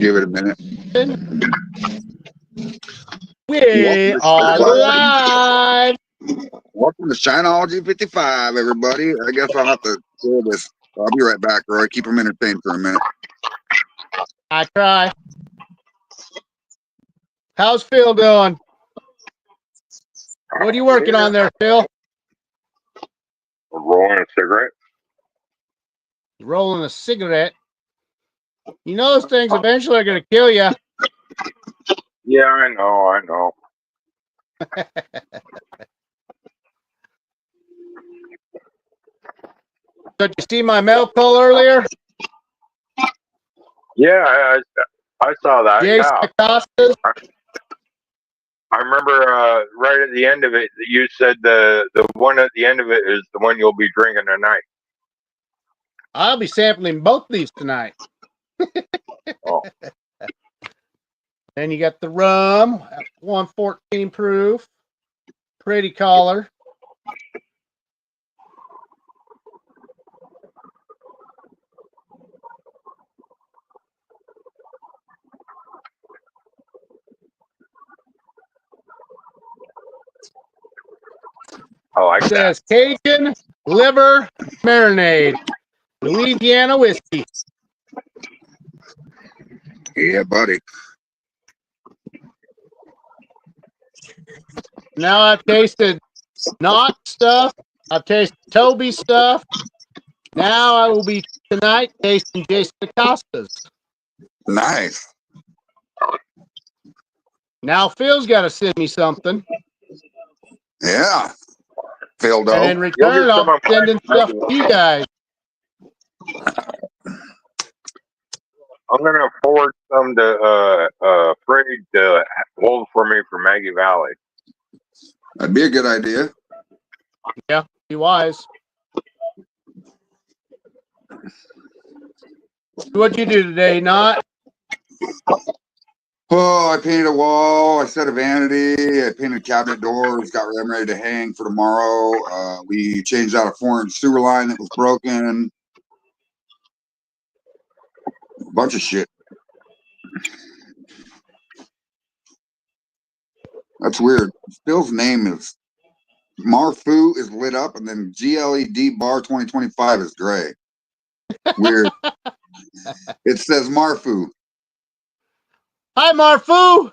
Give it a minute. We are live. Welcome to Shineology 55, everybody. I guess I'll have to pull this. I'll be right back, Roy. Keep them entertained for a minute. I try. How's Phil doing? What are you working on there, Phil? Rolling a cigarette. Rolling a cigarette. You know those things eventually are going to kill you. Yeah, I know. Did you see my mail call earlier? Yeah, I saw that. Jason Yeah, Acosta's? I remember right at the end of it, you said the one at the end of it is the one you'll be drinking tonight. I'll be sampling both these tonight. Oh. Then you got the rum, 114 proof, pretty color. I like It says Cajun liver marinade, Louisiana whiskey. Yeah, buddy. Now I've tasted Knott stuff. I've tasted Toby stuff. Now I will be tonight tasting Jason Acosta's. Nice. Now Phil's got to send me something. Yeah. Phil And Doe. in return, I'll be sending stuff to you guys. I'm gonna forward some to Fred to hold for me for Maggie Valley. That'd be a good idea. Yeah, be wise. What'd you do today, Not? Oh, I painted a wall. I set a vanity. I painted cabinet doors. Got them ready to hang for tomorrow. We changed out a 4-inch sewer line that was broken. A bunch of shit. That's weird. Phil's name is Marfu is lit up, and then GLED bar 2025 is gray. Weird. It says Marfu. Hi, Marfu.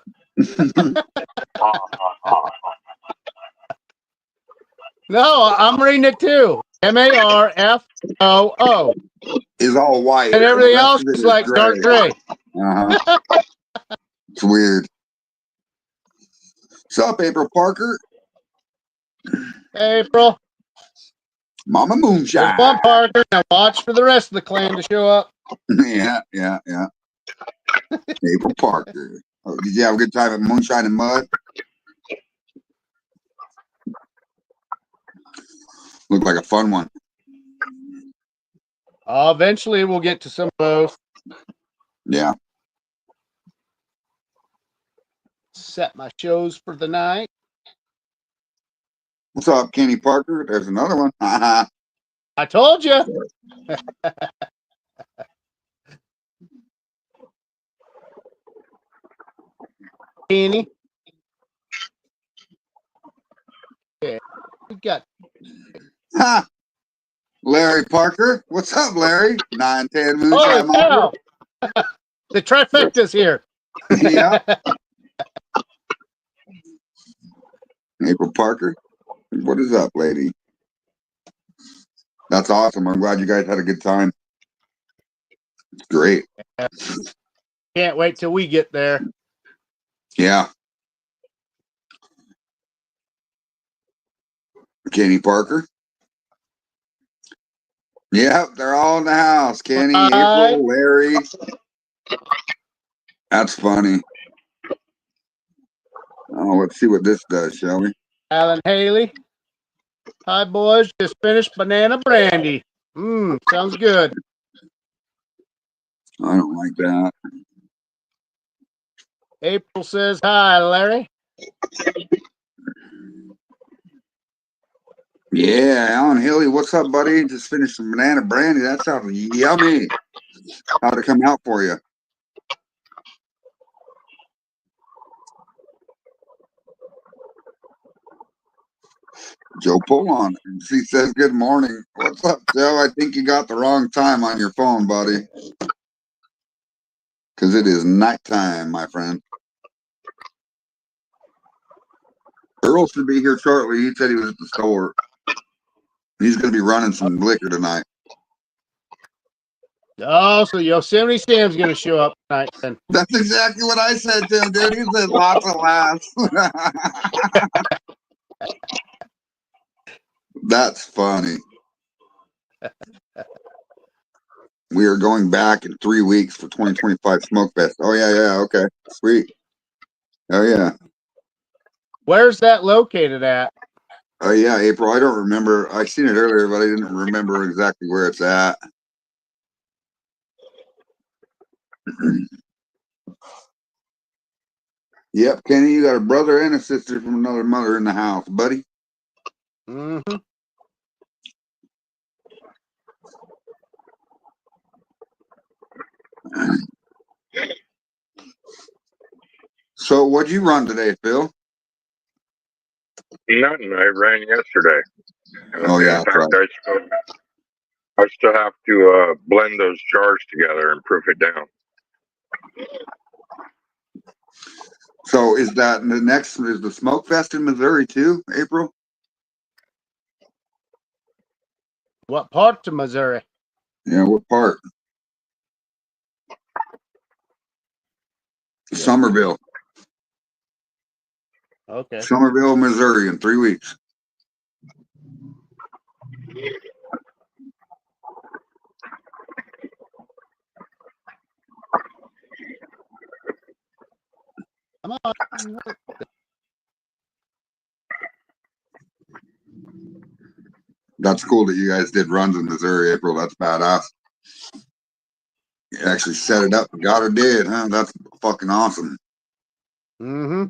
No, I'm reading it too. MARFOO. Is all white. And everything else is is like gray. dark gray. Uh-huh. It's weird. What's up, April Parker? April. Mama Moonshine. There's one Parker. Now watch for the rest of the clan to show up. Yeah. April Parker. Oh, did you have a good time at Moonshine and Mud? Looked like a fun one. Eventually, we'll get to some of those. Yeah. Set my shows for the night. What's up, Kenny Parker? There's another one. I told you. Kenny. Okay. We got Ha! Larry Parker. What's up, Larry? 910 Moonshine. Holy cow. The trifecta's here. Yeah. April Parker. What is up, lady? That's awesome. I'm glad you guys had a good time. It's great. Can't wait till we get there. Yeah. Kenny Parker. Yep, they're all in the house. Kenny, April, Larry. That's funny. Oh, let's see what this does, shall we? Alan Haley. Hi, boys. Just finished banana brandy. Sounds good. I don't like that. April says hi, Larry. Yeah, Alan Haley, what's up, buddy? Just finished some banana brandy. That sounds yummy. How'd it come out for you? Joe Polon. He says, good morning. What's up, Joe? I think you got the wrong time on your phone, buddy. Because it is nighttime, my friend. Earl should be here shortly. He said he was at the store. He's going to be running some liquor tonight. Oh, so Yosemite Sam's going to show up tonight then. That's exactly what I said to him, dude. He said lots of laughs. That's funny. We are going back in 3 weeks for 2025 Smoke Fest. Oh, yeah. Okay. Sweet. Oh, yeah. Where's that located at? Oh, yeah, April. I don't remember. I seen it earlier, but I didn't remember exactly where it's at. Yep, Kenny, you got a brother and a sister from another mother in the house, buddy. Mm-hmm. So, what'd you run today, Phil? Nothing. I ran yesterday. Oh, yeah, in fact, I still have to blend those jars together and proof it down. So is that the next, is the Smoke Fest in Missouri too, April? What part of Missouri? Yeah, what part? Yeah. Somerville. Okay. Somerville, Missouri in 3 weeks. Come on. That's cool that you guys did runs in Missouri, April. That's badass. You actually set it up and got it did, huh? That's fucking awesome. Mm-hmm.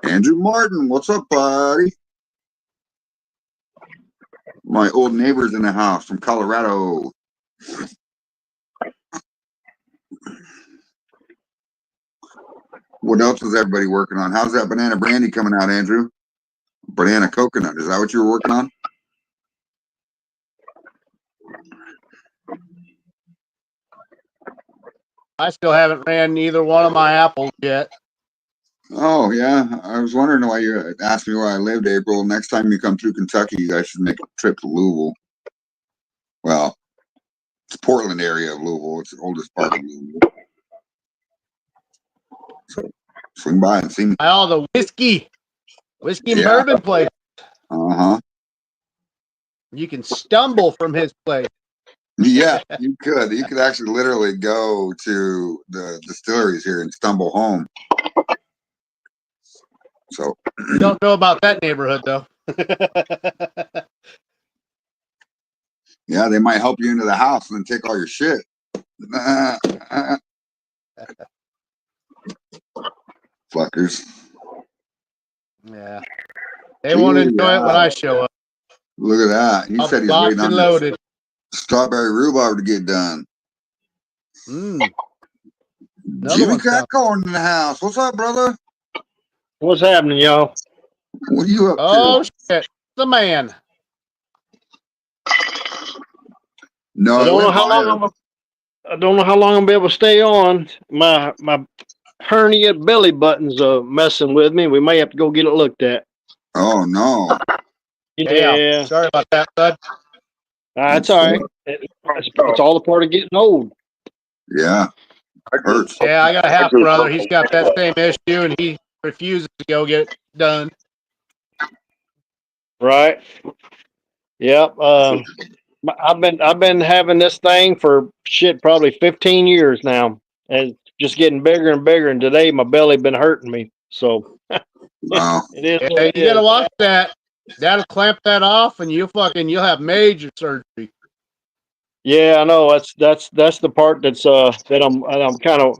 Andrew Martin, what's up, buddy? My old neighbor's in the house from Colorado. What else is everybody working on? How's that banana brandy coming out, Andrew? Banana coconut. Is that what you were working on? I still haven't ran either one of my apples yet. Oh, yeah. I was wondering why you asked me where I lived, April. Next time you come through Kentucky, you guys should make a trip to Louisville. Well, it's Portland area of Louisville. It's the oldest part of Louisville. So swing by and see me. All the whiskey and bourbon place. Uh-huh. You can stumble from his place. Yeah, you could. You could actually literally go to the distilleries here and stumble home. So you don't know about that neighborhood, though. Yeah, they might help you into the house and then take all your shit. Fuckers. Yeah. They won't enjoy it when I show up. Look at that. He said he's waiting on loaded. Strawberry rhubarb to get done. Jimmy Crackcorn in the house. What's up, brother? What's happening, y'all? What are you up to? Oh, shit. The man. No, I don't know how long I'm gonna be able to stay on. My herniated belly button's messing with me. We may have to go get it looked at. Oh no. Yeah. Sorry about that, bud. That's all right. It's all a part of getting old. Yeah. It hurts. Yeah, I got a half brother. He's got that same issue, and he refuses to go get it done. Right. Yep. I've been having this thing for probably 15 years now, and just getting bigger and bigger. And today my belly been hurting me. So wow. It is. Yeah, you gotta watch that. That'll clamp that off, and you'll have major surgery. Yeah, I know. That's the part that I'm kind of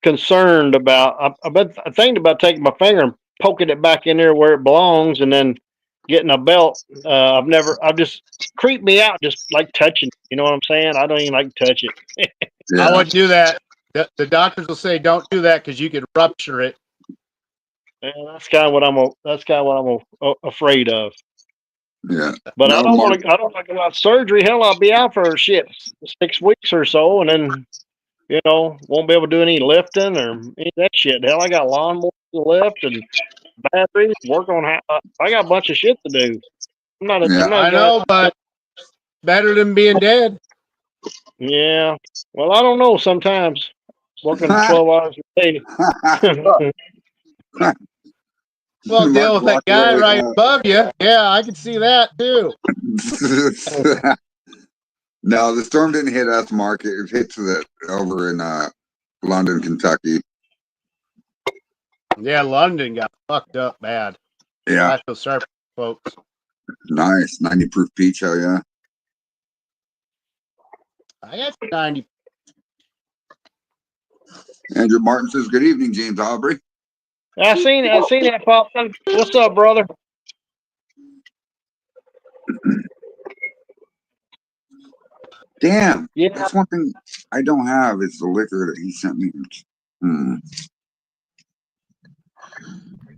concerned about. I've been thinking about taking my finger and poking it back in there where it belongs, and then getting a belt. I've just creeped me out, just like touching. You know what I'm saying? I don't even like to touch it. Yeah. I wouldn't do that. The doctors will say don't do that because you could rupture it. Yeah, that's kind of what I'm afraid of. Yeah. But I No, don't Mark. want to. I don't want to go out surgery. Hell, I'll be out for 6 weeks or so, and then won't be able to do any lifting or any of that shit. Hell, I got lawnmowers to lift and batteries. Work on I got a bunch of shit to do. Yeah. I'm not I going. know, but better than being dead. Yeah. Well, I don't know. Sometimes working 12 hours a day. Well, deal Mark with that guy Brockway. right above you. Yeah, I can see that too. No, the storm didn't hit us, Mark. It hit over in London, Kentucky. Yeah, London got fucked up bad. Yeah. I feel sorry for folks. Nice. 90 proof peach. Hell yeah. I got 90. Andrew Martin says, good evening, James Aubrey. I seen that pop. What's up, brother? Damn. Yeah. That's one thing I don't have is the liquor that he sent me.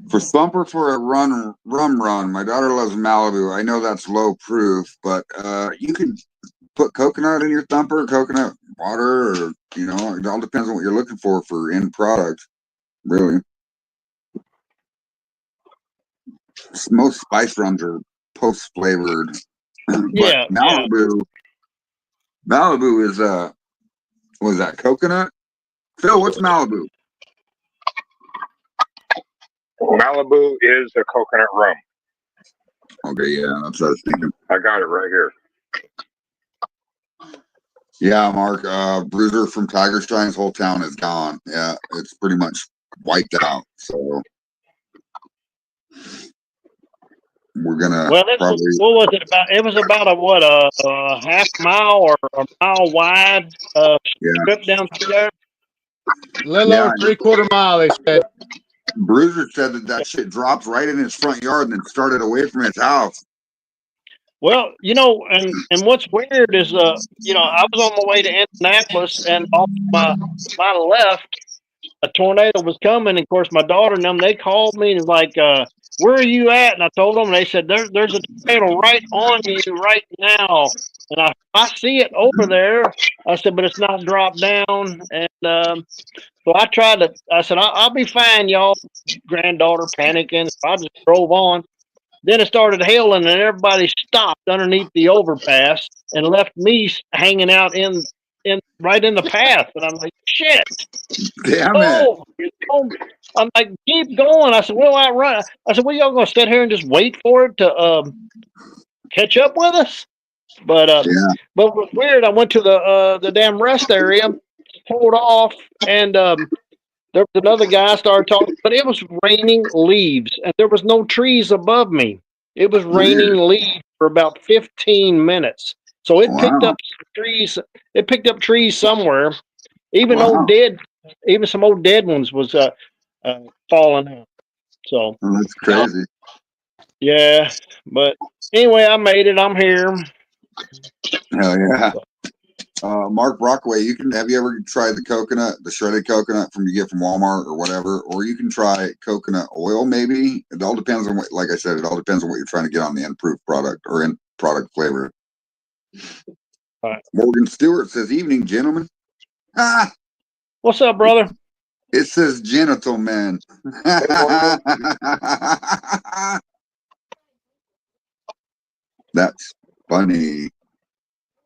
For Thumper for a rum run, my daughter loves Malibu. I know that's low proof, but you can put coconut in your Thumper, coconut water, or it all depends on what you're looking for end product. Really, most spice rums are post flavored, but Yeah. Malibu is what is that, coconut? Phil, what's Malibu? Malibu is a coconut rum. Okay, yeah, that's what I was thinking. I got it right here. Yeah, Mark, Bruiser from Tiger Shine's whole town is gone. Yeah, it's pretty much wiped out. So we're gonna probably. What was it about? It was about a half mile or a mile wide strip down through there. A little over 3/4 mile, they said. Bruiser said that shit dropped right in his front yard and then started away from his house. Well, and what's weird is I was on my way to Indianapolis, and off my left, a tornado was coming. And of course, my daughter and them, they called me and was like, where are you at? And I told them, and they said, there's a tornado right on you right now. And I see it over there. I said, but it's not dropped down. And so I said, I'll be fine, y'all. Granddaughter panicking. So I just drove on. Then it started hailing, and everybody stopped underneath the overpass and left me hanging out right in the path. And I'm like, shit. Damn Oh, I'm like, keep going. I said, well, I run. I said, well, y'all gonna sit here and just wait for it to catch up with us? But it was weird. I went to the damn rest area, pulled off, and there was another guy started talking, but it was raining leaves, and there was no trees above me. It was raining leaves for about 15 minutes. So it picked up trees. It picked up trees somewhere. Even some old dead ones was falling out. So that's crazy. Yeah, but anyway, I made it. I'm here. Hell yeah. Mark Brockway, have you ever tried the shredded coconut you get from Walmart or whatever, or you can try coconut oil maybe. It all depends on like I said, it all depends on what you're trying to get on the end proof product or end product flavor. Right. Morgan Stewart says, evening, gentlemen. What's up, brother? It says genital man. That's funny.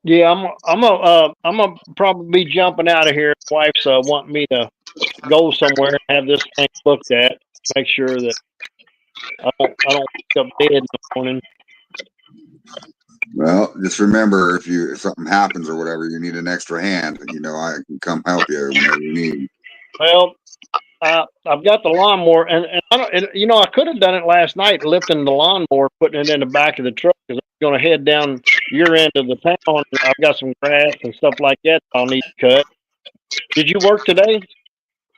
Yeah, I'm gonna probably be jumping out of here. Wife's wanting me to go somewhere and have this thing looked at. Make sure that I don't wake up dead in the morning. Well, just remember, if something happens or whatever, you need an extra hand. I can come help you whenever you need. Well, I've got the lawnmower, and I don't. I could have done it last night, lifting the lawnmower, putting it in the back of the truck, because I'm going to head down your end of the town. I've got some grass and stuff like that I'll need to cut. Did you work today?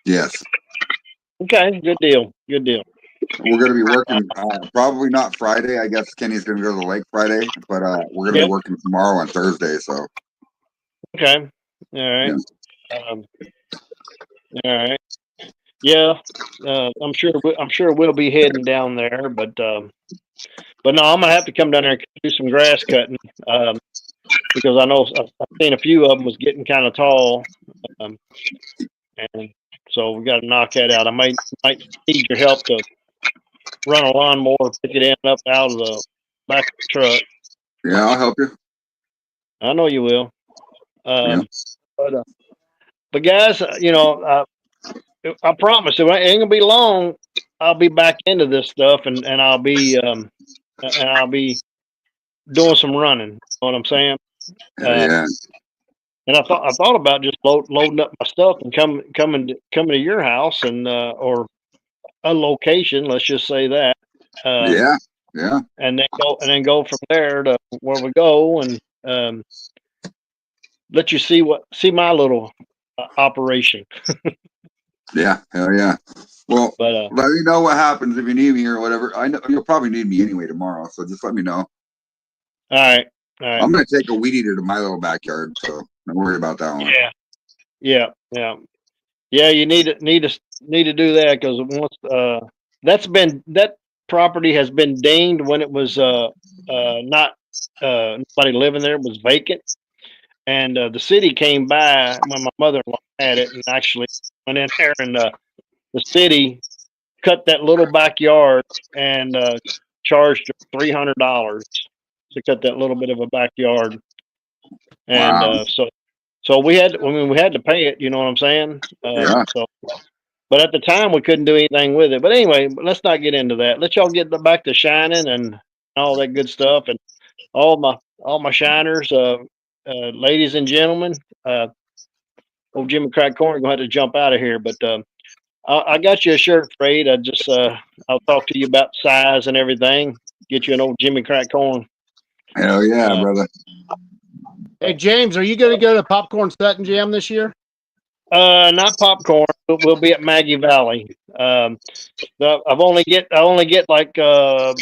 Yes. Okay, good deal. Good deal. We're going to be working, probably not Friday. I guess Kenny's going to go to the lake Friday, but we're going to be working tomorrow and Thursday. So. Okay. All right. Yeah. All right. Yeah. I'm sure we'll be heading down there, but but no, I'm gonna have to come down there and do some grass cutting because I know I've seen a few of them was getting kind of tall, and so we got to knock that out. I might need your help to run a lawnmower, pick it in up out of the back of the truck. Yeah, I'll help you. I know you will. Yeah. But guys, I promise it ain't gonna be long. I'll be back into this stuff, and I'll be doing some running. You know what I'm saying? Yeah. And I thought about just loading up my stuff and coming to your house and or a location. Let's just say that. Yeah. Yeah. And then go from there to where we go and let you see my little operation. Yeah. Hell yeah. Well, But let me know what happens if you need me or whatever. I know you'll probably need me anyway tomorrow, so just let me know. all right. I'm gonna take a weed eater to my little backyard, so don't worry about that one. Yeah. You need to do that because once that property has been deemed when it was not nobody living there, it was vacant, and the city came by when my mother-in-law had it and actually went in there and the city cut that little backyard and charged her $300 to cut that little bit of a backyard, and Wow. so we had to pay it. You know what I'm saying? Yeah. So, but at the time we couldn't do anything with it. But anyway, let's not get into that. Let y'all get back to shining and all that good stuff, and all my shiners, ladies and gentlemen. Old Jimmy Crack Corn gonna have to jump out of here, but I got you a shirt, Fred. I'll talk to you about size and everything. Get you an old Jimmy Crack Corn. Hell yeah, brother. Hey, James, are you going to go to Popcorn Sutton Jam this year? Not popcorn. We'll be at Maggie Valley. I only get like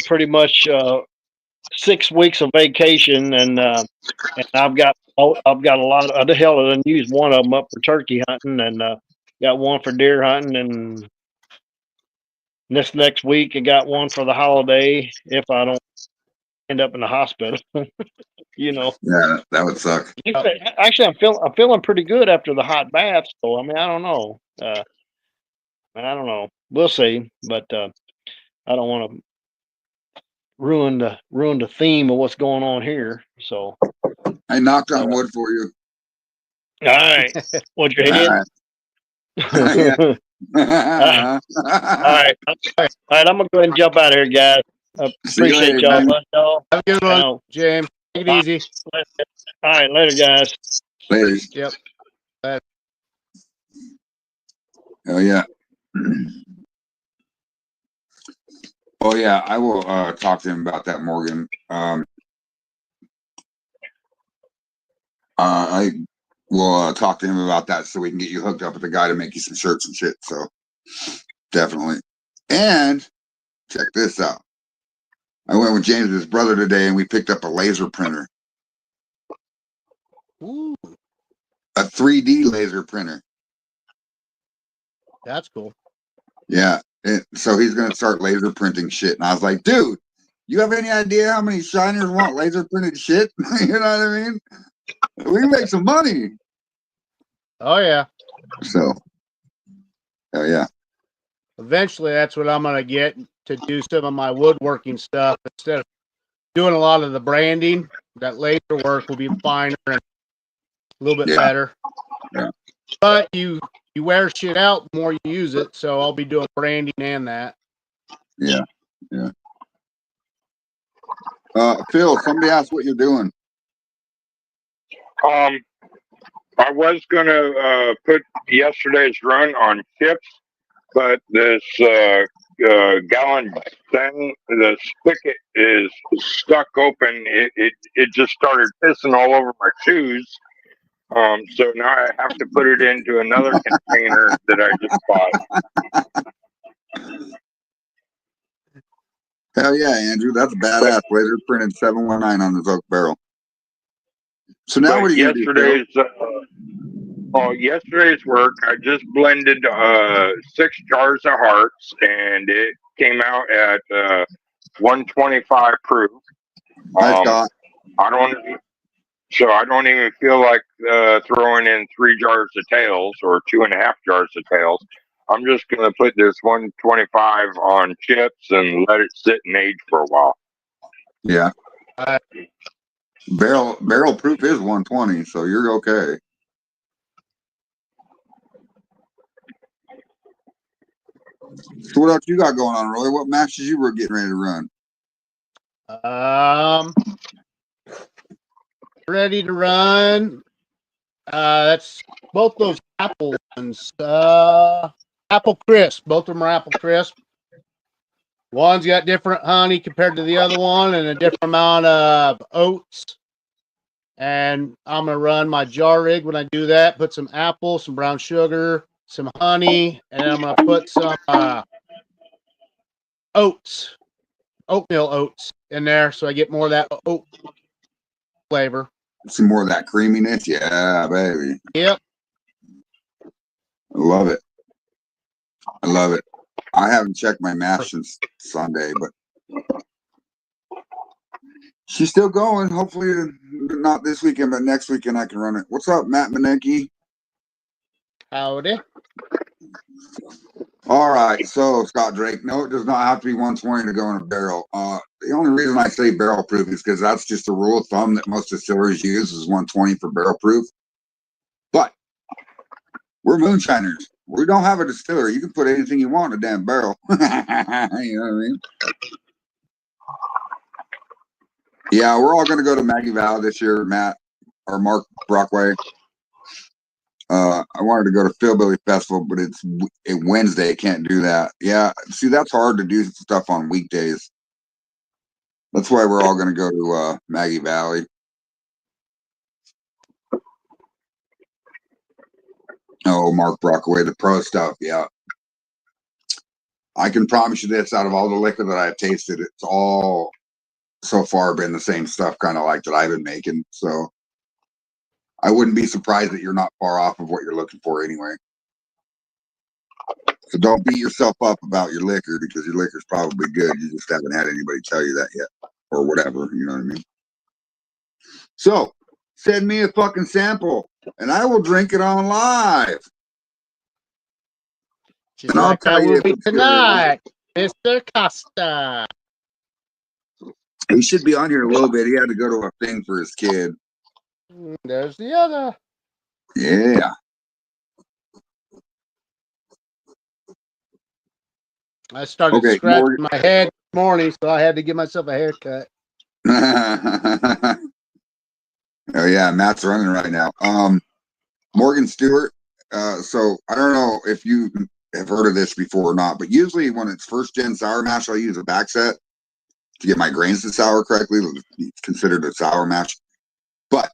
pretty much 6 weeks of vacation, and I've got a lot of the hell. I done used one of them up for turkey hunting, and got one for deer hunting, and this next week I got one for the holiday if I don't end up in the hospital. Yeah, that would suck. Actually, I'm feeling pretty good after the hot bath. So I mean, I don't know. I don't know. We'll see, but I don't want to ruin the theme of what's going on here. So, I knocked on wood for you. all right, what's your All head? right. All right. I'm gonna go ahead and jump out of here, guys. See you Appreciate later, y'all. man. Love y'all. Have a good one, Know. James. Take it Bye. easy. All right, later, guys. Later. Yep. Oh yeah. Oh yeah, I will talk to him about that, Morgan. I will talk to him about that so we can get you hooked up with a guy to make you some shirts and shit. So definitely. And check this out. I went with James's brother today and we picked up a laser printer. Ooh, A 3D laser printer. that's cool. Yeah. So he's going to start laser printing shit. And I was like, dude, you have any idea how many shiners want laser printed shit? You know what I mean? We can make some money. Oh, yeah. So, oh, yeah. Eventually, that's what I'm going to get to do some of my woodworking stuff. Instead of doing a lot of the branding, that laser work will be finer and a little bit better. Yeah. But you wear shit out the more you use it, so I'll be doing branding and that. Yeah. Yeah. Phil, somebody asked what you're doing. I was gonna put yesterday's run on chips, but this gallon thing, the spigot is stuck open. It just started pissing all over my shoes. So now I have to put it into another container that I just bought. Hell yeah, Andrew. That's badass. Laser printed 719 on the oak barrel. So now what are you doing? Yesterday's work, I just blended 6 jars of hearts, and it came out at 125 proof. Nice shot. I don't even feel like throwing in 3 jars of tails or 2.5 jars of tails. I'm just gonna put this 125 on chips and let it sit and age for a while. Yeah. Barrel proof is 120, so you're okay. So what else you got going on, Roy? What matches you were getting ready to run? Ready to run. That's both those apple ones. Apple crisp. Both of them are apple crisp. One's got different honey compared to the other one, and a different amount of oats. And I'm gonna run my jar rig when I do that. Put some apple, some brown sugar, some honey, and then I'm gonna put some oats, oatmeal oats in there, so I get more of that oat flavor. Some more of that creaminess. Yeah, baby. Yep. I love it. I love it. I haven't checked my mash since Sunday, but she's still going. Hopefully not this weekend, but next weekend I can run it. What's up, Matt Manecki? Howdy. All right, so Scott Drake, no, it does not have to be 120 to go in a barrel. The only reason I say barrel proof is because that's just a rule of thumb that most distilleries use is 120 for barrel proof. But we're moonshiners. We don't have a distillery. You can put anything you want in a damn barrel. You know what I mean? Yeah, we're all going to go to Maggie Valley this year, Matt, or Mark Brockway. I wanted to go to Philbilly Festival, but it's Wednesday. Can't do that. Yeah, see, that's hard to do stuff on weekdays. That's why we're all going to go to Maggie Valley. Oh, Mark Brockway, the pro stuff. Yeah. I can promise you this, out of all the liquor that I've tasted, it's all so far been the same stuff kind of like that I've been making. So I wouldn't be surprised that you're not far off of what you're looking for anyway. So don't beat yourself up about your liquor because your liquor's probably good. You just haven't had anybody tell you that yet or whatever. You know what I mean? So send me a fucking sample and I will drink it on live. Just and I'll like tell that you will if be it's good or not. tonight, Mr. Costa. He should be on here a little bit. He had to go to a thing for his kid. There's the other. Yeah. I started scratching my head this morning, so I had to give myself a haircut. Oh yeah, Matt's running right now. Morgan Stewart. So I don't know if you have heard of this before or not, but usually when it's first gen sour mash, I'll use a back set to get my grains to sour correctly. It's considered a sour mash. But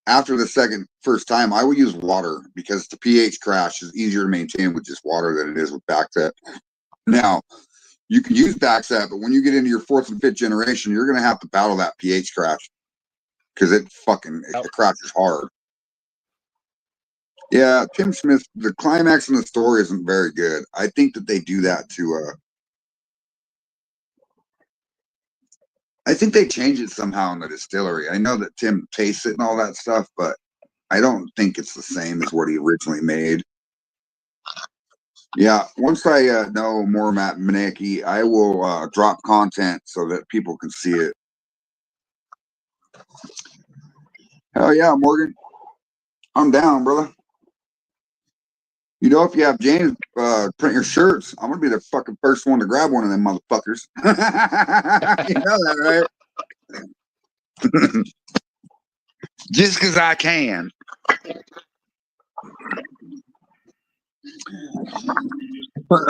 after the first time, I will use water because the pH crash is easier to maintain with just water than it is with back set. Now, you can use back set, but when you get into your 4th and 5th generation, you're going to have to battle that pH crash because it crashes hard. Yeah, Tim Smith, the climax in the story isn't very good. I think that they do that to I think they change it somehow in the distillery. I know that Tim tastes it and all that stuff, but I don't think it's the same as what he originally made. Yeah, once I know more Matt Manecki, I will drop content so that people can see it. Hell yeah, Morgan. I'm down, brother. You know, if you have James print your shirts, I'm going to be the fucking first one to grab one of them motherfuckers. You know that, right? Just because I can. All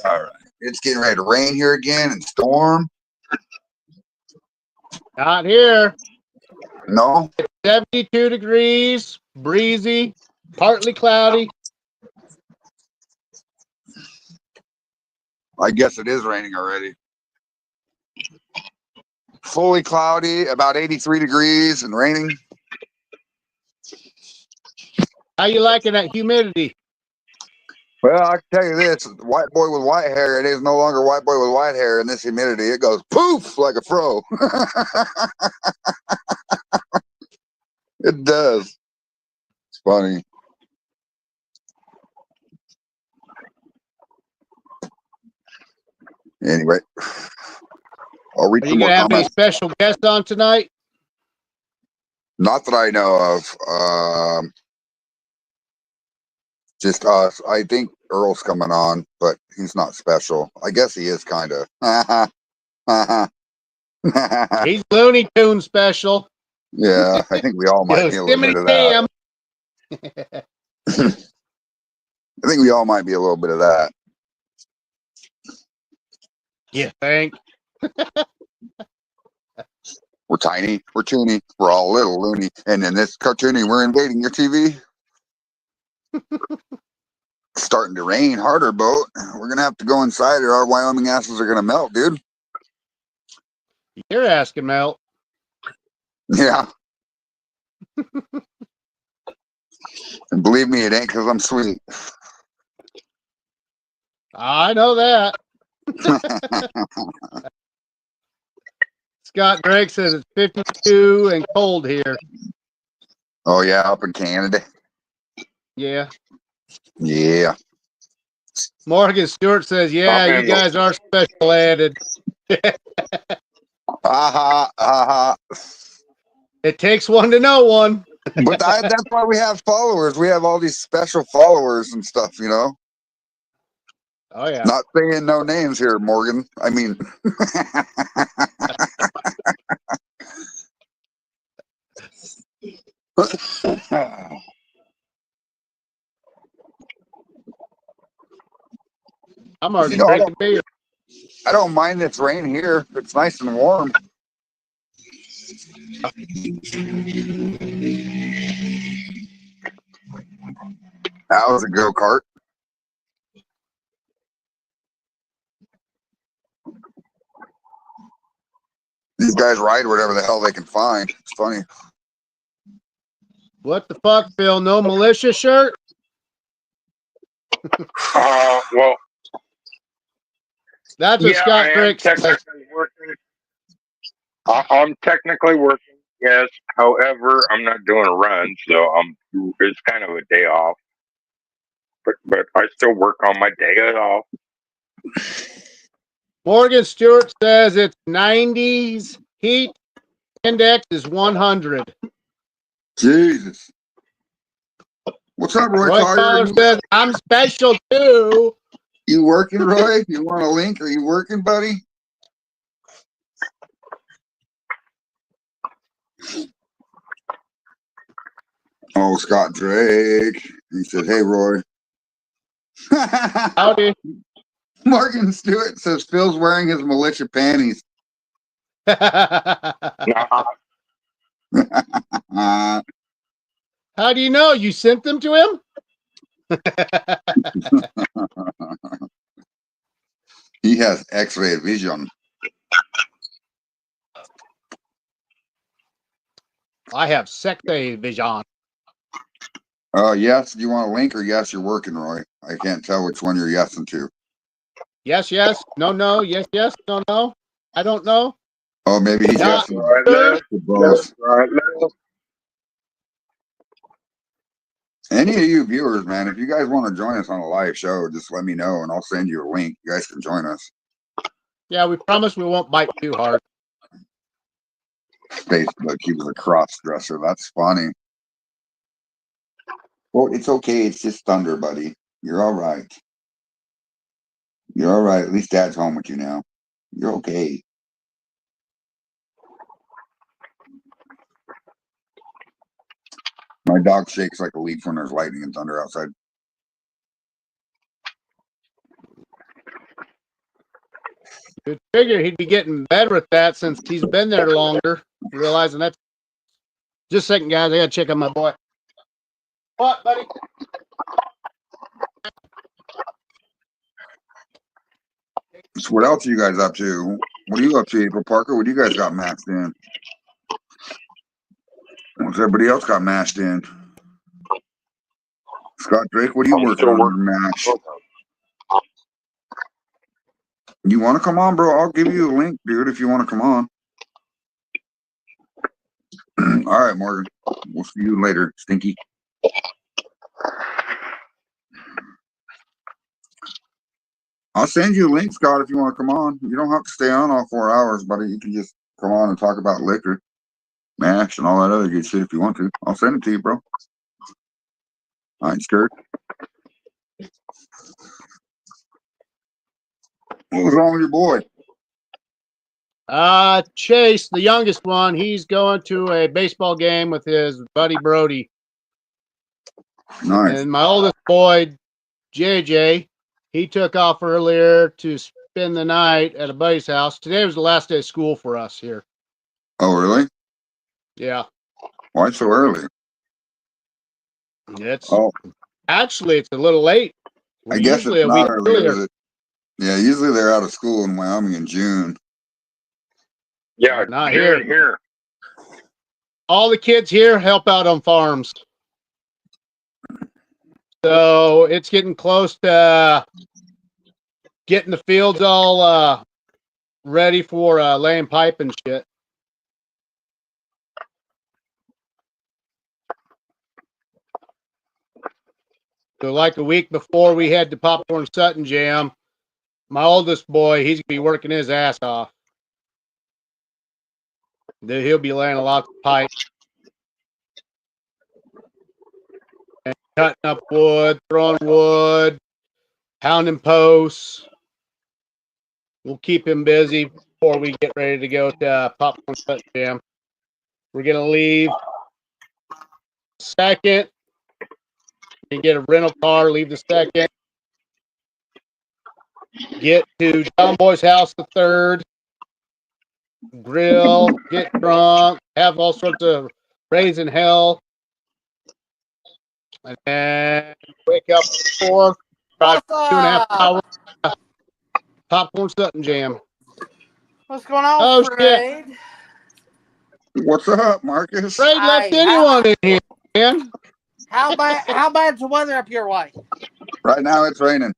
right. It's getting ready to rain here again and storm. Not here. No. It's 72 degrees, breezy, partly cloudy. I guess it is raining already. Fully cloudy, about 83 degrees and raining. How you liking that humidity? Well, I can tell you this: white boy with white hair, it is no longer white boy with white hair in this humidity. It goes poof like a fro. It does. It's funny. Anyway, I'll read Are you some more gonna have any comments. special guests on tonight? Not that I know of. Just us. I think Earl's coming on, but he's not special. I guess he is kind of. He's Looney Tune special. Yeah, I think we all might be a little bit Yosemite of that. Sam. I think we all might be a little bit of that. You think? We're tiny, we're toony, we're all little loony, and in this cartoony, we're invading your TV. It's starting to rain harder, boat. We're gonna have to go inside, or our Wyoming asses are gonna melt, dude. You're asking, Mel. Yeah. And believe me, it ain't because I'm sweet. I know that. Scott Drake says it's 52 and cold here. Oh yeah, up in Canada. Yeah. Yeah. Morgan Stewart says, yeah, you guys are special added. Aha, aha. It takes one to know one. But that's why we have followers. We have all these special followers and stuff, you know? Oh, yeah. Not saying no names here, Morgan. I mean, I'm already you know, drinking beer. I don't mind this rain here. It's nice and warm. That was a go-kart. These guys ride whatever the hell they can find. It's funny. What the fuck, Phil? No militia shirt? Well, That's what yeah, Scott I am Drake says. technically working. I'm technically working, yes. However, I'm not doing a run, so it's kind of a day off. But I still work on my day off. Morgan Stewart says it's 90s. Heat index is 100. Jesus. What's up, Roy Roy Carter? Collar says, I'm special too. You working, Roy? You want a link? Are you working, buddy? Oh, Scott Drake. He said, hey, Roy. Howdy. Morgan Stewart says Phil's wearing his militia panties. Nah, How do you know? You sent them to him? He has X-ray vision. I have sexy vision. Yes, do you want a link or yes, you're working, Roy? I can't tell which one you're yesing to. Yes, yes. No, no. Yes, yes. No, no. I don't know. Oh, maybe he's Not yesing right sure. left, to both. right left. Any of you viewers, man, if you guys want to join us on a live show, just let me know and I'll send you a link. You guys can join us. Yeah, we promise we won't bite too hard. Facebook, he was a cross dresser. That's funny. Well, it's okay. It's just thunder, buddy. You're all right. You're all right. At least Dad's home with you now. You're okay. My dog shakes like a leaf when there's lightning and thunder outside. You'd figure he'd be getting better at that since he's been there longer. Realizing that's just a second, guys. I gotta check on my boy. What, buddy? So what else are you guys up to? What are you up to, April Parker? What do you guys got mashed in? What's everybody else got mashed in? Scott Drake, what are you I'm working still on working. in Nash? You want to come on, bro? I'll give you a link, dude, if you want to come on. All right, Morgan. We'll see you later, Stinky. I'll send you a link, Scott, if you want to come on. You don't have to stay on all 4 hours, buddy. You can just come on and talk about liquor, MASH, and all that other good shit if you want to. I'll send it to you, bro. I ain't scared. What was wrong with your boy? Chase, the youngest one, he's going to a baseball game with his buddy Brody. Nice. And my oldest boy, JJ, he took off earlier to spend the night at a buddy's house. Today was the last day of school for us here. Oh, really? Yeah. Why so early? It's Oh, actually it's a little late. We're I guess usually it's a week not early, earlier. is it? Yeah, usually they're out of school in Wyoming in June. Yeah, Not June here. here. All the kids here help out on farms. So it's getting close to getting the fields all ready for laying pipe and shit. So like a week before we had the Popcorn Sutton Jam, my oldest boy, he's going to be working his ass off. He'll be laying a lot of pipe. And cutting up wood, throwing wood, pounding posts. We'll keep him busy before we get ready to go to Popcorn Sutton Jam. We're going to leave second and get a rental car, leave the second. Get to John Boy's house the third. Grill, get drunk, have all sorts of raising hell. And then wake up at 4, drive 2.5 hours. Popcorn Sutton Jam. What's going on, Oh, Fred? What's up, Marcus? Fred left anyone in here, man. How bad's the weather up your way? Right now it's raining.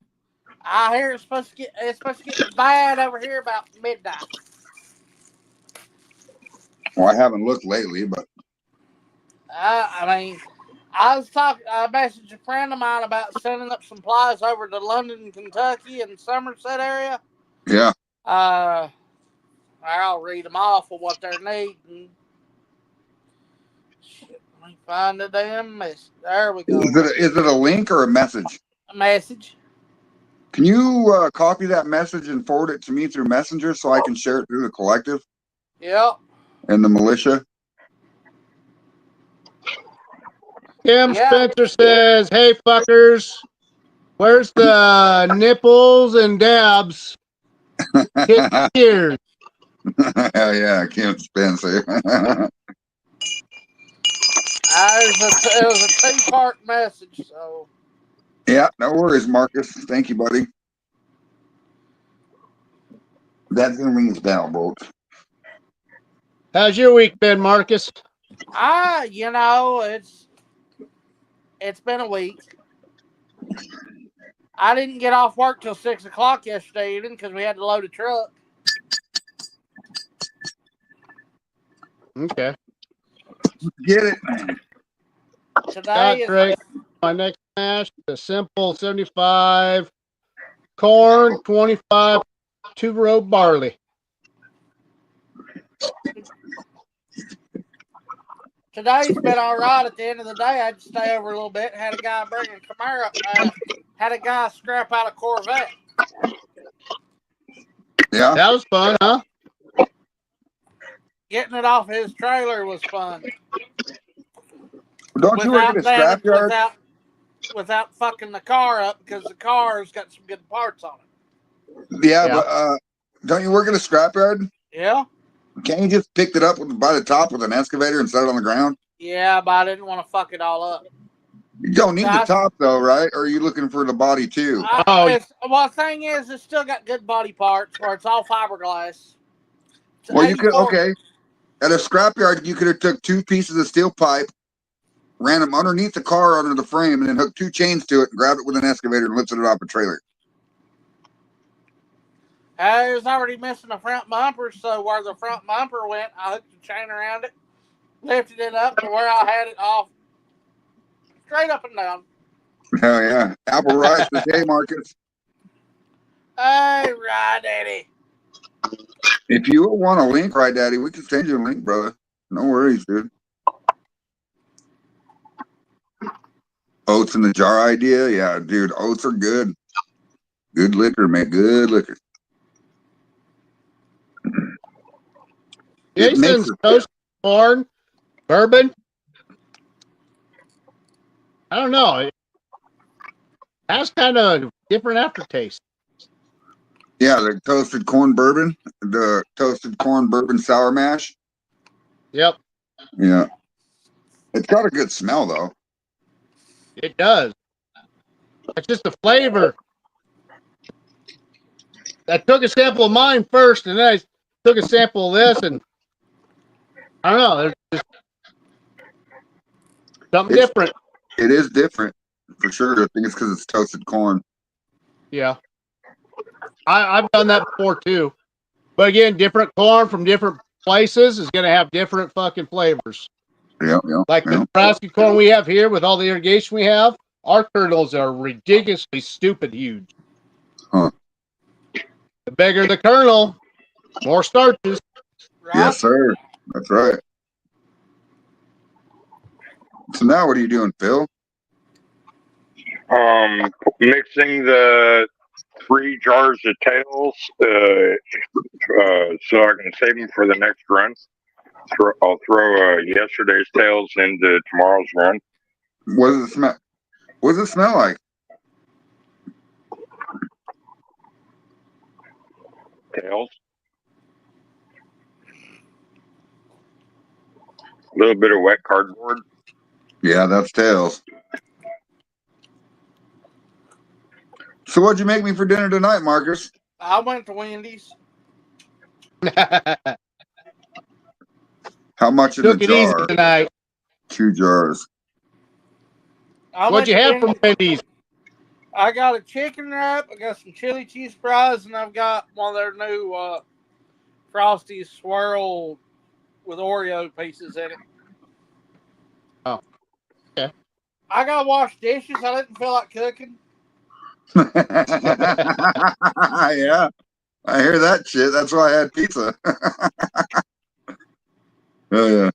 I hear it's supposed to get bad over here about midnight. Well, I haven't looked lately, but I messaged a friend of mine about sending up supplies over to London, Kentucky, and Somerset area. yeah. I'll read them off of what they're needing. Shit, let me find the damn message. There we go. Is it a link or a message? A message. Can you copy that message and forward it to me through Messenger so I can share it through the collective Yep. and the militia? Tim Spencer says, hey, fuckers, where's the nipples and dabs? Hit tears. Hell yeah, Kim Spencer. It was a two-part message, so. Yeah, no worries, Marcus. Thank you, buddy. That didn't ring his bell, Bolt. How's your week been, Marcus? It's been a week. I didn't get off work till 6 o'clock yesterday evening because we had to load a truck. Okay. Get it. Today is my next mash, the simple 75 corn, 25 two-row barley. Today's been all right. At the end of the day, I had to stay over a little bit. Had a guy bring a Camaro. Had a guy scrap out a Corvette. Yeah. That was fun, huh? Getting it off his trailer was fun. Don't you work at a scrapyard? Without fucking the car up because the car's got some good parts on it. Yeah. But don't you work at a scrapyard? Yeah. Can't you just pick it up by the top with an excavator and set it on the ground? Yeah, but I didn't want to fuck it all up. You don't need the top though, right? Or are you looking for the body too? The thing is, it's still got good body parts where it's all fiberglass. Well, you could, okay. At a scrapyard, you could have took 2 pieces of steel pipe, ran them underneath the car under the frame, and then hooked 2 chains to it and grabbed it with an excavator and lifted it off a trailer. I was already missing the front bumper, so where the front bumper went, I hooked the chain around it, lifted it up to where I had it off straight up and down. Hell yeah. Apple Rice says, hey, Marcus. Hey, Ride Daddy. If you want a link, right, Daddy, we can send you a link, brother. No worries, dude. Oats in the jar idea? Yeah, dude, oats are good. Good liquor, man. Good liquor. Jason's toast corn, bourbon. I don't know. It has kind of different aftertaste. Yeah, the toasted corn bourbon, the toasted corn bourbon sour mash. Yep. Yeah. It's got a good smell, though. It does. It's just the flavor. I took a sample of mine first, and then I took a sample of this, and I don't know. There's just something different. It is different, for sure. I think it's because it's toasted corn. Yeah. I've done that before, too. But again, different corn from different places is going to have different fucking flavors. Yeah. Like the Nebraska corn we have here with all the irrigation we have, our kernels are ridiculously stupid huge. Huh. The bigger the kernel, more starches. Right? Yes, sir. That's right. So now what are you doing, Phil? Mixing the 3 jars of tails so I can save them for the next run. I'll throw yesterday's tails into tomorrow's run. What does it smell? What does it smell like? Tails. A little bit of wet cardboard. Yeah, that's tails. So what'd you make me for dinner tonight, Marcus? I went to Wendy's. How much in the Took it easy jar? tonight. 2 jars. What'd you have from Wendy's? I got a chicken wrap. I got some chili cheese fries, and I've got one of their new Frosty swirl with Oreo pieces in it. Oh, okay. I gotta wash dishes. I didn't feel like cooking. Yeah, I hear that shit. That's why I had pizza. Oh yeah.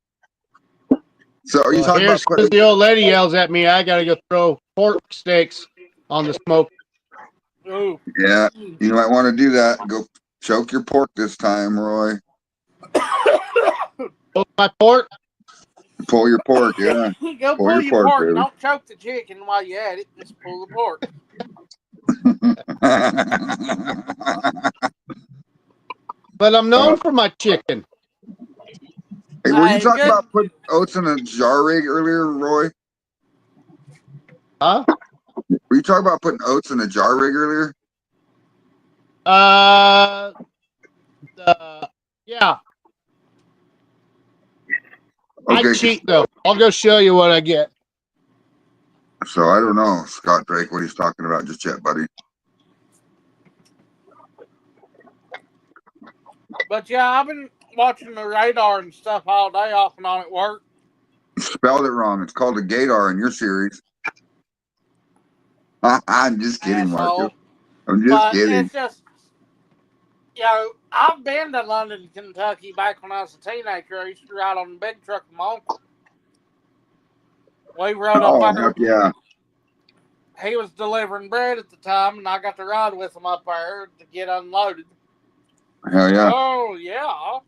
So are you talking about Here's the old lady yells at me. I gotta go throw pork steaks on the smoke. Ooh. Yeah, you might want to do that. Go choke your pork this time, Roy. Choke my pork. Pull your pork, yeah. Go pull your pork. baby. Don't choke the chicken while you at it. Just pull the pork. But I'm known for my chicken. Hey, were you Hey, talking good. about putting oats in a jar rig earlier, Roy? Huh? Were you talking about putting oats in a jar rig earlier? Yeah. Okay. I cheat though. I'll go show you what I get. So I don't know, Scott Drake, what he's talking about just yet, buddy. But yeah, I've been watching the radar and stuff all day off and on at work. You spelled it wrong. It's called a gator in your series. I'm just kidding, Asshole. Marcus. I'm just But kidding. it's just, I've been to London, Kentucky back when I was a teenager. I used to ride on the big truck with my uncle. We rode Oh, up there. heck yeah. He was delivering bread at the time, and I got to ride with him up there to get unloaded. Hell yeah. Oh, yeah.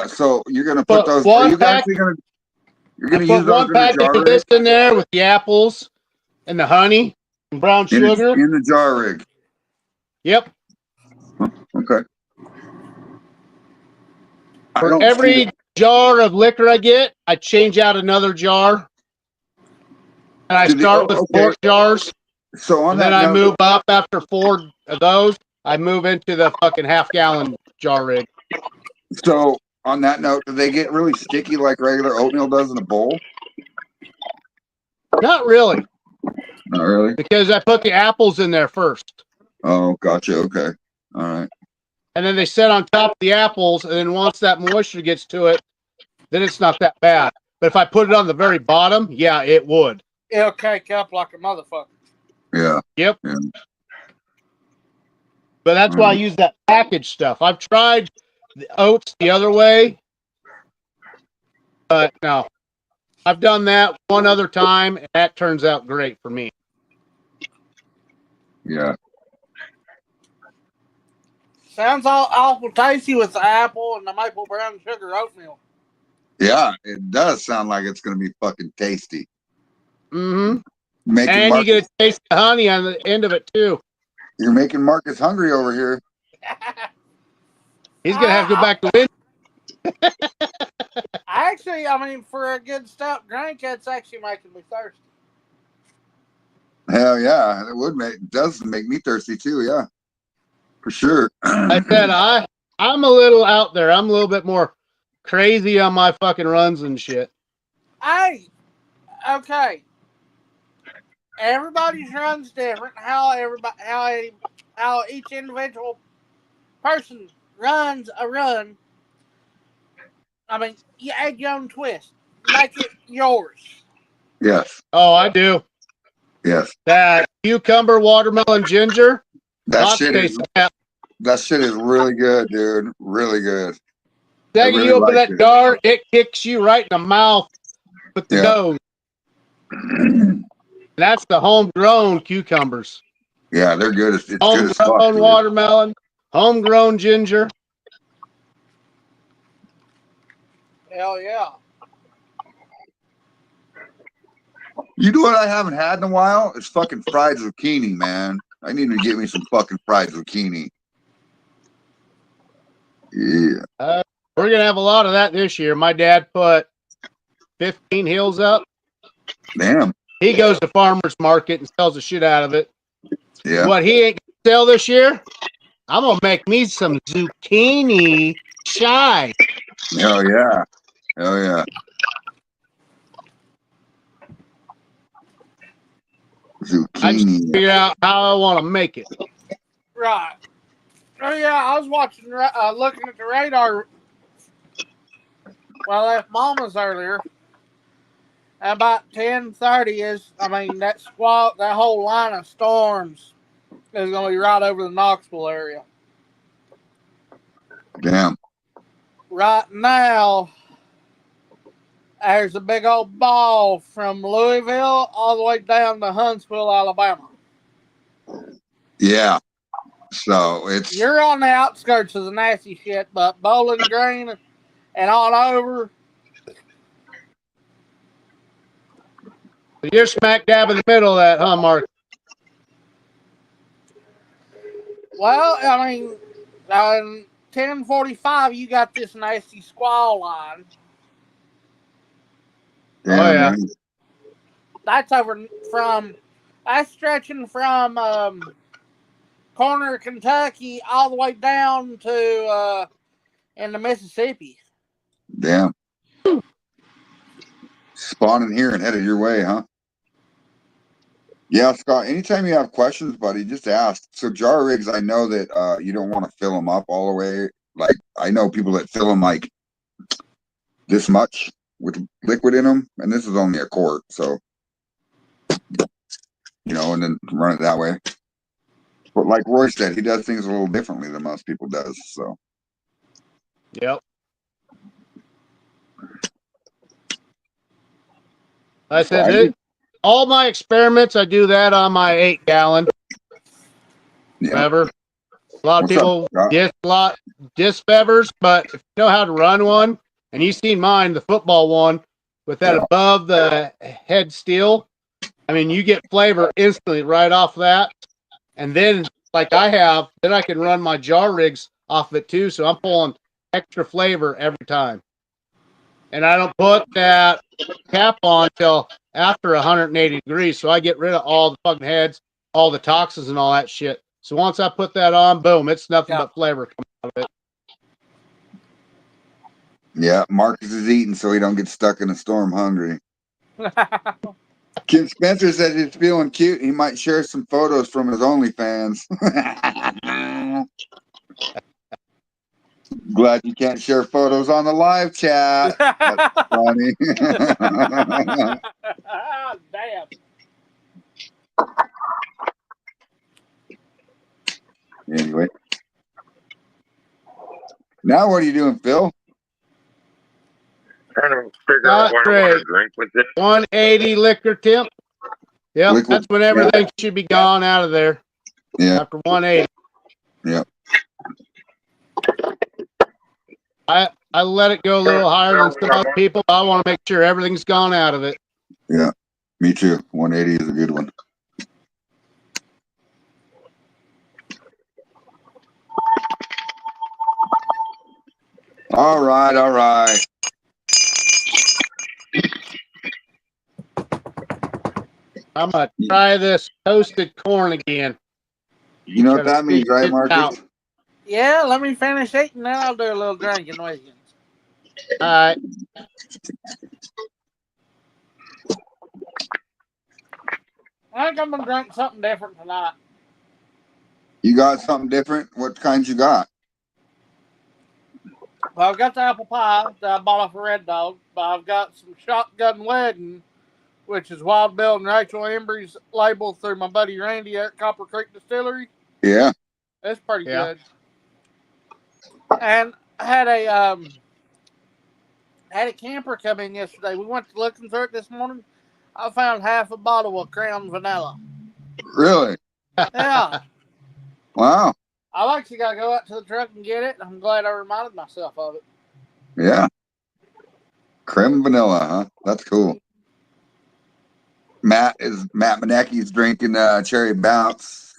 So you're gonna put those. One Are you pack- actually gonna? You're I gonna put use those one in a packet jar of rig? this in there with the apples and the honey and brown sugar. In the jar rig. Yep. Okay. I For don't every see- jar of liquor I get, I change out another jar. And I start with 4 jars. So on And that then I note, move up after 4 of those. I move into the fucking half-gallon jar rig. so On that note, do they get really sticky like regular oatmeal does in a bowl? Not really, Not really. because I put the apples in there first. Oh, gotcha. Okay. All right. And then they set on top of the apples, and then once that moisture gets to it, then it's not that bad. But if I put it on the very bottom, yeah, it would. It'll cake up like a motherfucker. Yeah. Yep. Yeah. But that's why I use that packaged stuff. I've tried the oats the other way, but no. I've done that one other time, and that turns out great for me. Yeah. Sounds awful tasty with the apple and the maple brown sugar oatmeal. Yeah, it does sound like it's going to be fucking tasty. Mm-hmm. Making And Marcus, you get a taste of honey on the end of it, too. you're making Marcus hungry over here. He's going to have to go back to Wind. Actually, I mean, for a good stout drink, it's actually making me thirsty. Hell yeah, it does make me thirsty too. Yeah, for sure. I said I'm a little out there. I'm a little bit more crazy on my fucking runs and shit. Hey, okay. Everybody's run's different. How each individual person runs a run. I mean, you add your own twist. Make it yours. Yes. Oh, I do. Yes. That cucumber, watermelon, ginger. That shit is really good, dude. Really good. Second really you open like that jar, it kicks you right in the mouth with the nose. That's the homegrown cucumbers. Yeah, they're good. It's good as fuck. Homegrown watermelon, homegrown ginger. Hell yeah. You know what I haven't had in a while? It's fucking fried zucchini, man. I need to get me some fucking fried zucchini. Yeah. We're going to have a lot of that this year. My dad put 15 hills up. Damn. He goes to farmer's market and sells the shit out of it. Yeah. What he ain't going to sell this year, I'm going to make me some zucchini shy. Hell yeah. Hell yeah. Zucchini. I just figure out how I want to make it. Right. Oh yeah, I was watching, looking at the radar while I left Mama's earlier. About 10:30 that whole line of storms is going to be right over the Knoxville area. Damn. Right now, there's a big old ball from Louisville all the way down to Huntsville, Alabama. Yeah. So you're on the outskirts of the nasty shit, but Bowling Green and on over. You're smack dab in the middle of that, huh, Mark? Well, I mean, 10:45, you got this nasty squall line. Damn, oh yeah. Man. That's stretching from corner of Kentucky all the way down to in the Mississippi. Damn. Spawning here and headed your way, huh? Yeah, Scott, anytime you have questions, buddy, just ask. So jar rigs, I know that you don't want to fill them up all the way. Like, I know people that fill them like this much with liquid in them, and this is only a quart, so, and then run it that way. But like Roy said, he does things a little differently than most people does, so. Yep. I said, all my experiments, I do that on my 8-gallon. Yeah. Whatever. A lot of people diss bevers, but if you know how to run one, and you've seen mine, the football one, with that above the head steel, I mean, you get flavor instantly right off that. And then, like I have, then I can run my jar rigs off of it too, so I'm pulling extra flavor every time. And I don't put that cap on till after 180 degrees, so I get rid of all the fucking heads, all the toxins and all that shit. So once I put that on, boom, it's nothing but flavor coming out of it. Yeah, Marcus is eating so he don't get stuck in a storm hungry. Kim Spencer said he's feeling cute. He might share some photos from his OnlyFans. Glad you can't share photos on the live chat. That's funny. Damn. Anyway. Now what are you doing, Phil? Trying to figure out what I want to drink with this. 180 liquor temp. Yep, Liquid, that's when everything should be gone out of there. Yeah. After 180. Yep. I let it go a little higher than some other people. I want to make sure everything's gone out of it. Yeah. Me too. 180 is a good one. All right, all right. I'm gonna try this toasted corn again. You know what that means, right, Marcus? Yeah, let me finish eating, then I'll do a little drinking with you. All right. I think I'm gonna drink something different tonight. You got something different? What kinds you got? Well, I've got the apple pie that I bought off a Red Dog, but I've got some Shotgun Wedding, which is Wild Bill and Rachel Embry's label through my buddy Randy at Copper Creek Distillery. Yeah. It's pretty good. And I had a camper come in yesterday. We went to looking through it this morning. I found half a bottle of Crown Vanilla. Really? Yeah. Wow. I actually got to go out to the truck and get it. I'm glad I reminded myself of it. Yeah. Creme vanilla, huh? That's cool. Matt Manecki's drinking cherry bounce.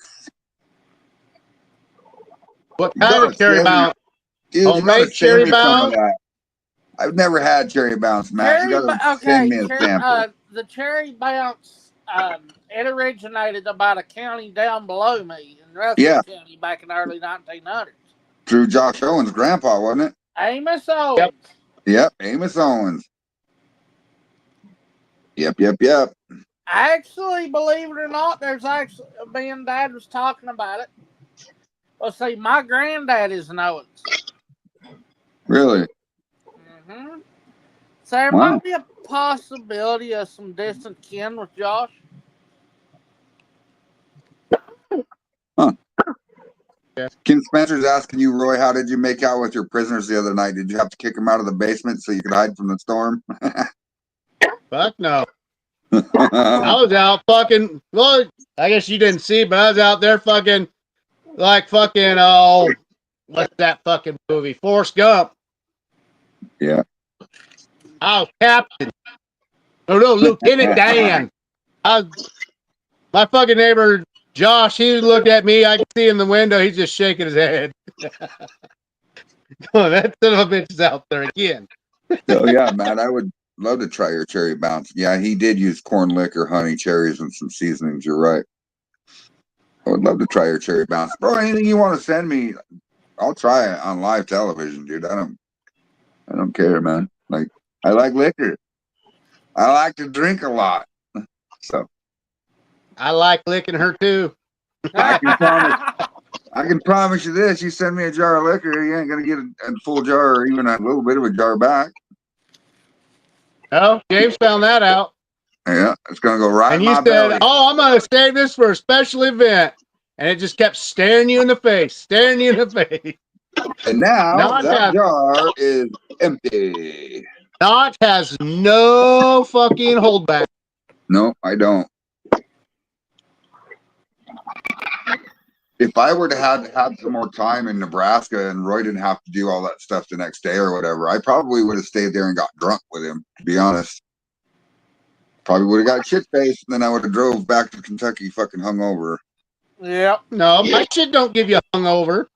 What kind of cherry bounce? Dude, homemade cherry bounce? I've never had cherry bounce, Matt. You gotta send me a sample. The cherry bounce, it originated about a county down below me in Rutherford County back in the early 1900s. Through Josh Owens' grandpa, wasn't it? Amos Owens. Yep, Amos Owens. Yep. Actually, believe it or not, there's actually, me and Dad was talking about it. Well, see, my granddad is an Owens. Really? Mm-hmm. So there might be a possibility of some distant kin with Josh. Huh. Kim Spencer's asking you, Roy, how did you make out with your prisoners the other night? Did you have to kick them out of the basement so you could hide from the storm? Fuck no. I was out fucking, well, I guess you didn't see, but I was out there fucking, what's that fucking movie? Forrest Gump. Yeah. I was Captain. No, Lieutenant Dan. My fucking neighbor, Josh, he looked at me. I could see in the window. He's just shaking his head. Oh, that son of a bitch is out there again. Oh, yeah, Matt, I would love to try your cherry bounce. Yeah, he did use corn liquor, honey, cherries, and some seasonings. You're right. I would love to try your cherry bounce. Bro, anything you want to send me, I'll try it on live television, dude. I don't care, man. Like, I like liquor. I like to drink a lot. So I like licking her too. I can promise you this: you send me a jar of liquor, you ain't gonna get a full jar or even a little bit of a jar back. Oh, James found that out. Yeah, it's gonna go right. And in you my said, belly. "Oh, I'm gonna save this for a special event," and it just kept staring you in the face. And now that jar is empty. Notch has no fucking holdback. No, I don't. If I were to have some more time in Nebraska and Roy didn't have to do all that stuff the next day or whatever, I probably would have stayed there and got drunk with him, to be honest. Probably would have got shit faced, and then I would have drove back to Kentucky fucking hungover. Yep. No, my shit don't give you hungover.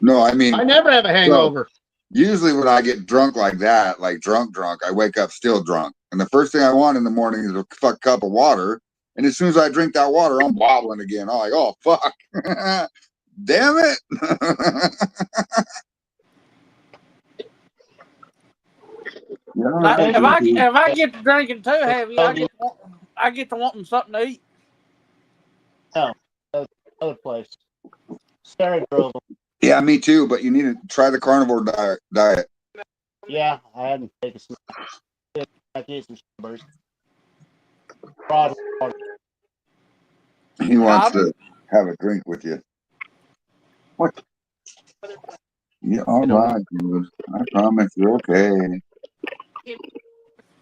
No, I mean, I never have a hangover. So, usually when I get drunk like that, like drunk, I wake up still drunk. And the first thing I want in the morning is a fuck cup of water. And as soon as I drink that water, I'm wobbling again. I'm like, oh, fuck. Damn it. if I get to drinking too heavy, I get to wanting something to eat. No, other place. Sarah drove them. Yeah, me too. But you need to try the carnivore diet. Yeah, I hadn't taken some. I ate some burgers. He wants to have a drink with you. What? Yeah, all right, dude. I promise you're okay.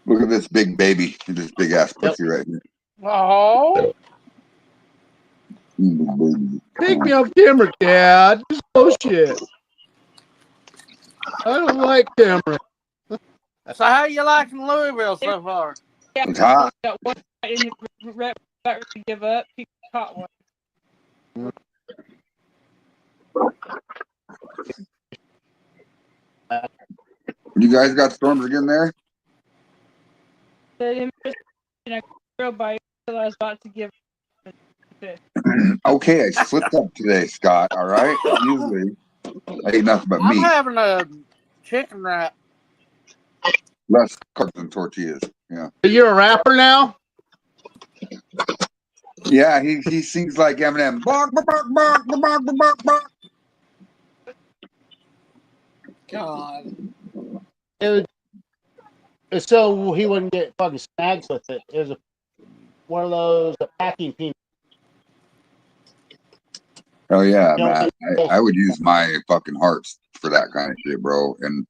Look at this big baby, this big ass pussy right here. Oh, Take me off camera, Dad. This is bullshit. I don't like camera. so how you liking Louisville so far? It's hot. Got one in the about to give up. He caught one. You guys got storms again there? The girl bite until I was about to give up. Okay, I slipped up today, Scott. All right. Usually, I eat nothing but I'm meat. having a chicken wrap. Less carbs than tortillas. Yeah. You're a rapper now? Yeah, he sings like Eminem. Bark, bark, bark, bark, bark, bark, bark. God. It was, so he wouldn't get fucking snags with it. It was one of those packing peanuts. Oh yeah, You know, man. I would use my fucking hearts for that kind of shit, bro. And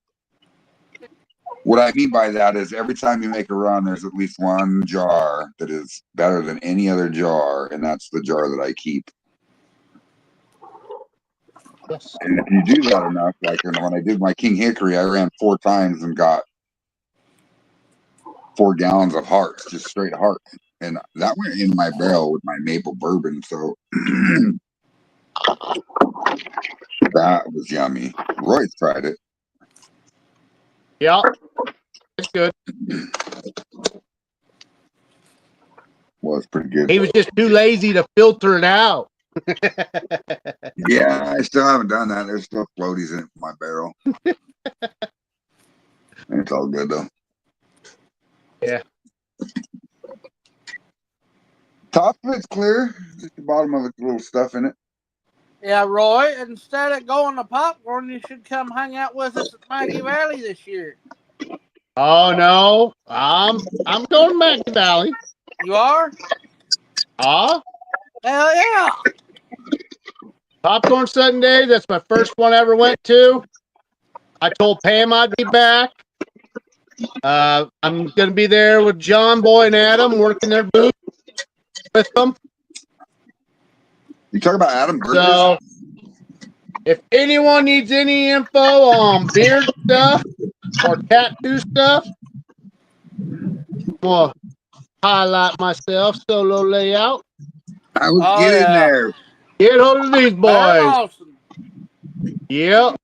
what I mean by that is every time you make a run, there's at least one jar that is better than any other jar, and that's the jar that I keep. Yes. And if you do that enough, like when I did my King Hickory, I ran 4 times and got 4 gallons of hearts, just straight heart. And that went in my barrel with my maple bourbon, so that was yummy. Roy's tried it. Yeah. It's good. Was pretty good. He was just too lazy to filter it out. Yeah, I still haven't done that. There's still floaties in my barrel. It's all good though. Yeah. Top of it's clear. Just the bottom of it's a little stuff in it. Yeah, Roy, instead of going to popcorn, you should come hang out with us at Maggie Valley this year. Oh no. I'm going to Mackie Valley. You are? Ah. Hell yeah. Popcorn Sunday. That's my first one I ever went to. I told Pam I'd be back. I'm going to be there with John Boy and Adam working their booth with them. You talk about Adam Burgers? So, if anyone needs any info on beard stuff or tattoo stuff, well, highlight myself, solo layout. I was getting there. Get hold of these boys. Awesome. Yep.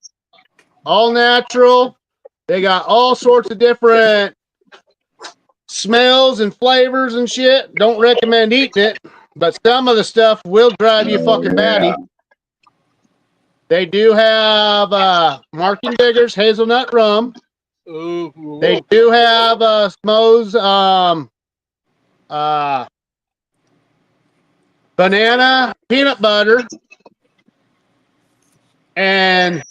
All natural. They got all sorts of different smells and flavors and shit. Don't recommend eating it, but some of the stuff will drive you fucking batty. They do have Marking Diggers hazelnut rum. Ooh. They do have Smo's banana peanut butter. And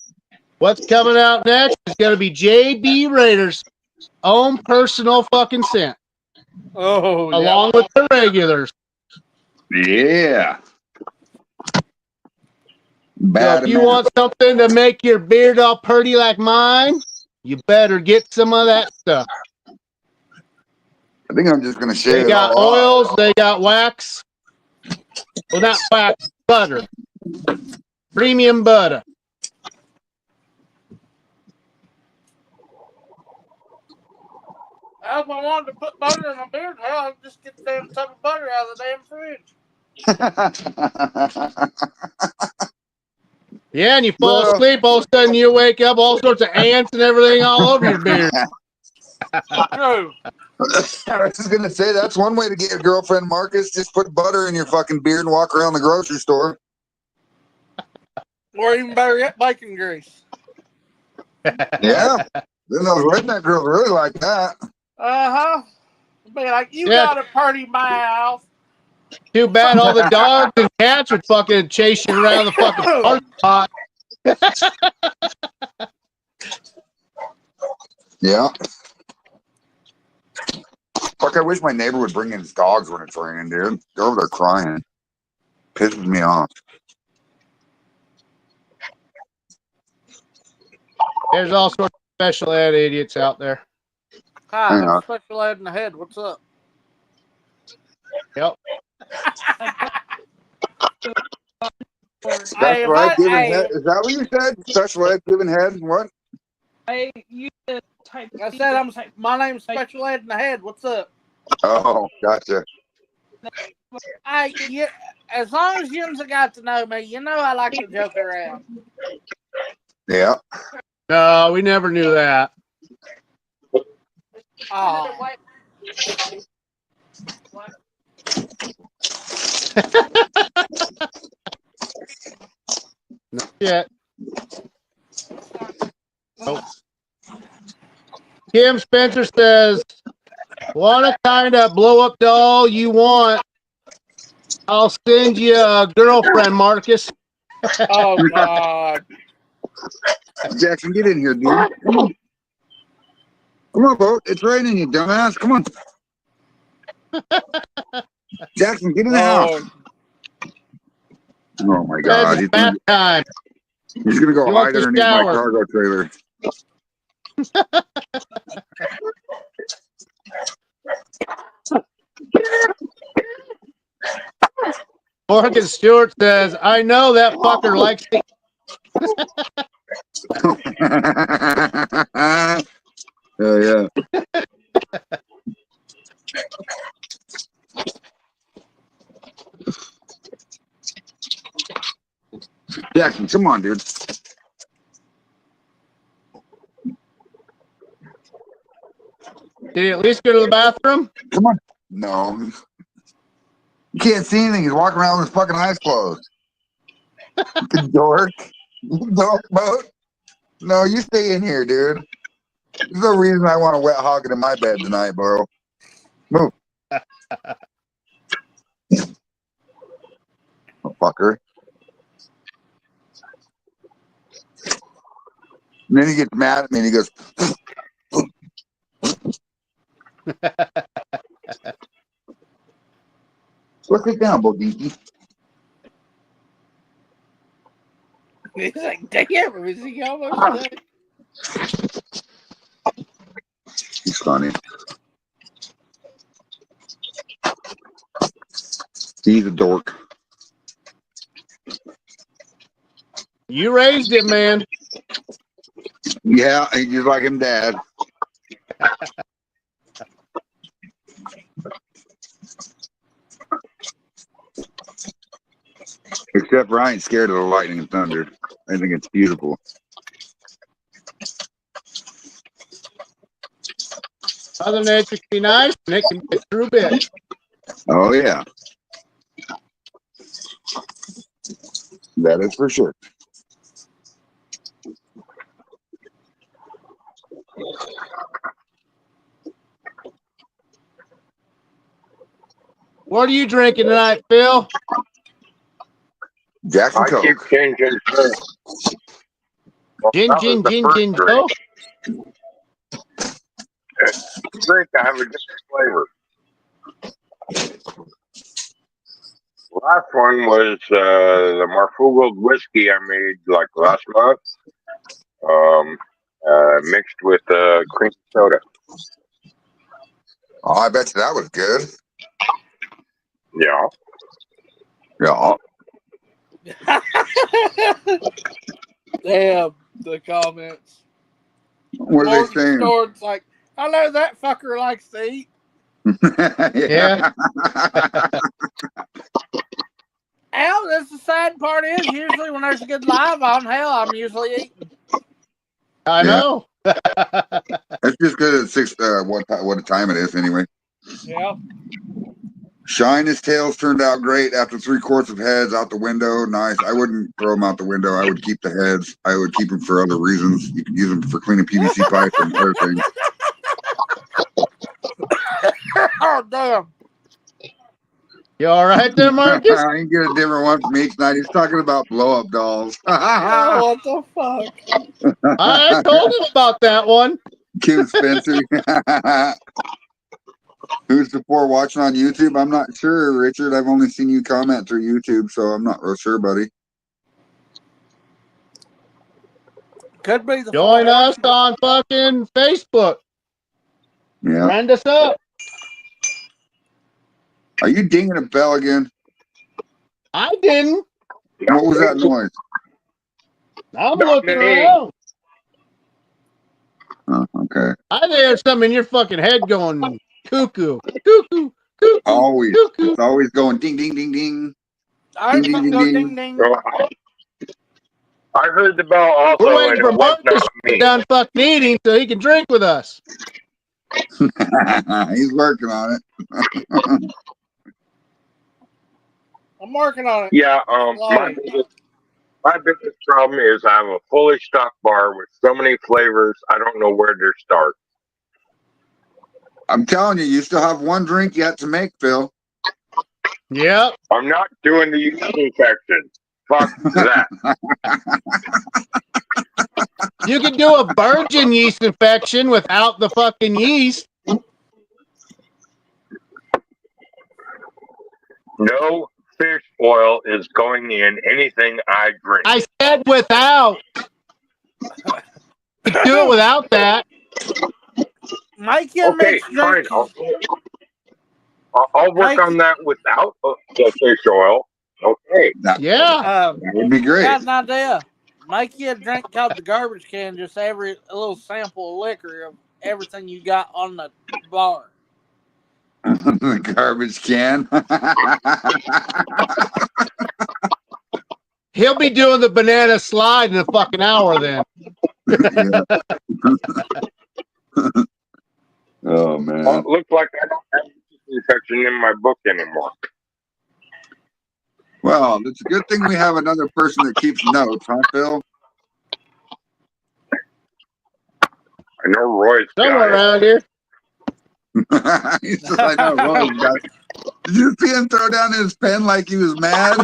what's coming out next is going to be JB Raiders' own personal fucking scent. Oh, yeah. Along with the regulars. Yeah. So if you want something to make your beard all pretty like mine, you better get some of that stuff. I think I'm just gonna shave They it got all oils, off. they got wax. Well, not wax, butter. Premium butter. If I wanted to put butter in my beard, hell, I'd just get the damn tub of butter out of the damn fridge. Yeah, and you fall asleep, all of a sudden you wake up, all sorts of ants and everything all over your beard. True. I was gonna say that's one way to get your girlfriend, Marcus. Just put butter in your fucking beard and walk around the grocery store. Or even better yet, bacon grease. Yeah. Then those redneck girls really like that. Be like, you Yeah. got a pretty mouth. Too bad all the dogs and cats would fucking chase you around the fucking parking lot. Yeah. Fuck, I wish my neighbor would bring in his dogs when it's raining, dude. They're over there crying. Pisses me off. There's all sorts of special ed idiots out there. Hi, Hang I'm on. special ed in the head. What's up? Yep. Special ed giving head. Is that what you said? Special ed giving head? What? I used to type. I said my name's special ed in the head. What's up? Oh, gotcha. Yeah, as long as you got to know me, you know I like to joke around. Yeah. No, we never knew that. Oh. No shit. Nope. Kim Spencer says, "Want a kind of blow up doll you want? I'll send you a girlfriend, Marcus." Oh God. Jackson, get in here, dude. Come on. Come on, boat. It's raining, you dumbass. Come on. Jackson, get in the house. Oh my God. It's bath time. He's gonna go He hide wants a underneath my shower. cargo trailer. Morgan Stewart says, "I know that fucker likes to." Yeah. Jackson, come on, dude. Did he at least go to the bathroom? Come on. No. You can't see anything. He's walking around with his fucking eyes closed. You dork. You dork boat. No, you stay in here, dude. There's no reason I want a wet hog in my bed tonight, bro. Move. Oh, fucker. And then he gets mad at me and he goes, "Let's sit down, Bo Dinky." He's like, damn, is he almost done? He's funny. He's a dork. You raised him, man. Yeah, he's just like him dad. Except Ryan's scared of the lightning and thunder. I think it's beautiful. Mother Nature can be nice, and it can be a true bitch. Oh, yeah. That is for sure. What are you drinking tonight, Phil? Jackson I Coke. keep changing. Gin, That was gin, the gin, first gin, drink. Joe. Drink, I have a different flavor. Last one was the Marfugel whiskey I made like last month, mixed with cream soda. Oh, I bet you that was good. Yeah. Yeah. Damn, the comments. What are they saying? Morgan like, I know that fucker likes to eat. Yeah. Hell, that's the sad part is usually when there's a good live on, hell, I'm usually eating. I know. That's just because it's six. What time it is anyway? Yeah. Shine, his tails turned out great after 3/4 of heads out the window. Nice. I wouldn't throw them out the window. I would keep the heads. I would keep them for other reasons. You could use them for cleaning PVC pipe and other things. Oh, damn. You all right there, Marcus? I can get a different one from each night. He's talking about blow-up dolls. Oh, what the fuck? I told him about that one. Kim Spencer. Who's the poor watching on YouTube? I'm not sure, Richard. I've only seen you comment through YouTube, so I'm not real sure, buddy. Could be the Join us on fucking Facebook. Yeah. Friend us up. Are you dinging a bell again? I didn't. What was that noise? I'm Not looking me. around. Oh, okay. I think there's something in your fucking head going cuckoo, cuckoo, cuckoo, Always. cuckoo. It's always going ding, ding, ding, ding. I heard Ding, something ding, go ding, ding ding. So, I heard the bell also, We're waiting and for it was Marcus not to me. get done fucking eating so he can drink with us. He's working on it. I'm working on it. Yeah, Slowly. my biggest problem is I have a fully stocked bar with so many flavors, I don't know where to start. I'm telling you, you still have one drink yet to make, Phil. Yep. I'm not doing the yeast infection. Fuck that. You can do a virgin yeast infection without the fucking yeast. No fish oil is going in anything I drink. I said without. You can do it without that. Make your Okay, mixed fine. drink. I'll work on that without the fish oil. Okay. Yeah. That would be great. Got an idea. Make you a drink called the garbage can, just a little sample of liquor of everything you got on the bar. The garbage can. He'll be doing the banana slide in a fucking hour then. Yeah. Oh man. Well, it looks like I don't have yeast infection in my book anymore. Well, it's a good thing we have another person that keeps notes, huh, Phil? I know Roy's Somewhere got it. around here. He says, I know, Roland got it. Did you see him throw down his pen like he was mad?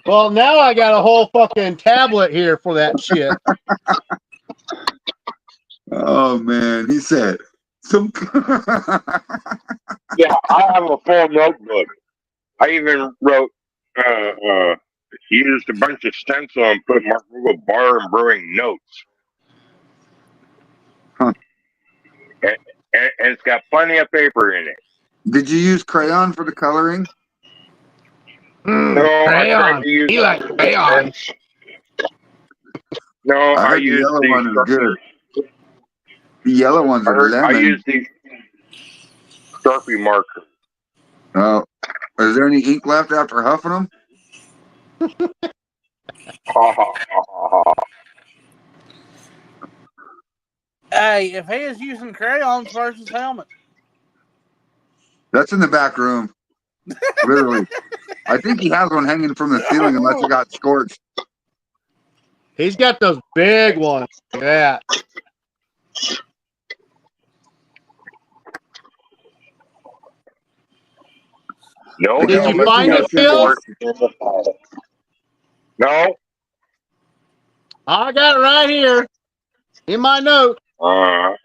Well, now I got a whole fucking tablet here for that shit. Oh man, he said some. Yeah, I have a full notebook. I even wrote, used a bunch of stencil and put Mark Google Bar and Brewing notes. Huh. And it's got plenty of paper in it. Did you use crayon for the coloring? No, I tried Crayon. to use. He likes crayon. No, I I heard the used yellow these. one is good. The yellow ones are I lemon. used these Sharpie markers. Oh, is there any ink left after huffing them? Hey, if he is using crayons versus helmet. That's in the back room. Literally. I think he has one hanging from the ceiling unless it got scorched. He's got those big ones. Yeah. No, Did you find it, Phil? No. I got it right here in my note. I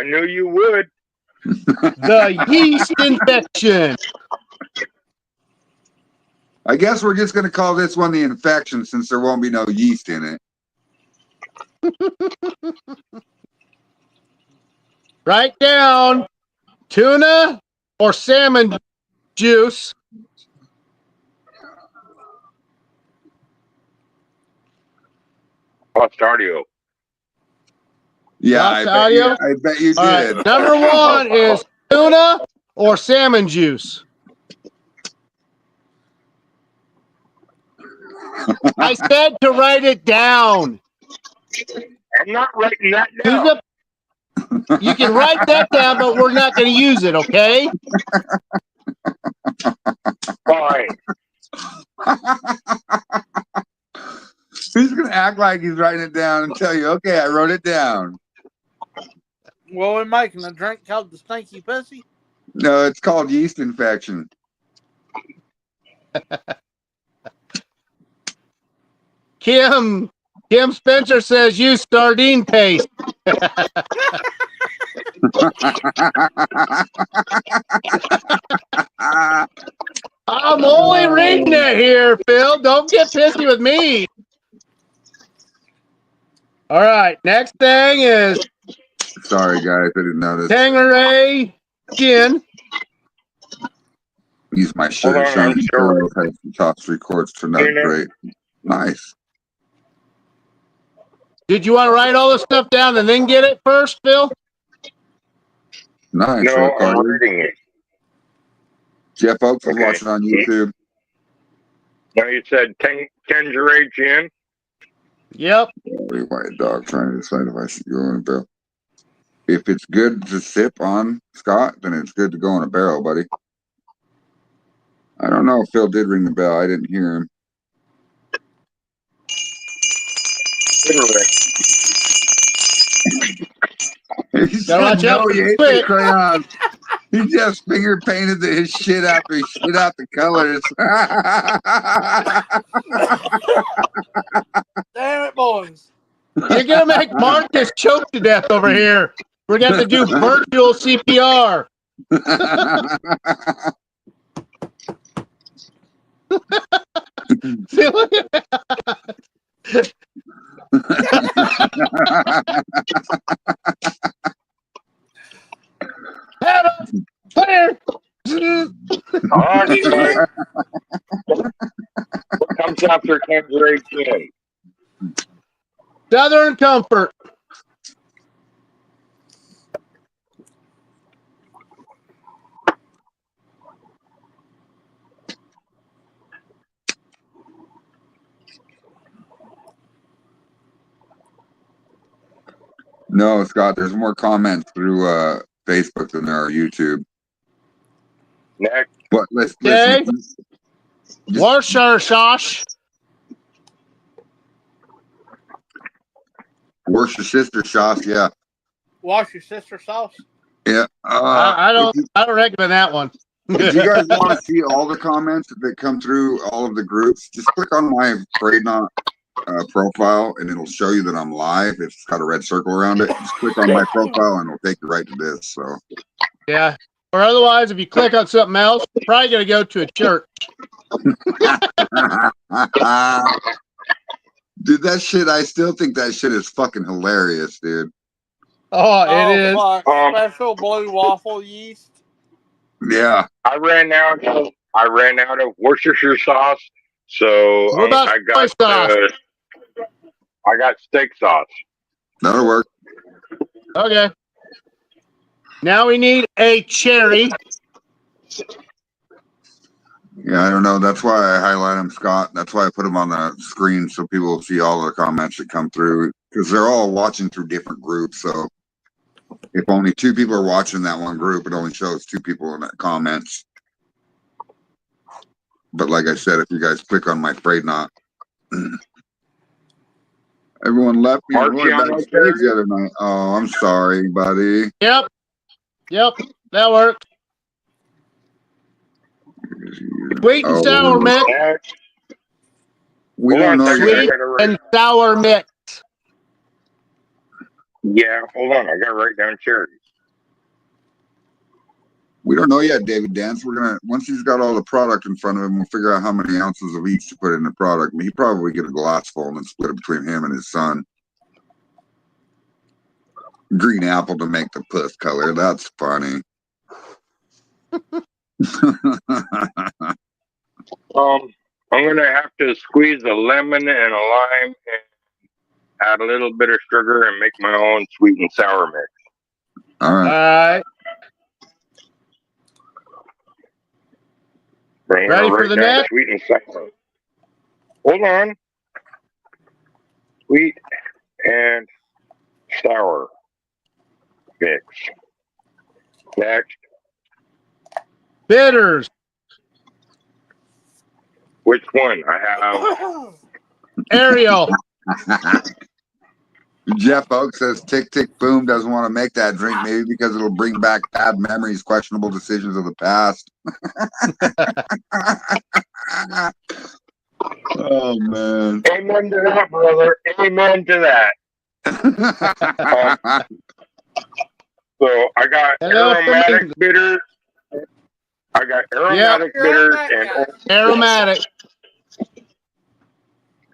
knew you would. The yeast infection. I guess we're just going to call this one the infection since there won't be no yeast in it. Write down tuna or salmon juice. Lost audio. Yeah, Lost audio? I bet you All did. right. Number one is tuna or salmon juice. I said to write it down. I'm not writing that down. You can write that down, but we're not going to use it, okay? Fine. He's going to act like he's writing it down and tell you, okay, I wrote it down. Well, we're making a drink called the Stinky Pussy. No, it's called yeast infection. Kim Spencer says use sardine paste. I'm only reading it here, Phil. Don't get pissy with me. All right, next thing is Sorry, guys, I didn't notice. Tangeray gin. Use my shirt. Hold on, Sean I'm sorry. Shores had some top 3 chords turned out great. Nice. Did you want to write all this stuff down and then get it first, Phil? Nice. No, I'm Carter. reading it. Jeff Oaks is Okay. watching on YouTube. Now you said Tangeray gin. Yep. White dog trying to decide if I should go in a barrel. If it's good to sip on, Scott, then it's good to go in a barrel, buddy. I don't know if Phil did ring the bell. I didn't hear him. He said, watch out no, for he the hates spit. the crayons. He just finger painted his shit after he shit out the colors. Damn it, boys. You're going to make Marcus choke to death over here. We're going to have to do virtual CPR. See, look at that. Adam, clear. All right, Mike. What comes after Tangeray gin? Southern Comfort. No, Scott, there's more comments through Facebook than there are YouTube. Next. But listen. Okay. Worcestershire. Worcestershire sauce, yeah. Wash your sister sauce. Yeah. I don't recommend that one. If you guys want to see all the comments that come through all of the groups, just click on my Afraid Not profile and it'll show you that I'm live. It's got a red circle around it. Just click on my profile and it'll take you right to this. So Yeah. Or otherwise, if you click on something else, you're probably going to go to a church. Dude, that shit, I still think that shit is fucking hilarious, dude. Oh, it is. Fuck. Special blue waffle yeast. Yeah. I ran out of Worcestershire sauce, so What about soy sauce? I got steak sauce. That'll work. Okay. Now we need a cherry. Yeah, I don't know. That's why I highlight them, Scott. That's why I put them on the screen so people will see all the comments that come through because they're all watching through different groups. So if only 2 people are watching that one group, it only shows 2 people in that comments. But like I said, if you guys click on my Afraid Not, everyone left me and went backstage the other night. Oh, I'm sorry, buddy. Yep, that works. Sweet and sour mix. We don't know Sweet and sour mix. Yeah, hold on. I got to write down cherries. We don't know yet, David Dance. We're gonna once he's got all the product in front of him, we'll figure out how many ounces of each to put in the product. I mean, he probably get a glass full and then split it between him and his son. Green apple to make the puss color. That's funny. I'm gonna have to squeeze a lemon and a lime and add a little bit of sugar and make my own sweet and sour mix. All right. All right. Ready for the next? Sweet and sour. Hold on. Sweet and sour mix. Next. Bitters. Which one? I have Ariel. Jeff Oak says Tick Tick Boom doesn't want to make that drink, maybe because it'll bring back bad memories, questionable decisions of the past. Oh man. Amen to that, brother. Amen to that. So I got Hello, aromatic bitters. I got aromatic bitters and aromatic.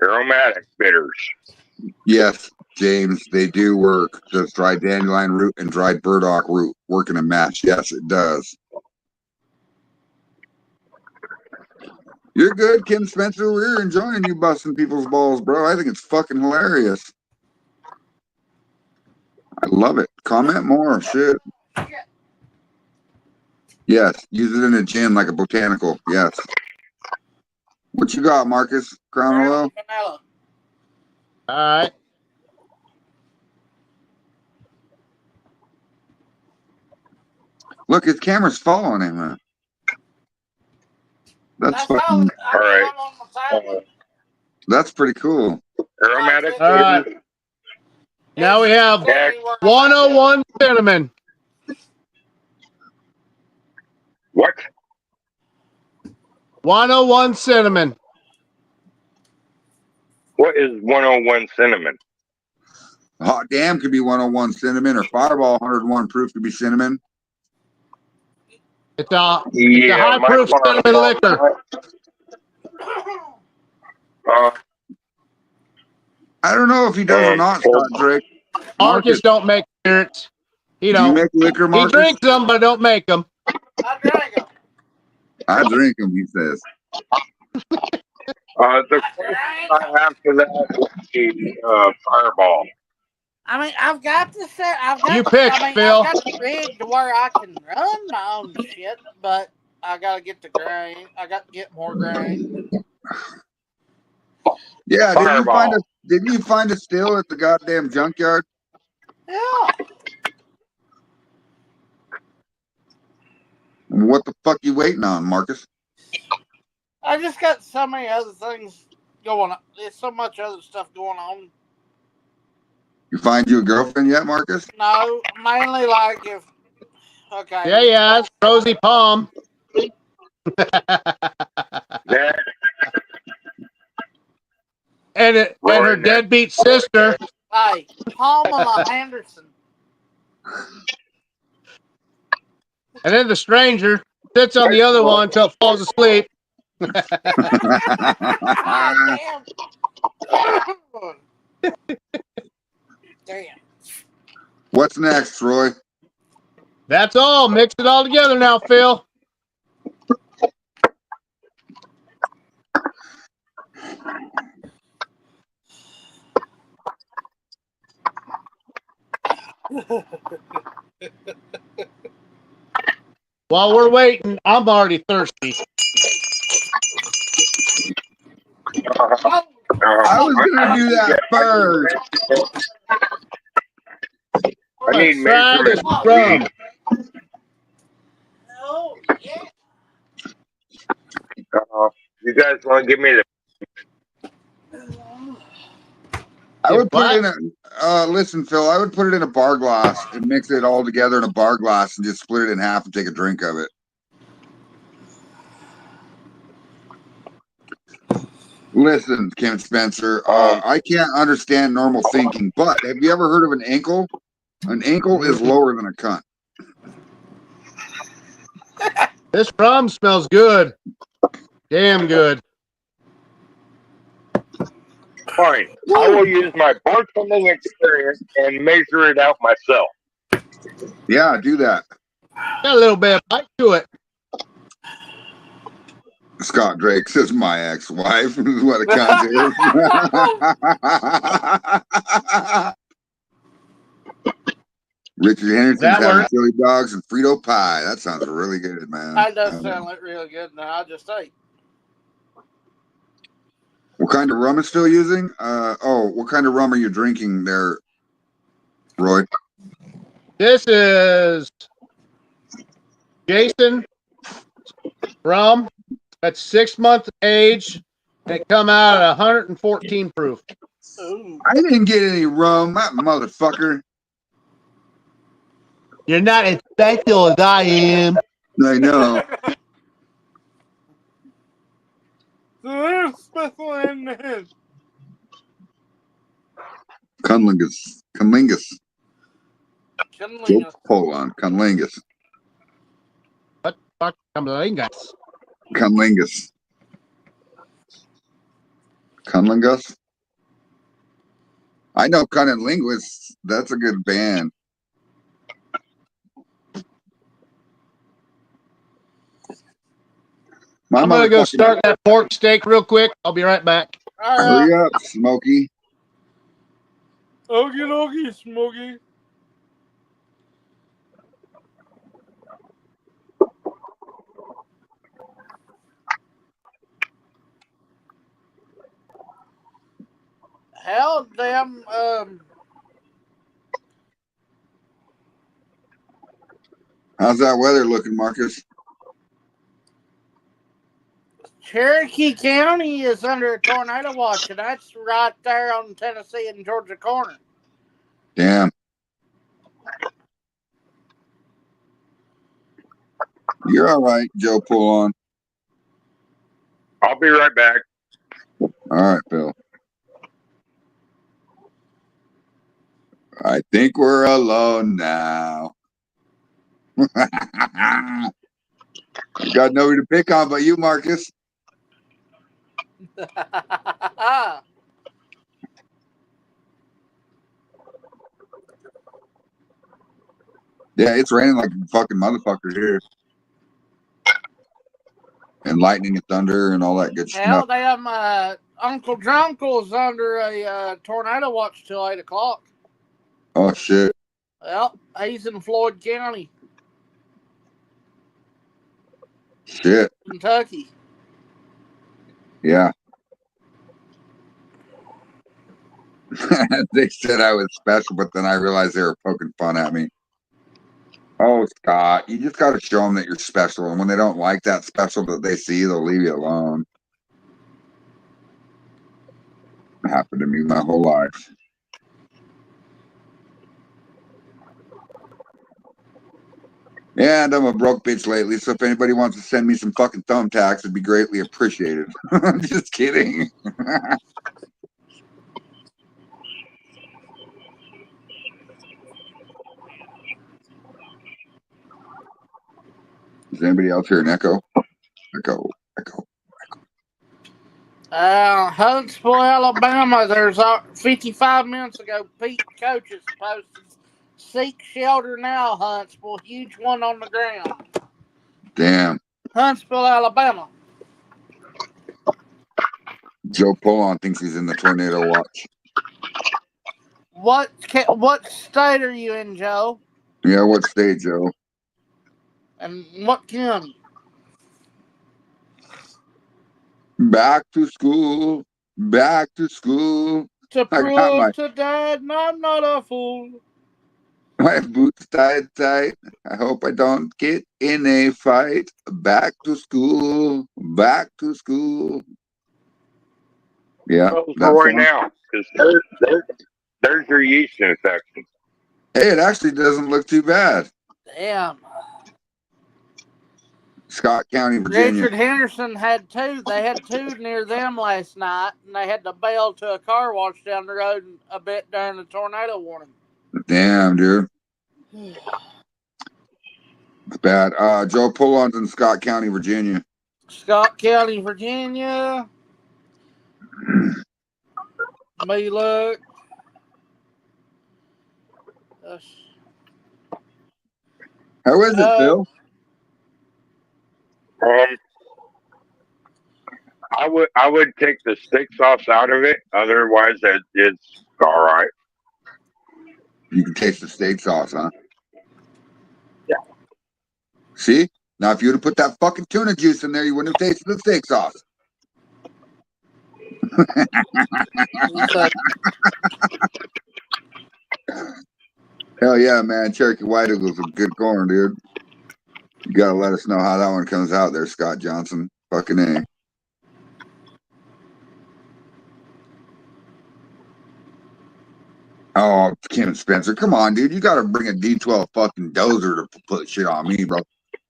aromatic bitters. Yes, James, they do work. Does dried dandelion root and dried burdock root work in a match? Yes, it does. You're good, Kim Spencer. We're enjoying you busting people's balls, bro. I think it's fucking hilarious. I love it. Comment more. Shit. Yes, use it in a gin like a botanical. Yes. What you got, Marcus? Crown oil? Vanilla. All right. Look, his camera's following him, man. That's fucking. All right. That's pretty cool. Aromatic All right. bitters. Now we have Yeah. 101 cinnamon. What? 101 cinnamon. What is 101 cinnamon? Hot Damn could be 101 cinnamon, or Fireball 101 proof could be cinnamon. It's a high proof cinnamon liquor. I don't know if he does or not, Scott Drake. Marcus don't make spirits. He Do you don't. make liquor, He Marcus? drinks them, but don't make them. I drank them. I drink them, he says. The question I have for that would be Fireball. I mean, I've got the set. I've got. You pick, Phil. I've got the rig to where I can run my own shit, but I gotta get the grain. I got to get more grain. Yeah, Fireball. didn't you find a still at the goddamn junkyard? Yeah. What the fuck you waiting on, Marcus? I just got so many other things going on. There's so much other stuff going on. You find you a girlfriend yet, Marcus? No, mainly like if. Okay. Yeah, it's Rosie Palm. Yeah. and her deadbeat sister. Hey, Pamela Anderson. And then the stranger sits on the other one until it falls asleep. Damn. What's next, Roy? That's all. Mix it all together now, Phil. While we're waiting, I'm already thirsty. I was gonna do that first. I need Try this measurements. rum. No, yeah. You guys want to give me the? I would put it in a. Listen, Phil. I would put it in a bar glass and mix it all together in a bar glass and just split it in half and take a drink of it. Listen, Kim Spencer. I can't understand normal thinking, but have you ever heard of an ankle? An ankle is lower than a cunt. This rum smells good. Damn good. Fine. I will use my bartending experience and measure it out myself. Yeah, do that. Got a little bit of bite to it. Scott Drake says my ex-wife is what a cunt is. Richard Henderson's having chili dogs and Frito pie. That sounds really good, man. That does sound like really good. Now I just ate. What kind of rum is Phil using? What kind of rum are you drinking there, Roy? This is Jason rum. That's 6 months age. They come out at 114 proof. Ooh. I didn't get any rum, that motherfucker. You're not as special as I am. I know. There's special in this. Cunlingus. Cunlingus. Hold on. Cunlingus. What the fuck? Cunlingus. Cunlingus? I know Cunninlingus. That's a good band. I'm gonna go start that pork steak real quick. I'll be right back. All Hurry right. up, Smokey. Okie dokie, Smokey. Hell, damn. How's that weather looking, Marcus? Cherokee County is under a tornado watch, and that's right there on Tennessee and Georgia corner. Damn. You're all right, Joe. Pull on. I'll be right back. All right, Bill. I think we're alone now. You got nobody to pick on but you, Marcus. Yeah, it's raining like a fucking motherfucker here. And lightning and thunder and all that good Hell, stuff. damn. Uncle Drunkle's under a tornado watch till 8 o'clock. Oh, shit. Well, he's in Floyd County, Shit. Kentucky. Yeah. They said I was special, but then I realized they were poking fun at me. Oh, Scott, you just got to show them that you're special. And when they don't like that special that they see, they'll leave you alone. It happened to me my whole life. Yeah, and I'm a broke bitch lately, so if anybody wants to send me some fucking thumbtacks, it'd be greatly appreciated. I'm just kidding. Is anybody else here an echo? Echo. Huntsville, Alabama. There's 55 minutes ago, Pete Coaches posted, "Seek shelter now, Huntsville. Huge one on the ground." Damn. Huntsville, Alabama. Joe Polon thinks he's in the tornado watch. What state are you in, Joe? Yeah, what state, Joe? And what county? Back to school. Back to school. To I got prove to Dad, I'm not a fool. my boots tied tight. I hope I don't get in a fight. Back to school. Back to school. Yeah. For right now, because there's your yeast infection. Hey, it actually doesn't look too bad. Damn. Scott County, Virginia. Richard Henderson had two. They had two near them last night, and they had to bail to a car wash down the road a bit during the tornado warning. Damn, dude. It's bad. Joe Polon's in Scott County, Virginia. Scott County, Virginia. Me look. How is it, Phil? I would take the steak sauce out of it. Otherwise, it's all right. You can taste the steak sauce, huh? Yeah. See? Now, if you would have put that fucking tuna juice in there, you wouldn't have tasted the steak sauce. Hell yeah, man. Cherokee White Eagle's a good corn, dude. You gotta let us know how that one comes out there, Scott Johnson. Fucking A. Oh, Kim Spencer, come on, dude. You got to bring a D12 fucking dozer to put shit on me, bro.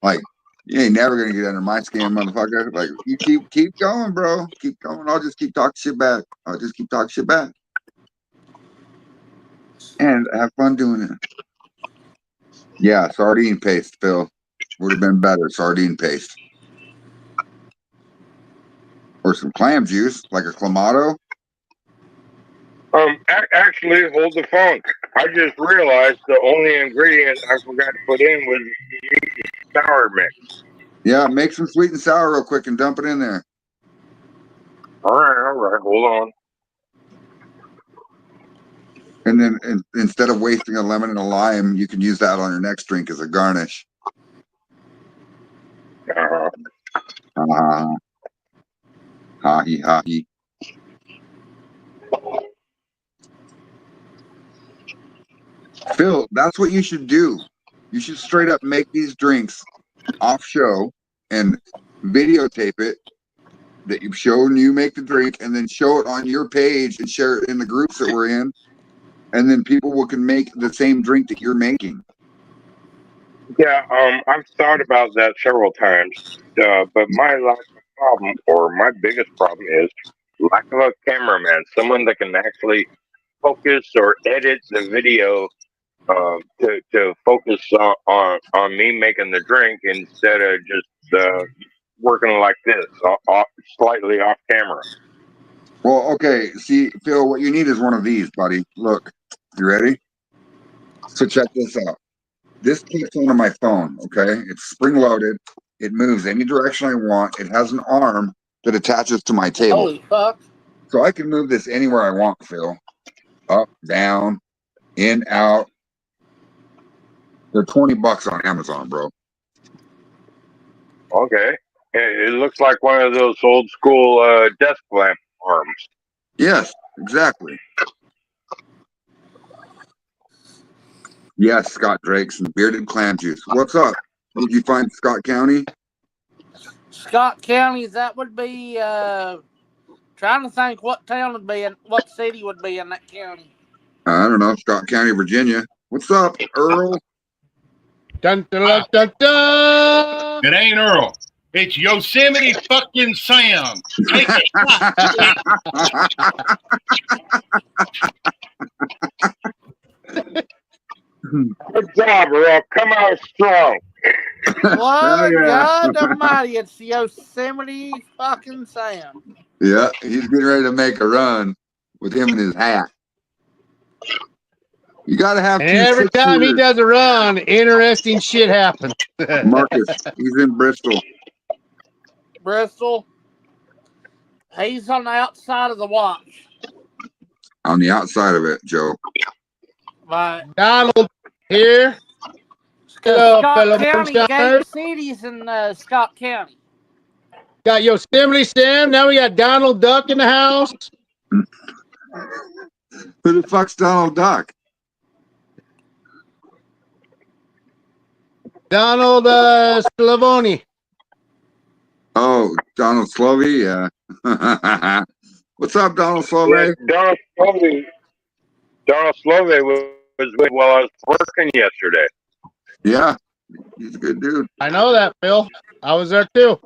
Like, you ain't never gonna get under my skin, motherfucker. Like, you keep going, bro. Keep going. I'll just keep talking shit back. And have fun doing it. Yeah, sardine paste, Phil. Would have been better, sardine paste. Or some clam juice, like a clamato. Actually, hold the phone. I just realized the only ingredient I forgot to put in was sour mix. Yeah, make some sweet and sour real quick and dump it in there. All right. Hold on. And then instead of wasting a lemon and a lime, you can use that on your next drink as a garnish. Ha-hee. Phil, that's what you should do. You should straight up make these drinks off show and videotape it that you've shown you make the drink, and then show it on your page and share it in the groups that we're in, and then people can make the same drink that you're making. Yeah, I've thought about that several times, but my biggest problem is lack of a cameraman, someone that can actually focus or edit the video to focus on me making the drink instead of just working like this, slightly off camera. Well, okay. See, Phil, what you need is one of these, buddy. Look, you ready? So check this out. This keeps onto my phone, okay? It's spring-loaded. It moves any direction I want. It has an arm that attaches to my table. Holy fuck. So I can move this anywhere I want, Phil. Up, down, in, out. They're $20 on Amazon, bro. Okay. It looks like one of those old school desk lamp arms. Yes, exactly. Yes, Scott Drake, some bearded clam juice. What's up? Did you find Scott County? Scott County, that would be, trying to think what town would be in, what city would be in that county. I don't know. Scott County, Virginia. What's up, Earl? Dun, dun, dun, dun. It ain't Earl. It's Yosemite fucking Sam. Take a shot. Good job, Earl. Come out strong. What? Yeah. God almighty, it's Yosemite fucking Sam. Yeah, he's getting ready to make a run with him in his hat. You got to have And two every time he six-shooters. does a run, interesting shit happens. Marcus, he's in Bristol. Bristol. He's on the outside of the watch. On the outside of it, Joe. Right. Donald here. Hello, fellow Scott County, moonshiners. Gate City's in Scott County. Got Yosemite Sam. Now we got Donald Duck in the house. Who the fuck's Donald Duck? Donald Slavoni. Oh, Donald Slovey, yeah. What's up, Donald Slovey? Yeah, Donald Slovey was with while I was working yesterday. Yeah, he's a good dude. I know that, Phil. I was there too.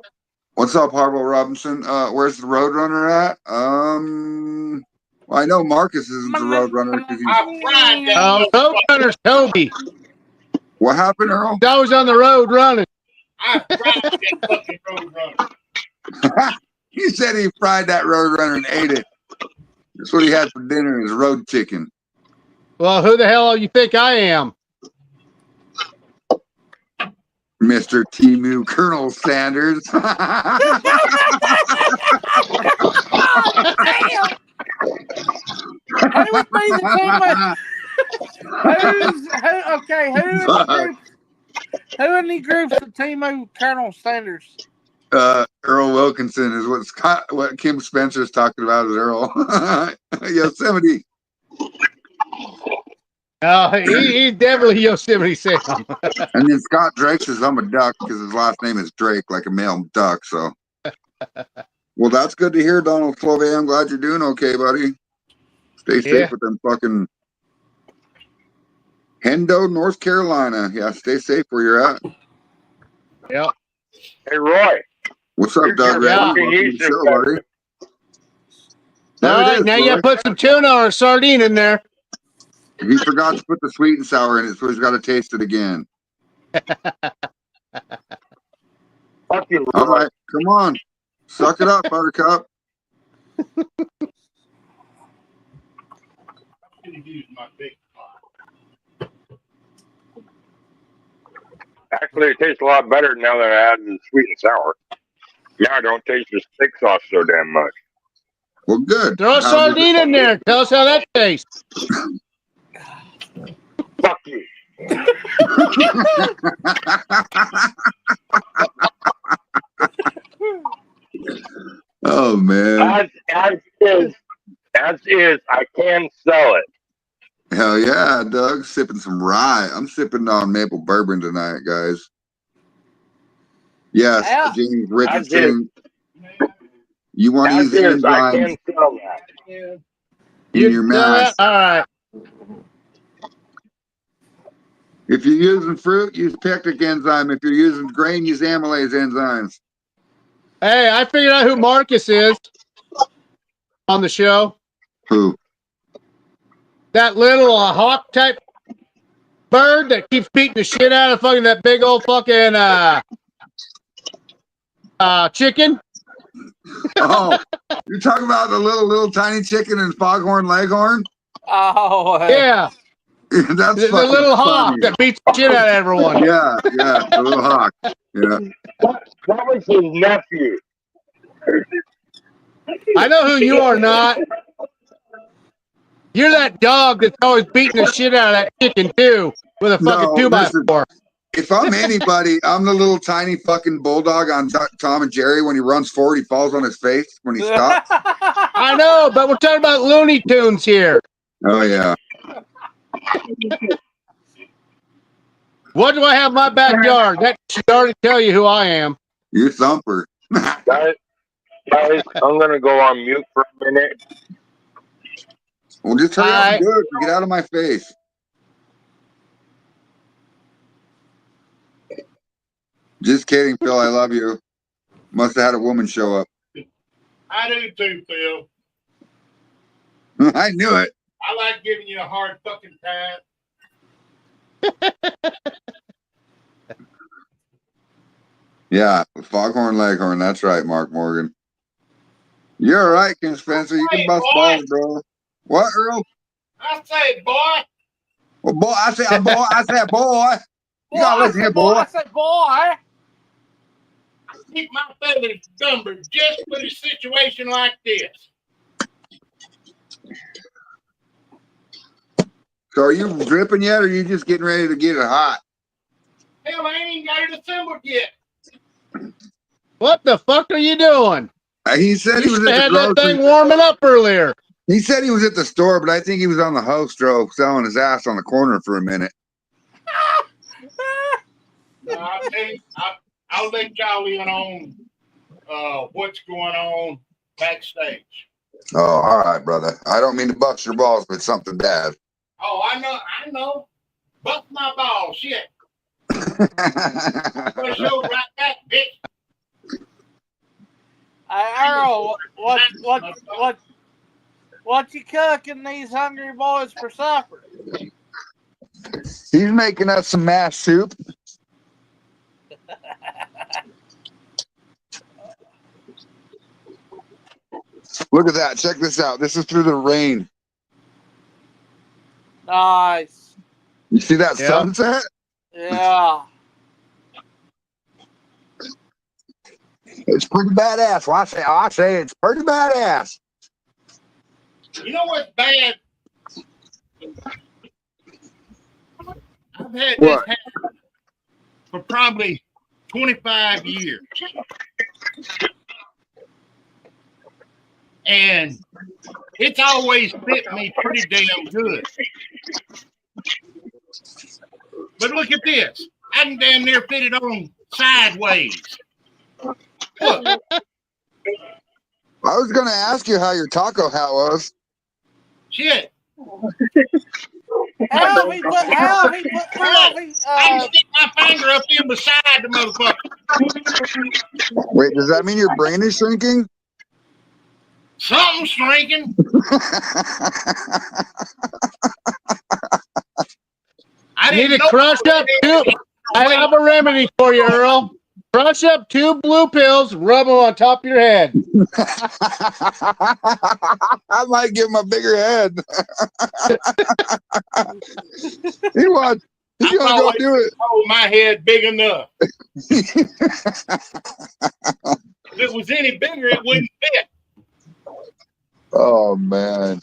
What's up, Harville Robinson? Where's the Roadrunner at? Well, I know Marcus isn't the Roadrunner because he's... Roadrunner's Toby. What happened, Earl? I was on the road running. I fried that fucking Roadrunner. He said he fried that Roadrunner and ate it. That's what he had for dinner, is road chicken. Well, who the hell you think I am? Mr. Timu Colonel Sanders. Who would be the team? Who in the group's the Timu Colonel Sanders? Earl Wilkinson is what Kim Spencer's talking about is Earl. Yosemite. He's definitely Yosemite Sam. And then Scott Drake says I'm a duck because his last name is Drake, like a male duck. So, well, that's good to hear, Donald Slovey. I'm glad you're doing okay, buddy. Stay safe with them fucking Hendo, North Carolina. Yeah, stay safe where you're at. Yep. Hey, Roy. What's up, You're Doug? Yeah. Welcome to the show, buddy. There All it right, is, now you Roy. gotta put some tuna or a sardine in there. He forgot to put the sweet and sour in it, so he's got to taste it again. Fuck you, All Roy. right, come on. Suck it up, Buttercup. Actually, it tastes a lot better now that I added the sweet and sour. Now I don't taste the steak sauce so damn much. Well, good. Throw a How's sardine in there. Tell us how that tastes. Fuck you. Oh, man. As is, I can sell it. Hell yeah, Doug. Sipping some rye. I'm sipping on maple bourbon tonight, guys. Yes, Yeah. James As Richardson. You want to As use is, I enzymes can sell that. in You your tell mash. that? All right. If you're using fruit, use pectic enzyme. If you're using grain, use amylase enzymes. Hey, I figured out who Marcus is on the show. Who? That little hawk type bird that keeps beating the shit out of fucking that big old fucking chicken. Oh, you're talking about the little tiny chicken and foghorn leghorn? Oh, Yeah, That's the fucking little hawk funny. that beats the shit out of everyone. Yeah, the little hawk. Yeah. That was his nephew. I know who you are not. You're that dog that's always beating the shit out of that chicken too with a fucking No, listen. 2x4. If I'm anybody, I'm the little tiny fucking bulldog on Tom and Jerry. When he runs forward, he falls on his face when he stops. I know, but we're talking about Looney Tunes here. Oh, yeah. What do I have in my backyard? That should already tell you who I am. You thumper. Guys, I'm gonna go on mute for a minute. Well, just hurry up Hi. and do it. Get out of my face. Just kidding, Phil. I love you. Must have had a woman show up. I do too, Phil. I knew it. I like giving you a hard fucking time. Yeah, foghorn leghorn. That's right, Mark Morgan. You're all right, Ken Spencer. You can Hey, bust boy. balls, bro. What, Earl? I say, boy. Well, boy, I said, boy. I said, boy. You gotta I listen here, said, boy. I said, boy. Keep my feathers numbered just for a situation like this. So are you dripping yet, or are you just getting ready to get it hot? Hell, I ain't even got it assembled yet. What the fuck are you doing? He said he You was should at have the had that thing grocery. warming up earlier. He said he was at the store, but I think he was on the host row selling his ass on the corner for a minute. I'll let y'all in on what's going on backstage. Oh, all right, brother. I don't mean to bust your balls, but something bad. Oh, I know. Bust my balls, shit. Gonna show right back, bitch. Hey, Earl, what you cooking these hungry boys for supper? He's making us some mash soup. Look at that. Check this out. This is through the rain. Nice. You see that Yeah. sunset? Yeah. It's pretty badass. Well, I say it's pretty badass. You know what's bad? I've had this What? happen for probably 25 years. And it's always fit me pretty damn good. But look at this. I can damn near fit it on sideways. Look, I was going to ask you how your taco hat was. shit. Alfie put Alfie I can stick my finger up in beside the motherfucker. Wait, does that mean your brain is shrinking? Something's shrinking. I You need didn't to know. crush up two. I have a remedy for you, Earl. Crush up 2 blue pills, rub them on top of your head. I might give him a bigger head. He wants. He's I've gonna go always do it. told my head big enough. If it was any bigger, it wouldn't fit. Oh man,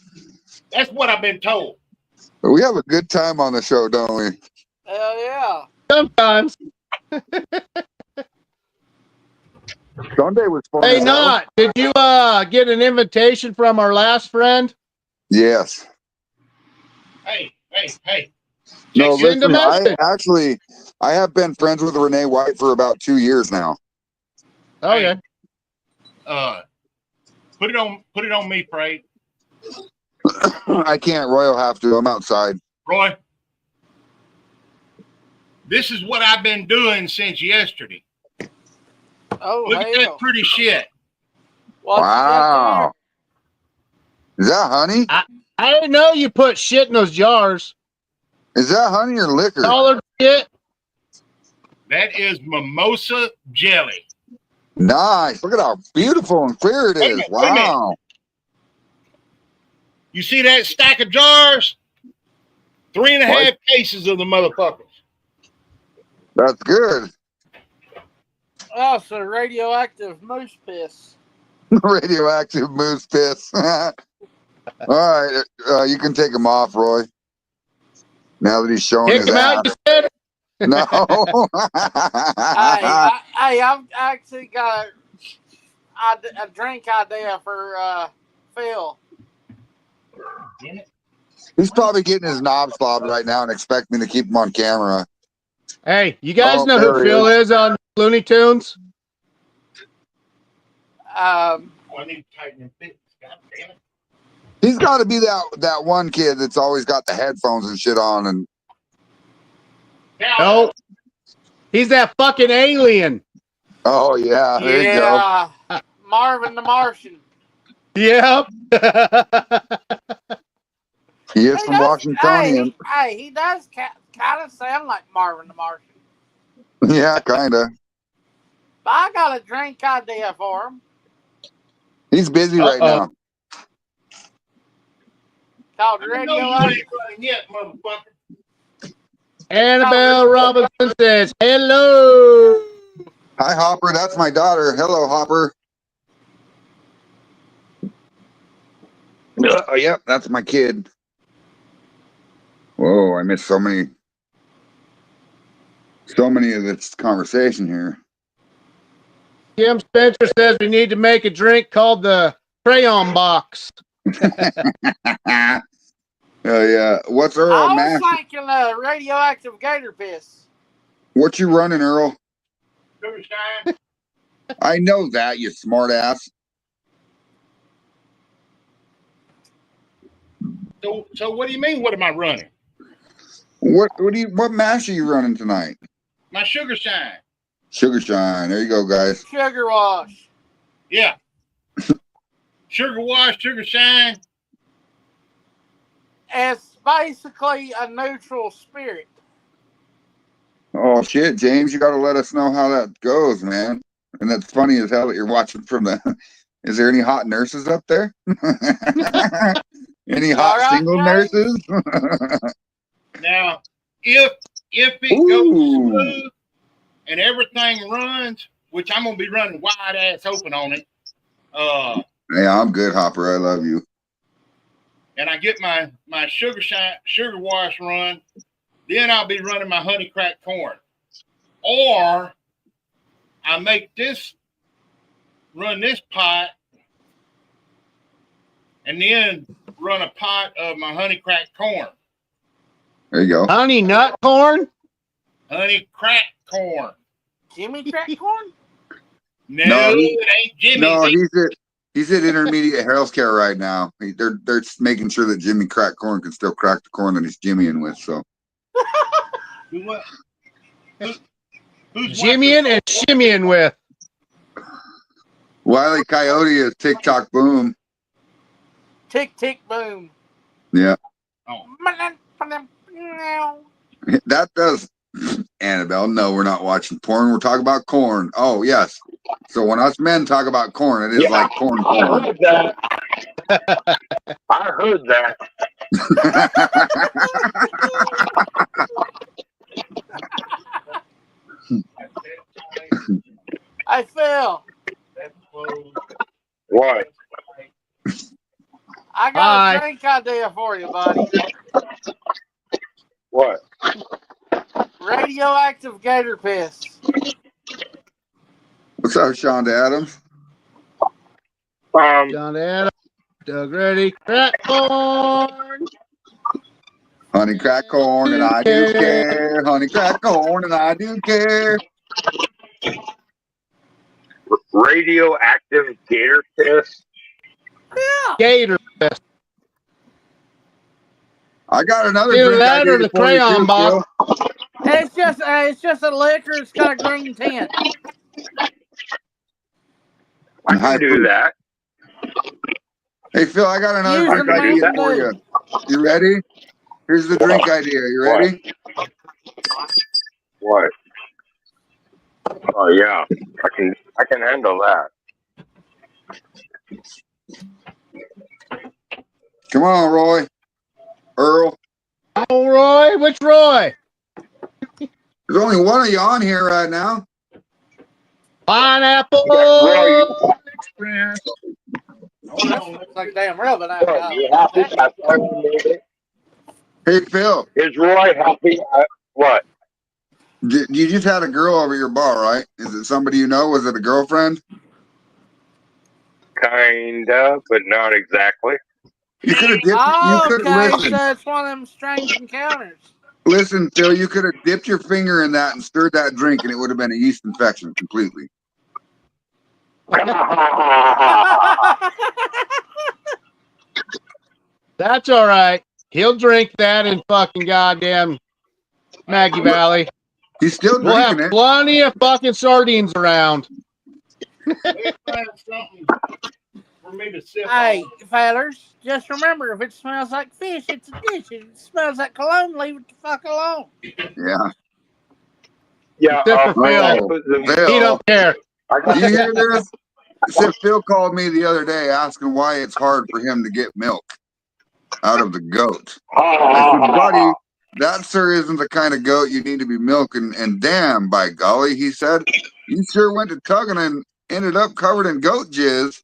That's what I've been told. we have a good time on the show, don't we? Hell yeah. Sometimes. Sunday was fun. Hey, as hell. Not, did you get an invitation from our last friend? Yes. Hey. No, Send a listen. message. I have been friends with Renee White for about 2 years now. Okay. Put it on me, Fred. I can't. Roy will have to. I'm outside. Roy, this is what I've been doing since yesterday. Oh, Look at hell. that pretty shit. What you got Wow. Is that honey? I didn't know you put shit in those jars. Is that honey or liquor? Colored shit. That is mimosa jelly. Nice. Look at how beautiful and clear it Wait a is. minute, wait a minute. Wow. You see that stack of jars? 3.5 What? cases of the motherfuckers. That's good. Oh, so radioactive moose piss. Radioactive moose piss. All right. You can take him off, Roy. Now that he's showing Kick his him out, ass. you said? No. I've actually got a drink idea for Phil. He's probably getting his knob slobbed right now and expect me to keep him on camera. Hey, you guys Oh, know who there he Phil is on Looney Tunes? I need to tighten them fits. God damn it. He's got to be that one kid that's always got the headphones and shit on. And No. He's that fucking alien. oh yeah, there you go. Yeah, Marvin the Martian. Yep. He is from Washingtonian. Hey, he does kind of sound like Marvin the Martian. Yeah, kind of. But I got a drink idea for him. He's busy right Uh-oh. now. Called I know you Radioactive. ain't running yet, motherfucker. Annabelle Robinson says, hello. Hi, Hopper. That's my daughter. Hello, Hopper. Oh, yep, that's my kid. Whoa, I missed so many of this conversation here. Kim Spencer says we need to make a drink called the crayon box. Oh yeah. What's Earl I was mash? thinking radioactive gator piss. What you running, Earl? Sugar shine. I know that, you smart ass. So what do you mean? What am I running? What mash are you running tonight? My sugar shine. Sugar Shine. There you go, guys. Sugar wash. Yeah. Sugar wash, sugar shine. It's basically a neutral spirit. Oh shit, James, you got to let us know how that goes, man. And that's funny as hell that you're watching from the. Is there any hot nurses up there? Any hot All right, single James. nurses? Now, if it goes Ooh. smooth and everything runs, which I'm gonna be running wide ass open on it, Yeah, I'm good, Hopper. I love you. and I get my sugar wash run, then I'll be running my honey cracked corn. Or I make run this pot, and then run a pot of my honey cracked corn. There you go. Honey nut corn? Honey cracked corn. Jimmy crack corn? No, No, it ain't Jimmy. No, he's He's at intermediate healthcare right now. They're making sure that Jimmy Crack Corn can still crack the corn that he's Jimmying with. So What? Who's Jimmying and shimmying with. Wile E. Coyote is TikTok boom. Tick, tick, boom. Yeah, Oh, that does. Annabelle, no, we're not watching porn. We're talking about corn. Oh yes. So when us men talk about corn, it is like corn. I heard that. I heard that. Hey, Phil, What? I got Hi. a drink idea for you, buddy. What? Radioactive gator piss. What's up, Shonda Adams? John Adams, Doug Ready, crack corn. Honey crack corn and I do care. Honey crack corn and I do care. Radioactive gator piss? Yeah. Gator piss. I got another Either drink that idea or the for you crayon too, box. Phil. It's just a liquor. It's got a green tint. I And high can do fruit. that. Hey Phil, I got another Use drink the idea Mountain for Dew. you. You ready? Here's the drink idea. You ready? What? Oh yeah, I can handle that. Come on, Roy. Earl. Oh, Roy, which Roy? There's only one of you on here right now. Pineapple Roy, Express. Oh, that looks like damn rubbing Roy, out. you happy? I finally made it. Hey Phil, Is Roy happy? What? you just had a girl over your bar, right? Is it somebody you know? Was it a girlfriend? Kinda, but not exactly. You could have dipped. Oh, You could okay. listen. So it's one of them strange encounters. Listen, Phil. You could have dipped your finger in that and stirred that drink, and it would have been a yeast infection completely. That's all right. He'll drink that in fucking goddamn Maggie Valley. He's still We'll have drinking it. plenty of fucking sardines around. let's find something for me to sip Hey, on. fellers, just remember, if it smells like fish, it's a dish. If it smells like cologne, leave it the fuck alone. Yeah. Yeah. Except for Phil. He Phil, don't care. do you hear this? So Phil called me the other day asking why it's hard for him to get milk out of the goat. I said, buddy, that sir isn't the kind of goat you need to be milking. And damn, by golly, he said, you sure went to tugging and ended up covered in goat jizz.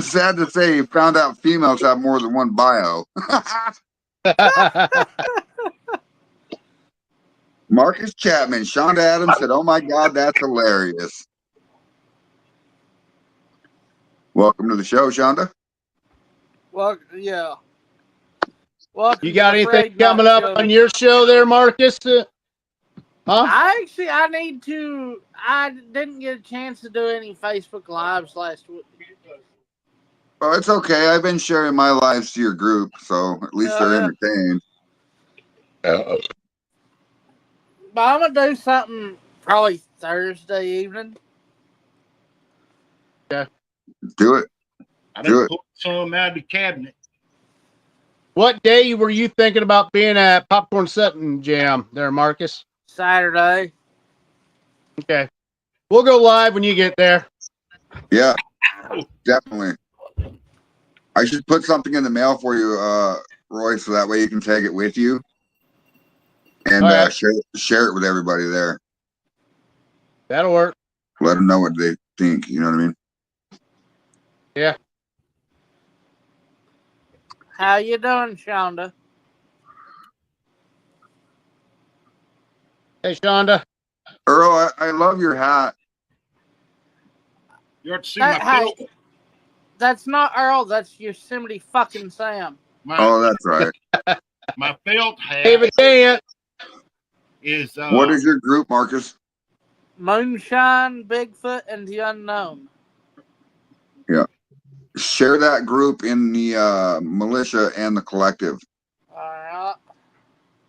Sad to say, he found out females have more than one bio. Marcus Chapman, Shonda Adams said, oh my God, that's hilarious. Welcome to the show, Shonda. Well, yeah. Welcome You got to the anything Afraid coming Not up Show. on your show there, Marcus? Huh? I didn't get a chance to do any Facebook Lives last week. Oh, it's okay. I've been sharing my lives to your group, so at least they're entertained. But I'm going to do something probably Thursday evening. Do it. I Do done it. pulled some out of the cabinet. What day were you thinking about being at Popcorn Sutton Jam there, Marcus? Saturday. Okay. We'll go live when you get there. Yeah, definitely. I should put something in the mail for you, Roy, so that way you can take it with you and All right. share it with everybody there. That'll work. Let them know what they think. You know what I mean? Yeah. How you doing, Shonda? Hey, Shonda. Earl, I love your hat. You ought to see my Hey, felt. that's not Earl. That's Yosemite fucking Sam. Oh, that's right. My felt hat David Gant. is What is your group, Marcus? Moonshine, Bigfoot, and the Unknown. Yeah. Share that group in the militia and the collective. All right.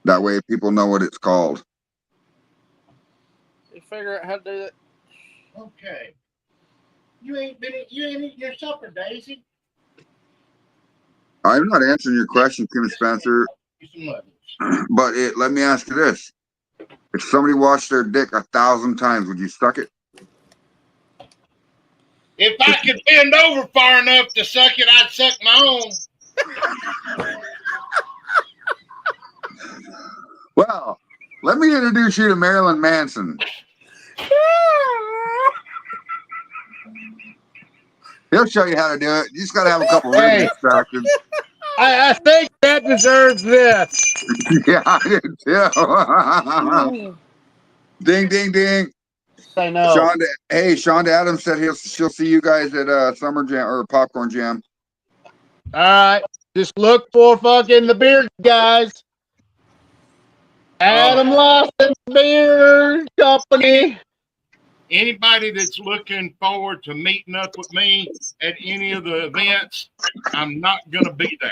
That way people know what it's called. You figure out how to do it. Okay. You ain't eating your supper, Daisy. I'm not answering your question, Kim Spencer, Get some muffins. but let me ask you this. If somebody washed their dick 1,000 times, would you suck it? If I could bend over far enough to suck it, I'd suck my own. Well, let me introduce you to Marilyn Manson. He'll show you how to do it. You just got to have a couple ribs extracted. I think that deserves this. Yeah, I did too. Ding, ding, ding. I know. Shonda Adams said she'll see you guys at Summer Jam or Popcorn Jam. All right. Just look for fucking the beer guys. Adam Lawson Beer Company. Anybody that's looking forward to meeting up with me at any of the events, I'm not going to be there.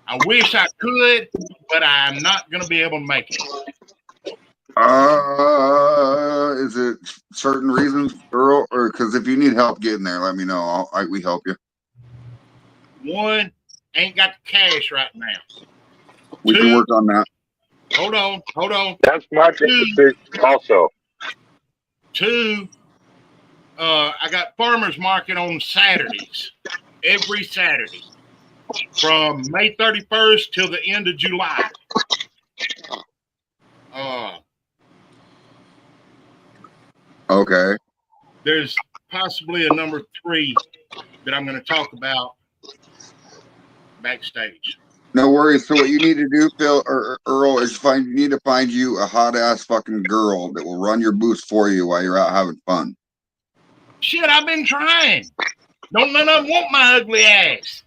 I wish I could, but I'm not going to be able to make it. Is it certain reasons, Earl? Or because if you need help getting there, let me know. We help you. One, ain't got the cash right now. We can work on that. Hold on. That's my decision also. Two, I got farmers market on Saturdays, every Saturday, from May 31st till the end of July. Okay. There's possibly a number 3 that I'm going to talk about backstage. No worries. So what you need to do, Phil or Earl, is you need to find you a hot ass fucking girl that will run your booth for you while you're out having fun. Shit, I've been trying. Don't none of them want my ugly ass.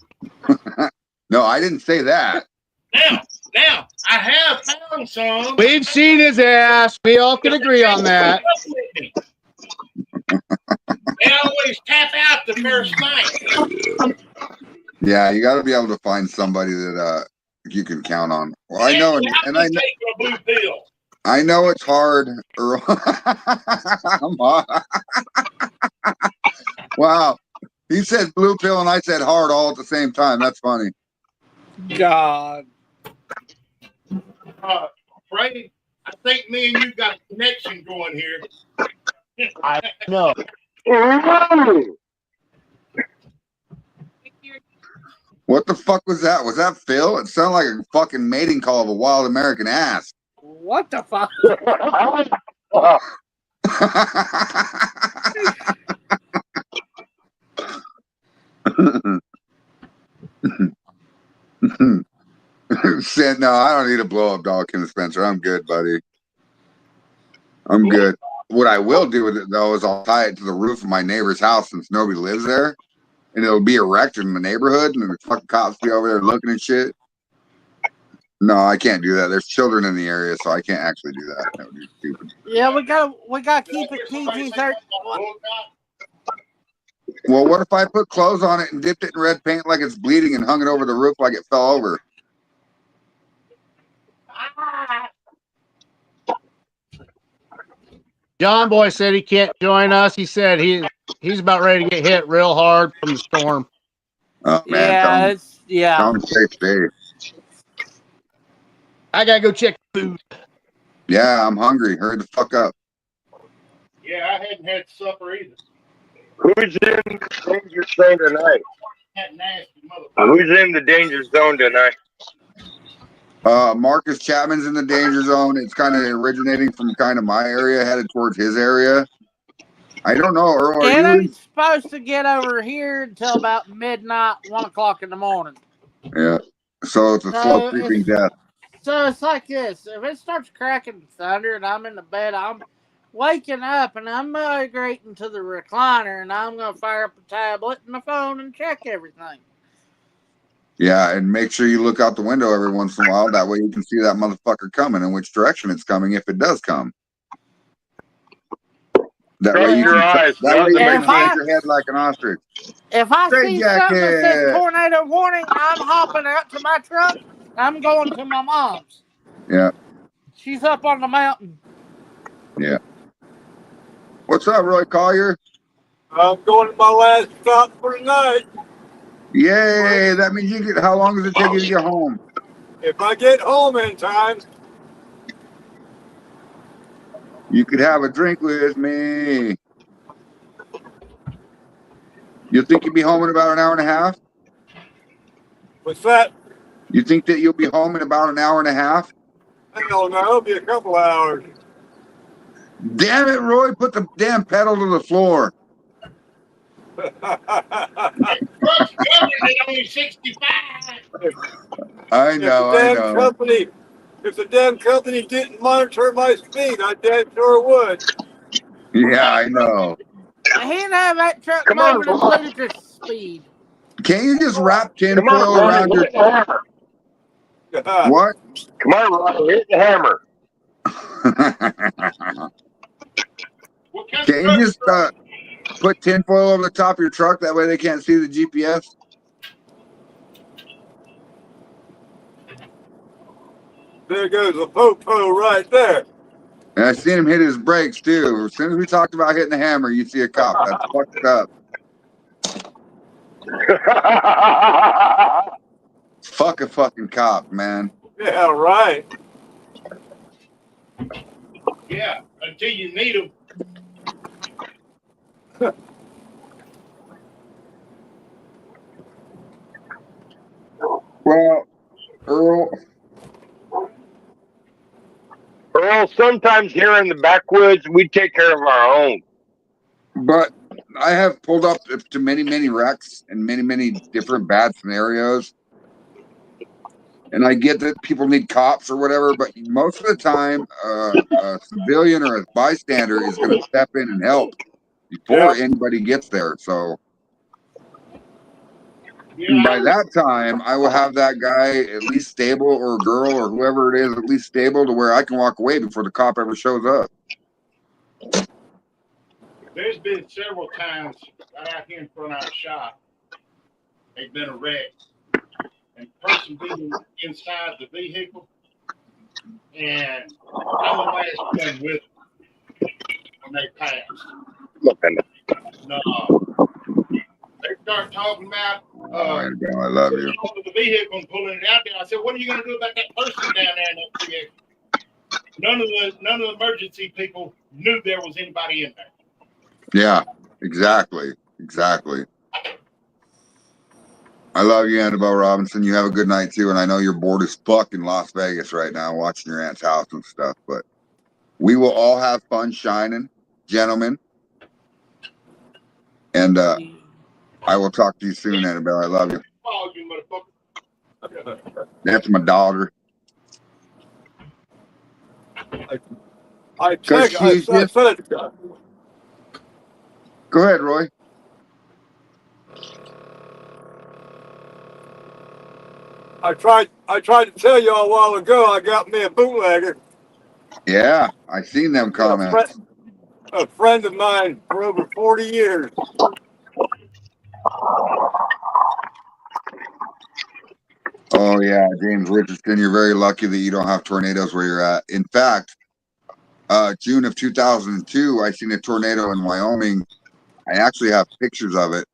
No, I didn't say that. Now, I have found some. We've seen his ass. We all can agree on that. They always tap out the first night. Yeah, you got to be able to find somebody that you can count on. Well, I know, and I know. A blue pill. I know it's hard, Earl. Wow. He said blue pill and I said hard all at the same time. That's funny. God. Brady, I think me and you got a connection going here. I know. What the fuck was that? Was that Phil? It sounded like a fucking mating call of a wild American ass. What the fuck? Said, no, I don't need a blow up doll, Kim Spencer. I'm good, buddy. I'm good. What I will do with it, though, is I'll tie it to the roof of my neighbor's house since nobody lives there. And it'll be erected in the neighborhood, and the fucking cops be over there looking at shit. No, I can't do that. There's children in the area, so I can't actually do that. That would be stupid. Yeah, we got to keep it PG-13. Well, what if I put clothes on it and dipped it in red paint like it's bleeding and hung it over the roof like it fell over? John Boy said he can't join us. He said he's about ready to get hit real hard from the storm. Oh man, yeah, stay safe. I gotta go check food. Yeah, I'm hungry. Hurry the fuck up. Yeah, I hadn't had supper either. Who's in the danger zone tonight? That nasty motherfucker. Who's in the danger zone tonight? Marcus Chapman's in the danger zone. It's kind of originating from kind of my area, headed towards his area. I don't know, Earl. it ain't supposed to get over here until about midnight, 1 o'clock in the morning. Yeah. So it's a slow creeping death. So it's like this. If it starts cracking thunder and I'm in the bed, I'm waking up and I'm migrating to the recliner and I'm going to fire up the tablet and the phone and check everything. Yeah, and make sure you look out the window every once in a while. That way you can see that motherfucker coming and which direction it's coming if it does come. That Close way you your can eyes. that way you Nothing can If I- plant your head like an ostrich. If I Straight see something that says jacket. tornado warning, I'm hopping out to my truck. I'm going to my mom's. Yeah, She's up on the mountain. yeah. What's up, Roy Collier? I'm going to my last stop for the night. Yay! That means you get. How long does it take you to get home? If I get home in time, You could have a drink with me. You think you'll be home in about an hour and a half? what's that? You think that you'll be home in about an hour and a half? I don't know. It'll be a couple hours. Damn it, Roy! Put the damn pedal to the floor. Truck's covered at only 65. I know, I know. If the damn company didn't monitor my speed, I damn sure would. Yeah, I know. He know that truck Come on, moving at Ron. ludicrous speed. Can't you just wrap Come on, tinfoil Ron. around your Hit the hammer. what? Come on, Ron. Hit the hammer. What kind of Can't you truck? just put tinfoil over the top of your truck? That way they can't see the GPS. There goes a po-po right there. And I seen him hit his brakes too. As soon as we talked about hitting the hammer, you see a cop. That's fucked up. Fuck a fucking cop, man. Yeah, right. Yeah, until you need them. Well, Earl, Earl, sometimes here in the backwoods, we take care of our own. but I have pulled up to many, many wrecks and many, many different bad scenarios. And I get that people need cops or whatever, but most of the time, a civilian or a bystander is going to step in and help before anybody gets there. So Yeah, by that time, I will have that guy at least stable, or girl, or whoever it is, at least stable to where I can walk away before the cop ever shows up. there's been several times right out here in front of our shop. There's been a wreck, and the person being inside the vehicle, and I'm the last one with them when they passed. Looking. No, they start talking about I love you. over the vehicle and pulling it out there. I said, "What are you going to do about that person down there in that vehicle?" None of the emergency people knew there was anybody in there. Yeah, exactly. I love you, Annabelle Robinson. You have a good night too. And I know you're bored as fuck in Las Vegas right now watching your aunt's house and stuff, but we will all have fun shining, gentlemen. And I will talk to you soon, Annabelle. I love you. Oh, you motherfucker. That's my daughter. I Because check. I she's just... said, Go ahead, Roy. I tried to tell you a while ago. I got me a bootlegger. Yeah, I seen them comments. A friend of mine for over 40 years. Oh yeah, James Richardson, you're very lucky that you don't have tornadoes where you're at. In fact, June of 2002, I seen a tornado in Wyoming. I actually have pictures of it,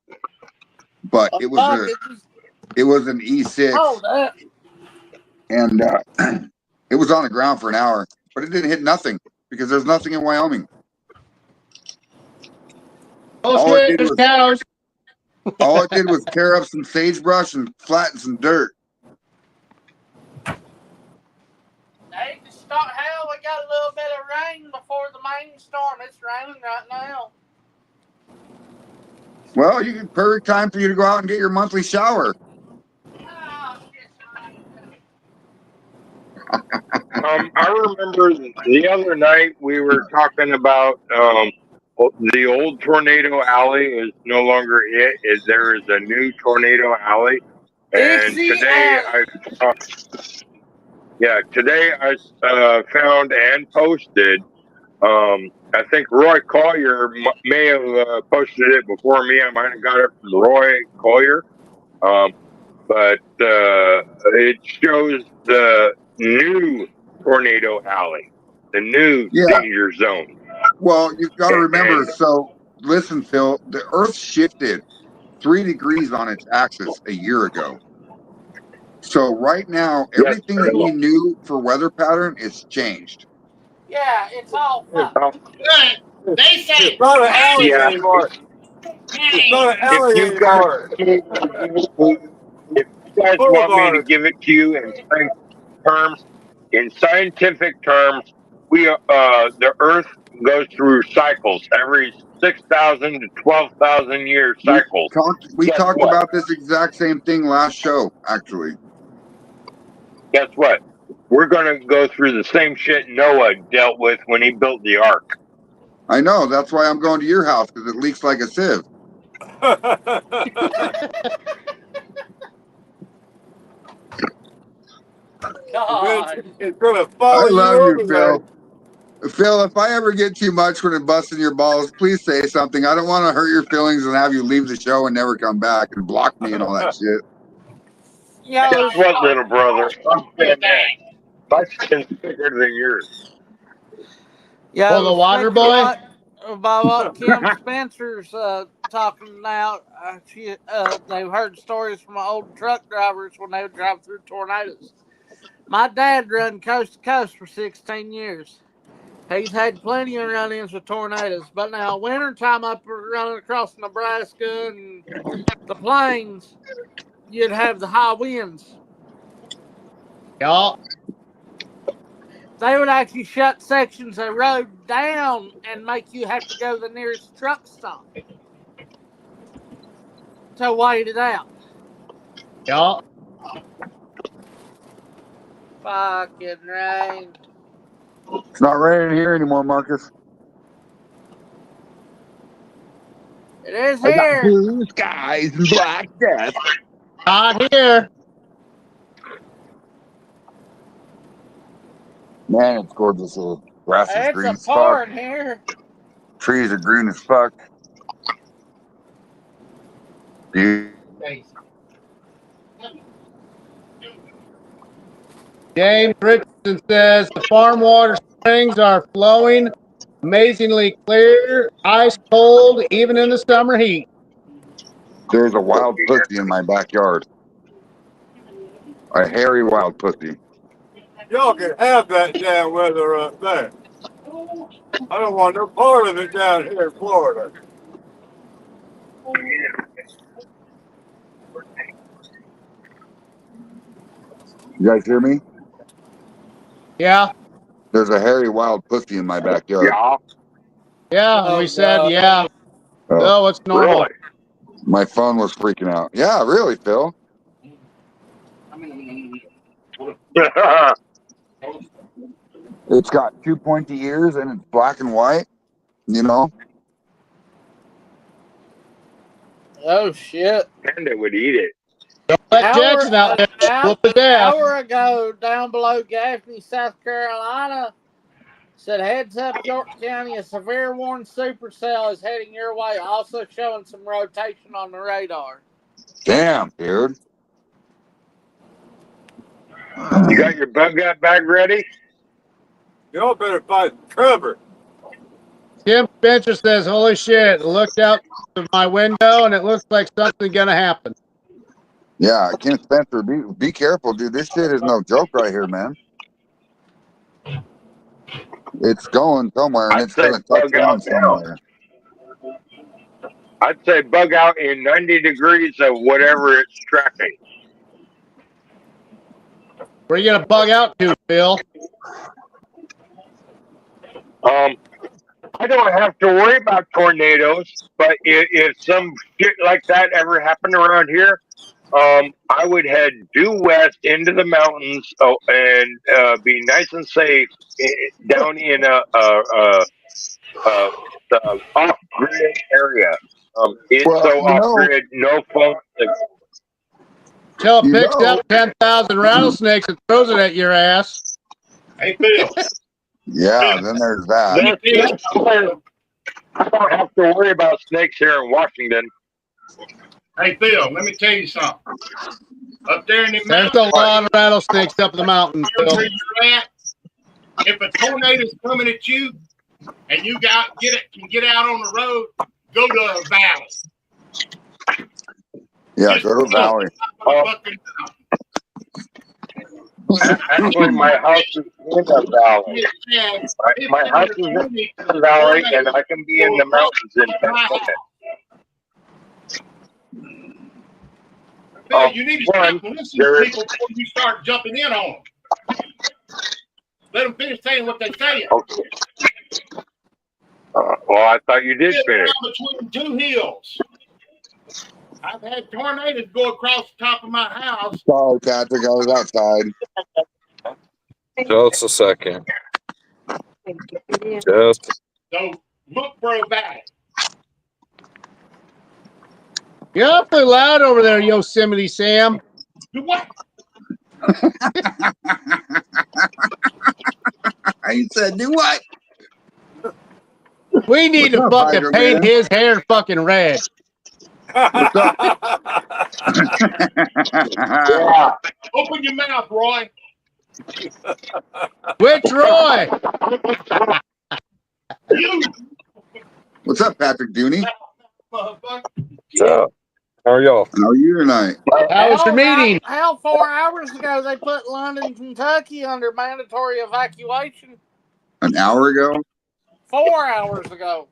but it was an E6, and it was on the ground for an hour, but it didn't hit nothing because there's nothing in Wyoming. All it did was tear up some sagebrush and flatten some dirt. Hey, hell, we got a little bit of rain before the main storm. It's raining right now. Well, you can perfect time for you to go out and get your monthly shower. I remember the other night we were talking about the old tornado alley is no longer it. There is a new tornado alley, and today I found and posted I think Roy Collier may have posted it before me. I might have got it from Roy Collier. But it shows the new tornado alley, the new Yeah. danger zone. Well, you've got to remember. So, listen, Phil, the Earth shifted 3 degrees on its axis a year ago. So, right now, Yes. everything that you knew for weather pattern is changed. Yeah, it's all fucked. But they say It's not an alley Yeah. anymore. It's not an If alley you guys anymore. if you guys want me to Boulevard. give it to you in scientific terms, the Earth goes through cycles every 6,000 to 12,000 year We cycles. we Guess talked what? about this exact same thing last show, actually. Guess what? We're gonna go through the same shit Noah dealt with when he built the ark. I know. That's why I'm going to your house, because it leaks like a sieve. God. It's gonna I follow you love you, over Phil. there. Phil, if I ever get too much when it busts in your balls, please say something. I don't want to hurt your feelings and have you leave the show and never come back and block me and all that shit. Yeah, Guess what, little brother? My skin's bigger than yours. yeah. Well, the water boy? By what Kim Spencer's talking now, they've heard stories from old truck drivers when they would drive through tornadoes. My dad run coast to coast for 16 years. He's had plenty of run-ins with tornadoes, but now wintertime up running across Nebraska and the plains, you'd have the high winds. Yeah. They would actually shut sections of road down and make you have to go to the nearest truck stop to wait it out. Yeah. Fucking rain. It's not raining here anymore, Marcus. It is I got here. blue skies and black death. Not here. Man, it's gorgeous here. Grass is It's green a as fuck. pouring here. Trees are green as fuck. Dude, James Richardson says the farm water springs are flowing amazingly clear, ice cold, even in the summer heat. there's a wild pussy in my backyard. A hairy wild pussy. Y'all can have that damn weather up there. I don't want no part of it down here in Florida. You guys hear me? Yeah. There's a hairy wild pussy in my backyard. Yeah, Yeah. We said, yeah. Oh, Oh, it's normal. really. my phone was freaking out. Yeah, really, Phil. It's got 2 pointy ears and it's black and white. You know? Oh shit. Panda would eat it. Let Jackson out there whoop his ass. Hour ago, down below Gaffney, South Carolina, said heads up, York County, a severe warning supercell is heading your way, also showing some rotation on the radar. Damn, dude. You got your bug out bag ready? Y'all better find cover. Tim Spencer says, holy shit, looked out of my window and it looks like something's going to happen. Yeah, Ken Spencer, be careful, dude. This shit is no joke right here, man. It's going somewhere and I'd it's say going to touch bug out down somewhere. I'd say bug out in 90 degrees of whatever it's tracking. Where are you going to bug out to, Phil? I don't have to worry about tornadoes, but if some shit like that ever happened around here, I would head due west into the mountains and be nice and safe down in a off-grid area. It's Well, so you know, off-grid, no phone. Till it You picks know. up 10,000 rattlesnakes and throws it at your ass. Hey, Phil. Yeah, then there's that. I don't have to worry about snakes here in Washington. Hey, Phil, let me tell you something. Up there in the There's mountains, a lot of rattlesnakes up in the mountains, Phil. where you're at, if a tornado's coming at you and you can get out on the road, go to a valley. Yeah, Just go to the valley. Actually, my house is in a valley. My house is in a valley, and I can be in the mountains in 10 minutes. Phil, you need to stop listening to people before you start jumping in on them. Let them finish saying what they're saying. Okay. Well, I thought you did finish. Between two hills. I've had tornadoes go across the top of my house. Sorry, Patrick, I was outside. Just a second. Just. So look for a valley. You're awfully loud over there, Yosemite Sam. Do what? He said, do what? We need to fucking Hydro paint Man? his hair fucking red. Yeah. Open your mouth, Roy. Which Roy? You What's up, Patrick Dooney? motherfucker. So, how are y'all? How are you tonight? How was your meeting? Hell, 4 hours ago they put London, Kentucky under mandatory evacuation. An hour ago? 4 hours ago.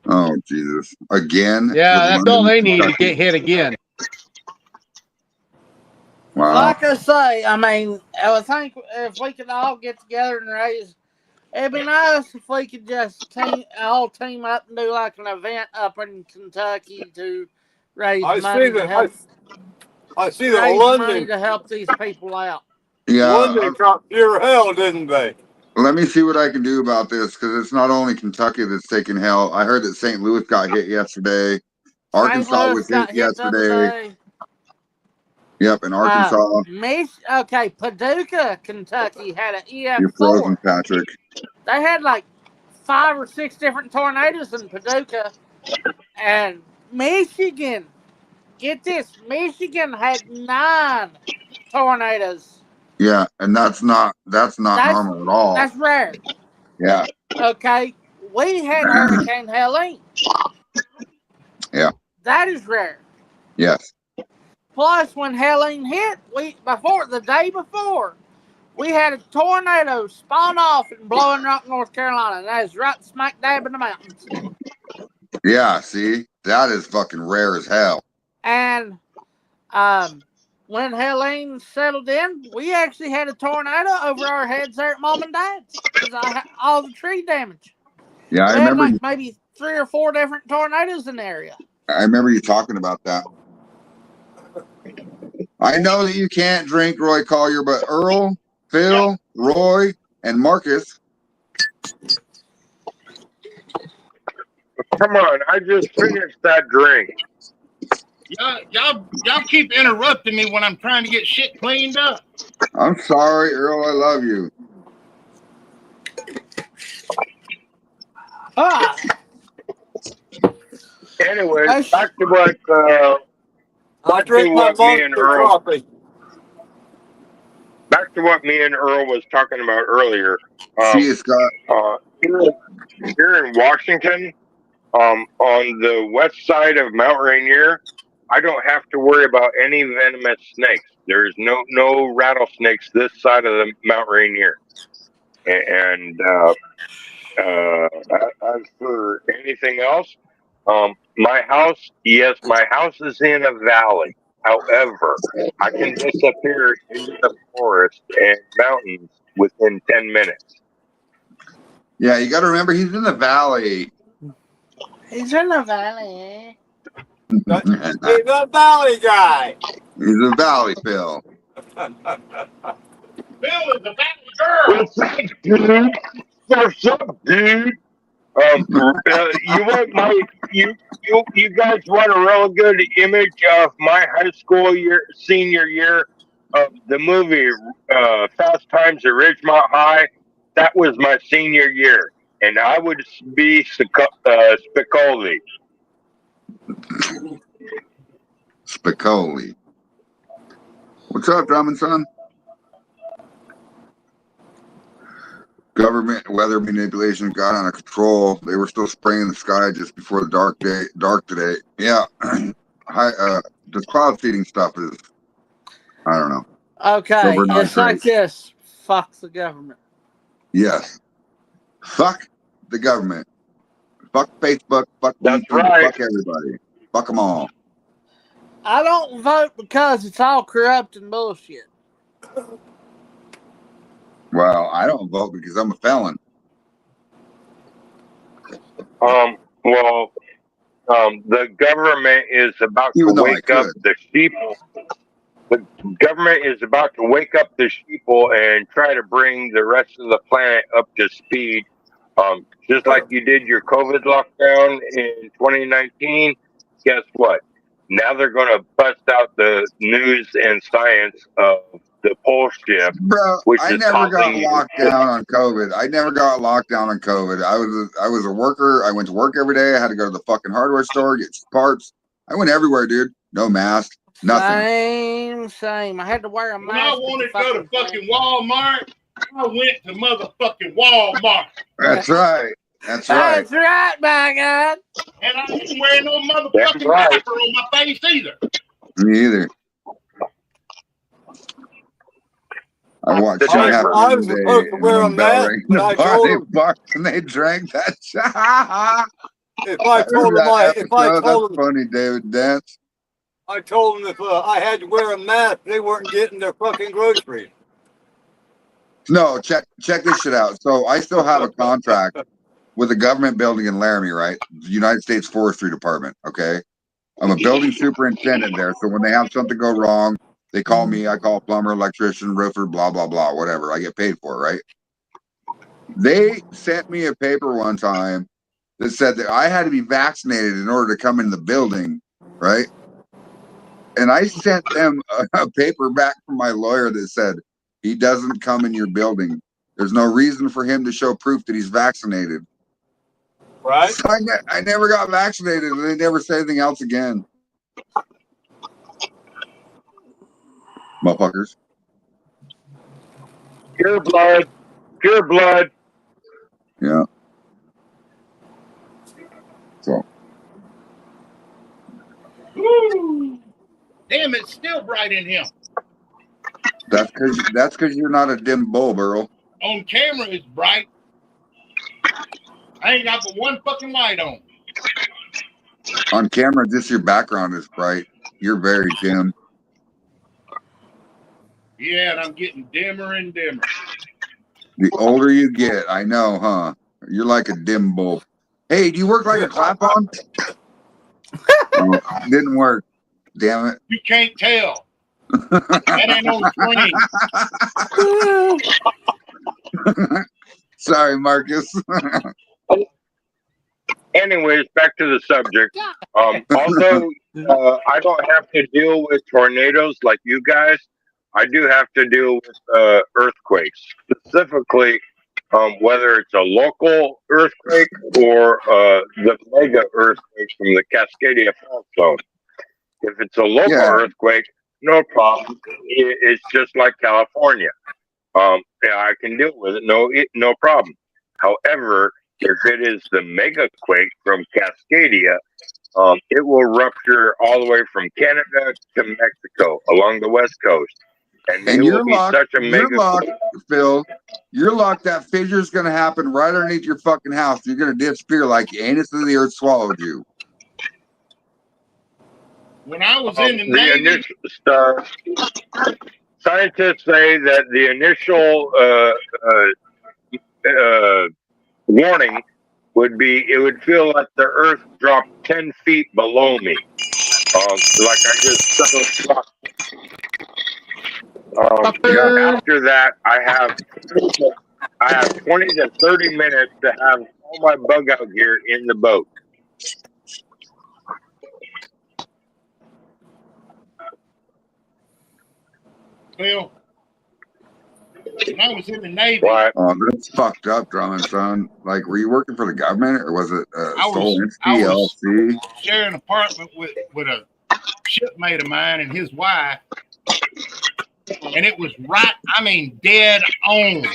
Oh, Jesus. Again? Yeah, With that's London, all they need to Kentucky? get hit again. Wow. Like I say, I mean, I think if we could all get together and raise, it'd be nice if we could just all team up and do like an event up in Kentucky to raise money to help. I see that Raise money London, to help these people out. Yeah, London caught pure hell, didn't they? let me see what I can do about this, because it's not only Kentucky that's taking hell. I heard that St. Louis got hit yesterday. Arkansas was hit yesterday. Yep, in Arkansas. Okay, Paducah, Kentucky had an You're frozen, EF4. Patrick. They had like 5 or 6 different tornadoes in Paducah. And Michigan, get this, Michigan had 9 tornadoes. Yeah, and that's not normal at all. That's rare. Yeah. Okay, we had Hurricane Helene. Yeah. That is rare. Yes. Plus, when Helene hit, the day before, we had a tornado spawn off in Blowing Rock, North Carolina. That is right smack dab in the mountains. Yeah, see? That is fucking rare as hell. And when Helene settled in, we actually had a tornado over our heads there at Mom and Dad's because all the tree damage. Yeah, I We had remember like maybe 3 or 4 different tornadoes in the area. I remember you talking about that. I know that you can't drink Roy Collier, but Earl, Phil, Roy, and Marcus. Come on, I just finished that drink. Y'all keep interrupting me when I'm trying to get shit cleaned up. I'm sorry, Earl. I love you. Anyway, back to what I drink my monster coffee. Back to what me and Earl was talking about earlier. See you, Scott. Here in Washington, on the west side of Mount Rainier, I don't have to worry about any venomous snakes. There's no rattlesnakes this side of the Mount Rainier. And as for anything else, my house is in a valley. However, I can disappear into the forest and mountains within 10 minutes. Yeah, you got to remember he's in the valley. He's in the valley. He's a valley guy. He's a valley, Phil. Bill is a valley girl. What's up, dude? What's up, dude? You guys want a real good image of my high school senior year of the movie Fast Times at Ridgemont High? that was my senior year, and I would be Spicoli. Spicoli. What's up, Drummond son? Government weather manipulation got out of control. They were still spraying the sky just before the dark today. Yeah. This cloud seeding stuff is, I don't know. Okay, Not it's like great. this. Fuck the government. Yes. Fuck the government. Fuck Facebook. Fuck That's YouTube. right. Fuck everybody. Fuck them all. I don't vote because it's all corrupt and bullshit. Well, I don't vote because I'm a felon. Well, the government is about Even to though I wake up could. the sheeple. The government is about to wake up the sheeple and try to bring the rest of the planet up to speed. Just like you did your COVID lockdown in 2019, guess what? Now they're going to bust out the news and science of the pole shift, Bro, which I is never got causing. locked down on COVID. I never got locked down on COVID. I was a worker. I went to work every day. I had to go to the fucking hardware store, get parts. I went everywhere, dude. No mask, nothing. Same. I had to wear a When I mask. wanted to go to fucking Walmart, I went to motherfucking Walmart. That's right. That's right. That's right, my God. And I didn't wear no That's motherfucking right. diaper on my face either. Me either. I watched The shit happen diaper. I every was day, supposed to and wear a then Bell mask, rang but the I bar. told They them barked and they drank that shit. I if I heard told them that if I episode. told That's them funny, David Dance. I told them if I had to wear a mask, they weren't getting their fucking groceries. No, check this shit out. So I still have a contract with a government building in Laramie, right? The United States Forestry Department. Okay, I'm a building superintendent there. So when they have something go wrong, they call me. I call plumber, electrician, roofer, blah blah blah, whatever. I get paid for it, right? They sent me a paper one time that said that I had to be vaccinated in order to come in the building, right? And I sent them a paper back from my lawyer that said he doesn't come in your building. There's no reason for him to show proof that he's vaccinated. Right? So I never got vaccinated, and they never say anything else again. Motherfuckers. Pure blood. Pure blood. Yeah. So Woo. Damn, it's still bright in here. that's because you're not a dim bulb, Earl. On camera, it's bright. I ain't got but one fucking light on. On camera, just your background is bright. You're very dim. Yeah, and I'm getting dimmer and dimmer. The older you get, I know, huh? You're like a dim bulb. Hey, do you work like a clap on? Oh, didn't work. Damn it. You can't tell. That ain't on screen. Sorry, Marcus. Anyways, back to the subject. Although I don't have to deal with tornadoes like you guys, I do have to deal with earthquakes. Specifically, whether it's a local earthquake or the mega earthquake from the Cascadia fault zone. If it's a local earthquake, no problem. It's just like California. Yeah, I can deal with it. No problem. However, if it is the mega quake from Cascadia, it will rupture all the way from Canada to Mexico along the west coast, and it will be such a mega. You're locked, Phil. You're locked. That fissure's going to happen right underneath your fucking house. You're going to disappear like the anus of the earth swallowed you. When I was in the Navy, scientists say that the initial warning would be it would feel like the earth dropped 10 feet below me. Like I just struck. After that, I have 20 to 30 minutes to have all my bug out gear in the boat. Phil, when I was in the Navy. What? Oh, that's fucked up, Drummond, son. Like, were you working for the government or was it I sole was entity, LLC? sharing an apartment with a shipmate of mine and his wife, and it was right, I mean, dead on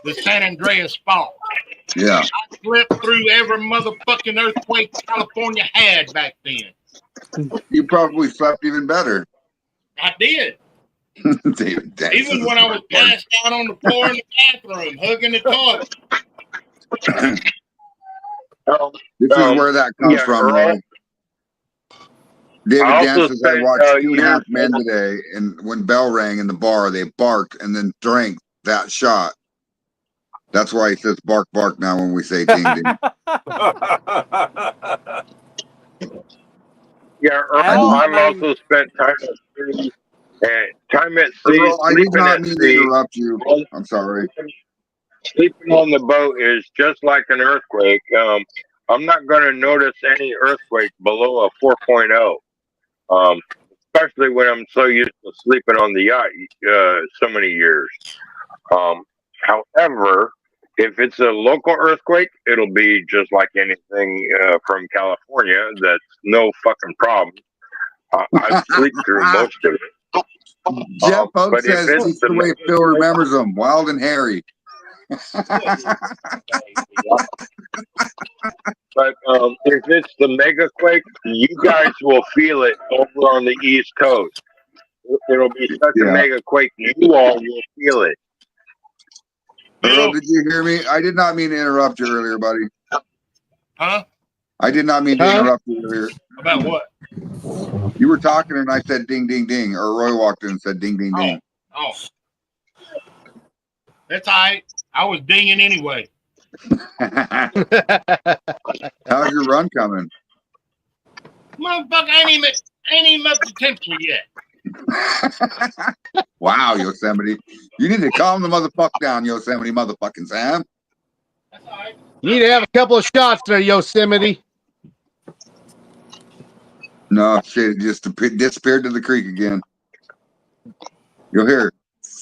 the San Andreas Fault. Yeah. I slept through every motherfucking earthquake California had back then. You probably slept even better. I did. David Dance. Even when I was passed out on the floor in the bathroom, hugging the toilet. This is where that comes from, Earl, though. David I Dance also says, I spent watched 2.5 years. Men today, and when bell rang in the bar, they barked and then drank that shot. That's why he says bark, bark now when we say ding, ding. Yeah, Earl, Well, I I've mean, also spent time at sea, and time at sea, Earl, I did sleeping not at mean to sea. interrupt you. I'm sorry. Sleeping on the boat is just like an earthquake. I'm not going to notice any earthquake below a 4.0. Especially when I'm so used to sleeping on the yacht so many years. However, if it's a local earthquake, it'll be just like anything from California. That's no fucking problem. I sleep through most of it. Jeff Oak But if says, it's teach the way Phil remembers them, wild and hairy. But if it's the mega quake, you guys will feel it over on the East Coast. It'll be such a mega quake, you all will feel it. Earl, did you hear me? I did not mean to interrupt you earlier, buddy. Huh? I did not mean to interrupt you earlier. About what? You were talking and I said ding, ding, ding. Or Roy walked in and said ding, ding, ding. Oh. That's all right. I was dinging anyway. How's your run coming? Motherfucker, ain't even up to temperature yet. Wow, Yosemite. You need to calm the motherfucker down, Yosemite motherfucking Sam. That's all right. You need to have a couple of shots there, Yosemite. No, shit, it just disappeared to the creek again. You'll hear.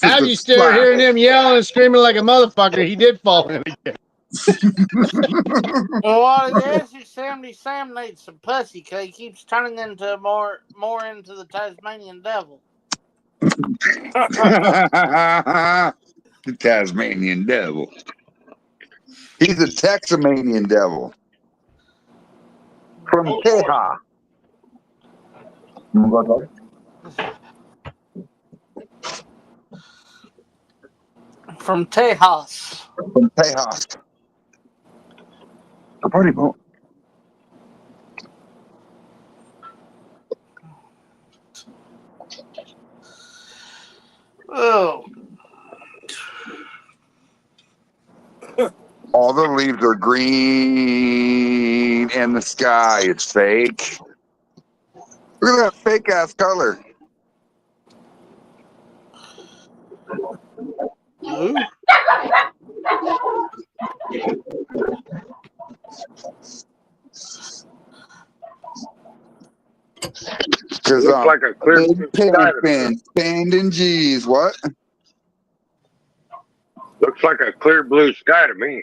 As you start hearing him yelling and screaming like a motherfucker, he did fall in again. well, what it is Sam needs some pussy because he keeps turning into more into the Tasmanian devil. The Tasmanian devil. He's a Texamanian devil. From Teja. You want to go? From Tejas. From Tejas. A party boat. Oh. All the leaves are green and the sky is fake. Look at that fake ass color. Ooh. Because looks like a clear big pin, spanding G's. What? Looks like a clear blue sky to me.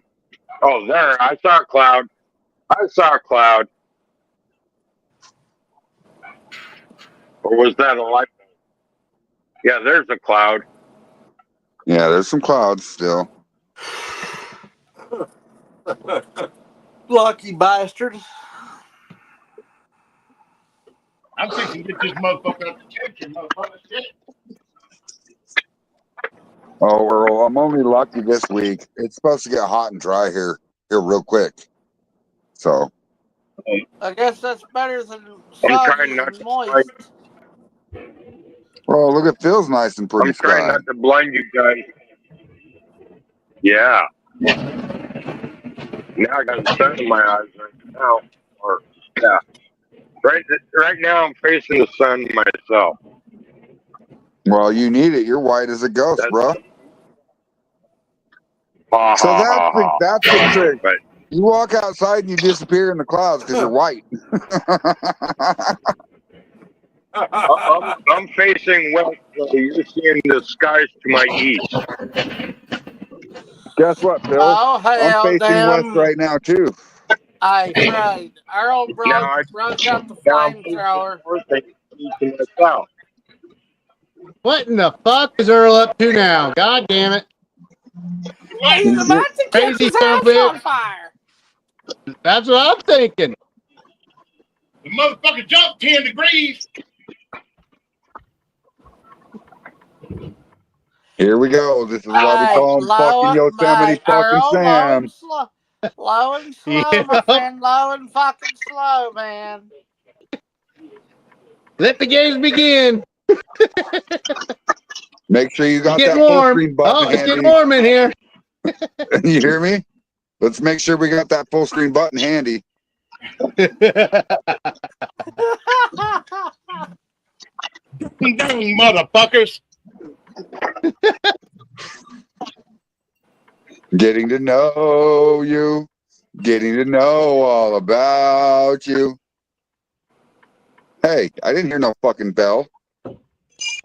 Oh, there! I saw a cloud. Or was that a light? Yeah, there's a cloud. Yeah, there's some clouds still. Lucky bastard. I'm fixing to get this motherfucker up to temperature, motherfucker. Shit. Oh, Earl, I'm only lucky this week. It's supposed to get hot and dry here real quick. So. I guess that's better than I'm soggy trying not and to moist. Oh, look, it feels nice and pretty. I'm trying not to blind you guys. Yeah. Now I got the sun in my eyes right now. Or yeah. Right now I'm facing the sun myself. Well, you need it. You're white as a ghost, bro. So that's the trick. But you walk outside and you disappear in the clouds because you're white. I'm facing west, so you're seeing the skies to my east. Guess what, Bill? Oh, I'm hell, facing west damn. right now too. Hey, Fred, Earl broke out the flamethrower. To my south. What in the fuck is Earl up to now? God damn it. He's about to catch Crazy his son of house a bitch. on fire. That's what I'm thinking. The motherfucker jumped 10 degrees. Here we go. This is why we call him fucking Yosemite fucking Earl, Sam. low and slow, Yeah. my friend. Low and fucking slow, man. Let the games begin. Make sure you got It's that getting full warm. screen button Oh, it's handy. getting warm in here. You hear me? Let's make sure we got that full screen button handy. Dang motherfuckers. Getting to know you. Getting to know all about you. Hey, I didn't hear no fucking bell.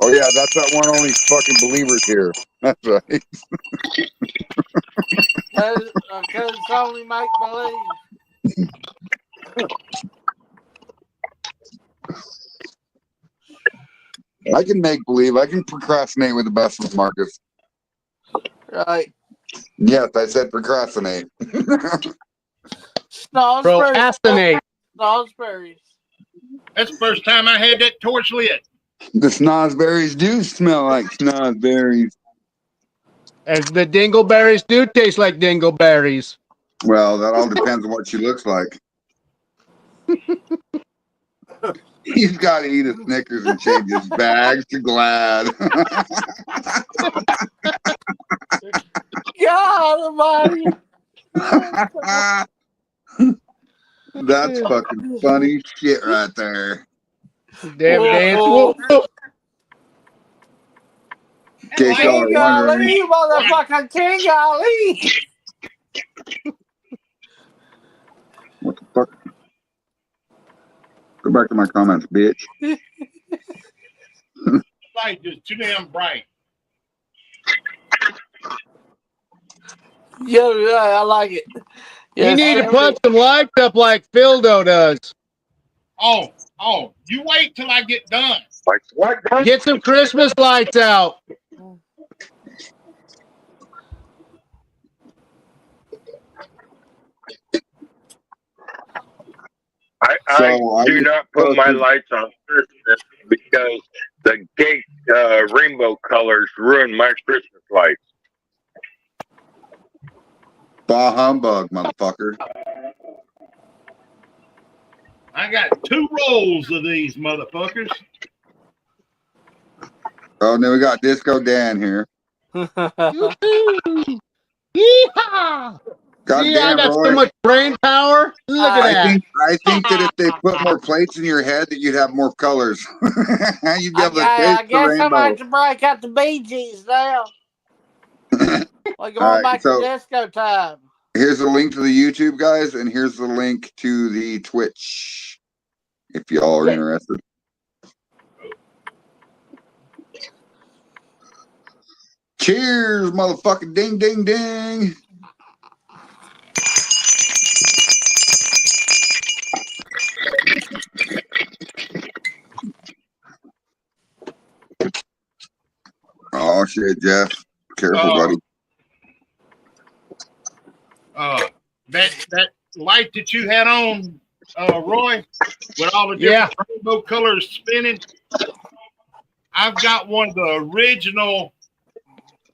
Oh yeah, that's that one only fucking believers here. That's right. Because it's only make believe. I can make believe. I can procrastinate with the best of Marcus. Right. Yes, I said procrastinate. Procrastinate. Snosberries. That's the first time I had that torch lit. The snozberries do smell like snozberries. And the dingleberries do taste like dingleberries. Well, that all depends on what she looks like. He's got to eat a Snickers and change his bags to Glad. God almighty. That's fucking funny shit right there. Damn dance. Whoop, whoop. In case y'all are King wondering. Ali, motherfucking King Ali. What the fuck? Go back to my comments, bitch. Light just too damn bright. Yeah, I like it. You need to put some lights up like Phildo does. Oh, you wait till I get done. Like what? Get some Christmas lights out. I do not put my lights on Christmas because the gate rainbow colors ruin my Christmas lights. Bah humbug, motherfucker. I got 2 rolls of these motherfuckers. Oh, and then we got Disco Dan here. Yeehaw! God See, damn, I got Roy. so much brain power. Look at that. I think that if they put more plates in your head, that you'd have more colors. You'd be able to taste I the guess I'm rainbow. going to break out the Bee Gees now. We're going back to disco time. Here's the link to the YouTube, guys, and here's the link to the Twitch, if y'all are interested. Cheers, motherfucking ding, ding, ding. Oh, shit, Jeff. Careful, buddy. That light that you had on, Roy, with all the different rainbow colors spinning, I've got one of the original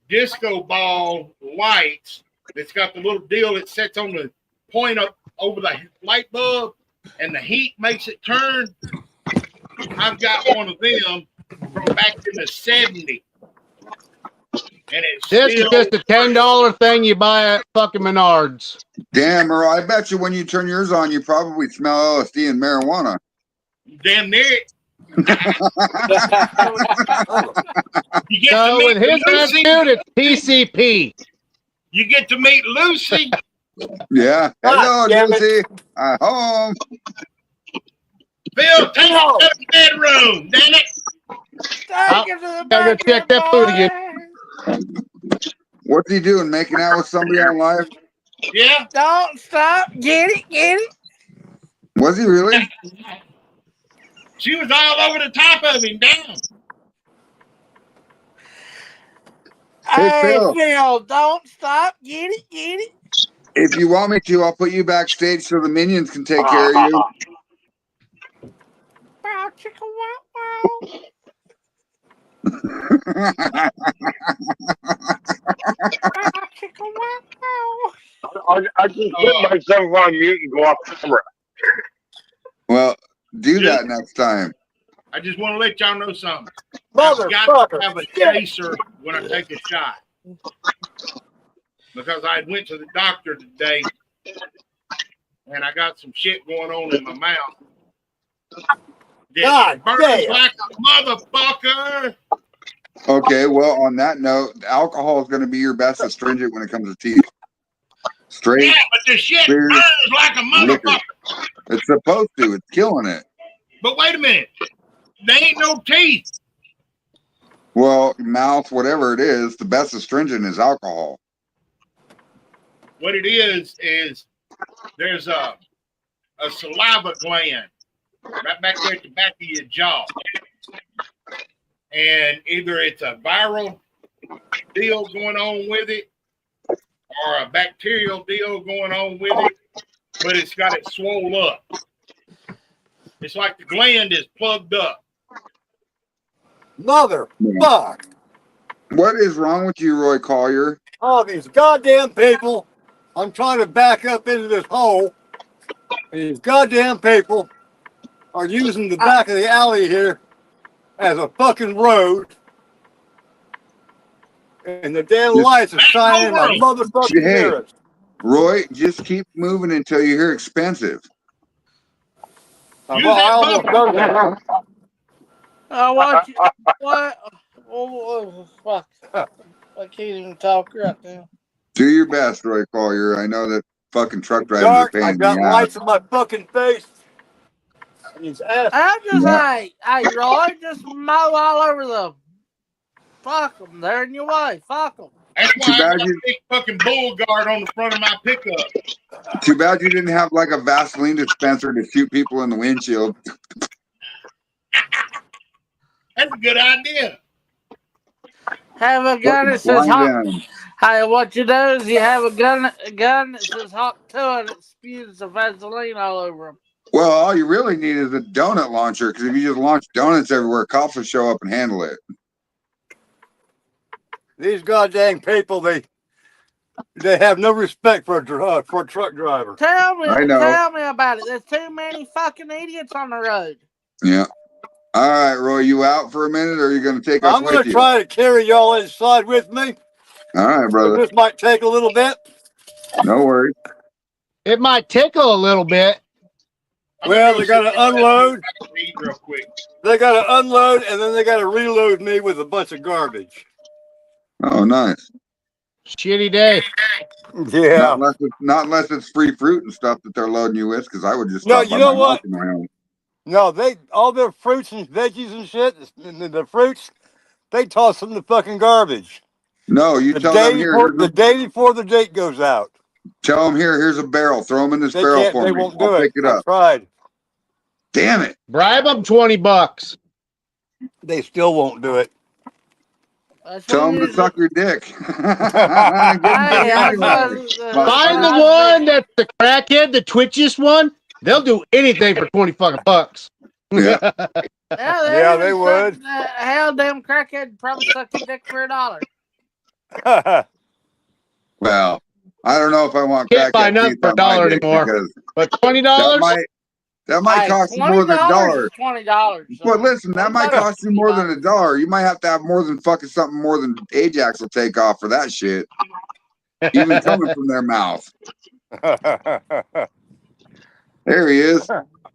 disco ball lights that's got the little deal that sets on the point up over the light bulb and the heat makes it turn. I've got one of them from back in the 70s. And it's This is just a $10 thing you buy at fucking Menards. Damn, Earl, I bet you when you turn yours on, you probably smell LSD and marijuana. Damn near it. You get So to meet with his Lucy. attitude, it's PCP. You get to meet Lucy. Yeah. Hello, Lucy. Home. Phil, take it to the bedroom, damn it. Take it to the Gotta go check that food again. boy. What's he doing? Making out with somebody on live? Yeah. Don't stop. Get it, get it. Was he really? She was all over the top of him, damn. Hey, Hey, Phil. Phil, don't stop. Get it, get it. If you want me to, I'll put you backstage so the minions can take care of you. Wow, chicka, wow, wow. Wow, chicka, wow, wow. I just put myself on mute and go off camera. Well, do that next time. I just want to let y'all know something. I've got to have a chaser when I take a shot. Because I went to the doctor today and I got some shit going on in my mouth. God burns damn. like a motherfucker. Okay, well, on that note, alcohol is going to be your best astringent when it comes to teeth. Straight. Yeah, but the shit clear burns like a liquor. motherfucker. It's supposed to. It's killing it. But wait a minute. There ain't no teeth. Well, mouth, whatever it is, the best astringent is alcohol. What it is there's a saliva gland right back there at the back of your jaw. And either it's a viral deal going on with it or a bacterial deal going on with it, but it's got it swole up. It's like the gland is plugged up. Motherfuck. What is wrong with you, Roy Collier? All these goddamn people. I'm trying to back up into this hole. And these goddamn people are using the back of the alley here as a fucking road. And the damn lights are shining in my motherfucking mirrors. Roy, just keep moving until you hear expensive. Well, I almost done that. I want you. What? Oh, fuck. I can't even talk right now. Do your best, Roy Collier. I know that fucking truck drivers Dark, are I paying got me lights out. in my fucking face. These ass. I'm just Yeah. hey, Roy, just mow all over them. Fuck them. They're in your way. Fuck them. That's Too why I bad got a you- big fucking bull guard on the front of my pickup. Too bad you didn't have like a Vaseline dispenser to shoot people in the windshield. That's a good idea. Have a gun that says Blind hot. venom. Hey, what you do is you have a gun that says hot 2 and it spews the Vaseline all over them. Well, all you really need is a donut launcher, because if you just launch donuts everywhere, cops will show up and handle it. These goddamn people, they have no respect for a truck driver. Tell me I know. about it. There's too many fucking idiots on the road. Yeah. All right, Roy, you out for a minute, or are you going to take us I'm going with to you? try to carry y'all inside with me. All right, brother. This might take a little bit. No worries. It might tickle a little bit. Well, they got to unload. Eat real quick. They got to unload, and then they got to reload me with a bunch of garbage. Oh, nice. Shitty day. Yeah. Not unless it's free fruit and stuff that they're loading you with, because I would just No, stop by you know my what? house on my own. No, all their fruits and veggies and shit, the fruits, they toss in the fucking garbage. No, you tell them here. The day before the date goes out. Tell them here's a barrel. Throw them in this barrel for They me. won't I'll do pick it. it up. I tried. Damn it. Bribe them $20. They still won't do it. Tell them to suck your dick. Hey, I'm Find the one that's the crackhead, the twitchiest one. They'll do anything for 20 fucking bucks. Yeah. Yeah, they would. Hell, damn crackhead probably suck your dick for $1. Well, I don't know if I want Can't buy crackhead nothing teeth for on my $1 dick, anymore. because But $20? that might cost you more than $1. Is $20. But listen, that might cost you more than $1. You might have to have more than fucking something more than Ajax will take off for that shit. Even coming from their mouth. There he is.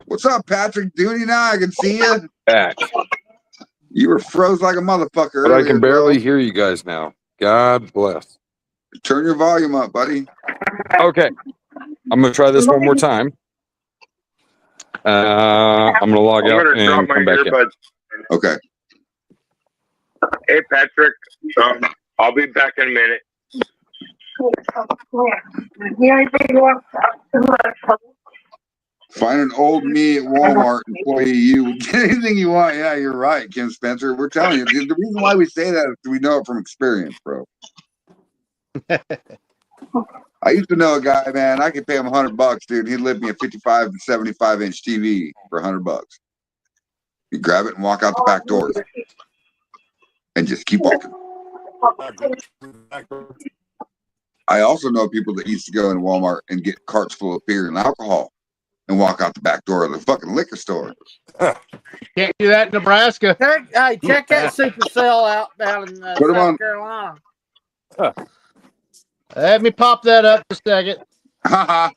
What's up, Patrick Dooney? Now I can see you. Back. You were froze like a motherfucker But earlier. I can barely bro. hear you guys now. God bless. Turn your volume up, buddy. Okay. I'm going to try this one more time. I'm gonna log I'm out gonna drop and my come back in. earbuds. Okay. Hey, Patrick. I'll be back in a minute. Find an old me at Walmart employee. You get anything you want. Yeah, you're right, Kim Spencer. We're telling you. The reason why we say that is we know it from experience, bro. I used to know a guy, man. I could pay him $100, dude. He'd lift me a 55 to 75-inch TV for $100. You grab it and walk out the back doors, and just keep walking. I also know people that used to go in Walmart and get carts full of beer and alcohol and walk out the back door of the fucking liquor store. Can't do that in Nebraska. Check that Supercell out down in Put 'em South on. Carolina. Let me pop that up for a second. Haha.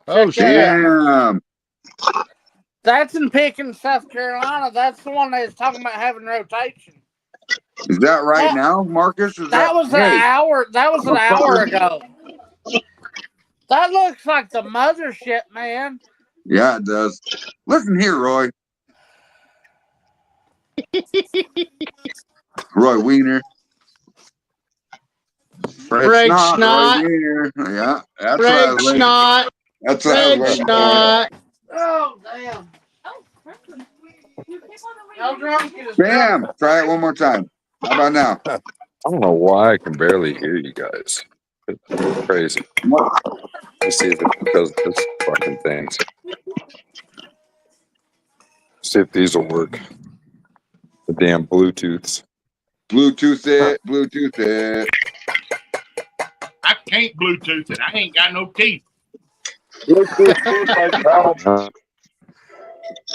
Oh, Check that shit. out. Damn. That's in Pickens, South Carolina. That's the one they was talking about having rotation. Is that right That- now, Marcus? Is That was an hour. That was an hour ago. That looks like the mothership, man. Yeah, it does. Listen here, Roy. Roy Wiener. Fred Snot, Snot. Roy Wiener. Yeah, that's what I Fred was waiting. Snot. That's what I was Fred waiting for. Snot. Oh, damn. How drunk is Bam! Try it one more time. How about now? I don't know why I can barely hear you guys. It's crazy. Let's see if it's because of this fucking things. See if these will work. The damn Bluetooths. Bluetooth it. Bluetooth it. I can't Bluetooth it. I ain't got no teeth.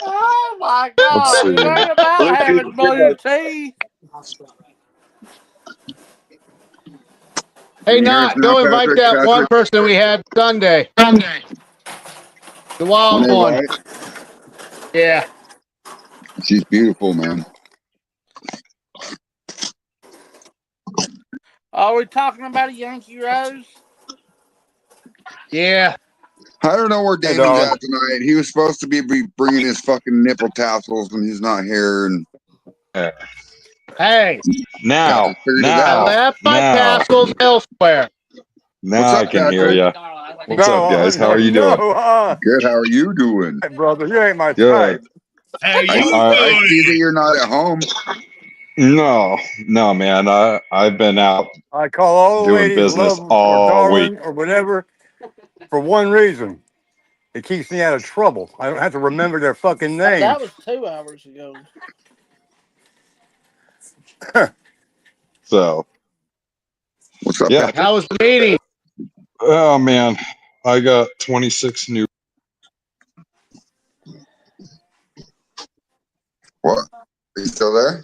Oh my Let's God! see. It ain't about having blue teeth. Hey, Can you hear us Not, now, go invite Patrick? that one Patrick? person we had Sunday. The wild Renee one. White? Yeah. She's beautiful, man. Are we talking about a Yankee Rose? Yeah. I don't know where Hey, Damon's dog. at tonight. He was supposed to be bringing his fucking nipple tassels, and he's not here. And Hey, Now, I figured it I now, out. left my now, tassels elsewhere. now What's I up, can hear Patrick? you. What's up, guys? How are you doing? Good. How are you doing? Hey, brother, you ain't my Good. type. How you I doing? see that you're not at home. No, man. I've been out I call all the doing ladies business love or all week. darling or whatever for one reason. It keeps me out of trouble. I don't have to remember their fucking names. That was 2 hours ago. So, What's up, yeah. Patrick? How was the meeting? Oh man, I got 26 new. What? Are you still there?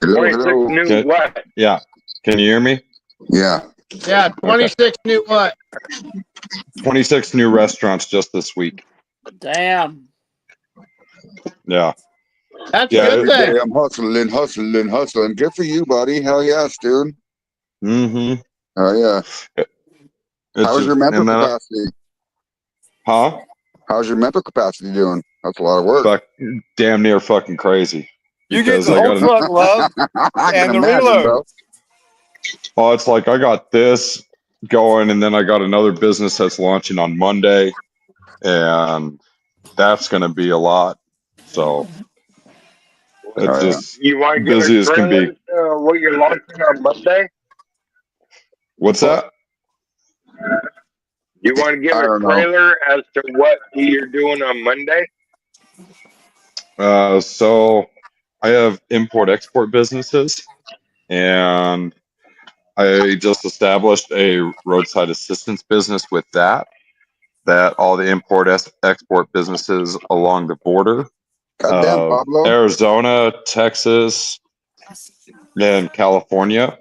Hello, 26 hello. new Okay. what? Yeah. Can you hear me? Yeah. Yeah, 26 new what? 26 new restaurants just this week. Damn. Yeah. That's Yeah, a good Every thing. day I'm hustling. Good for you, buddy. Hell yes, dude. Mm-hmm. Oh yeah. How's your mental capacity? Huh? How's your mental capacity doing? That's a lot of work. Fuck, damn near fucking crazy. You get Because the I whole got truck, love, I can and the imagine, reload. bro. oh, it's like I got this going, and then I got another business that's launching on Monday, and that's going to be a lot. So it's Oh, yeah. just You want to give busy a as can trailer be. what you're launching on Monday? What's that? You want to give I a don't know. trailer as to what you're doing on Monday? So I have import-export businesses, and I just established a roadside assistance business with that all the import-export businesses along the border Goddamn, of Pablo. Arizona, Texas, and California,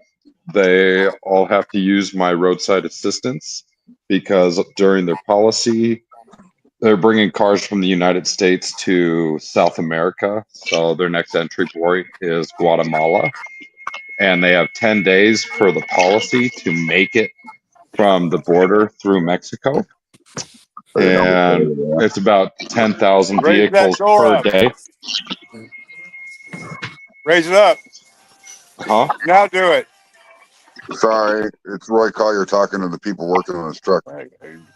they all have to use my roadside assistance because during their policy, they're bringing cars from the United States to South America. So their next entry point is Guatemala. And they have 10 days for the policy to make it from the border through Mexico. and it's about 10,000 Raise that vehicles door per up. day. Raise it up. Huh? Now do it. Sorry, it's Roy Collier talking to the people working on his truck.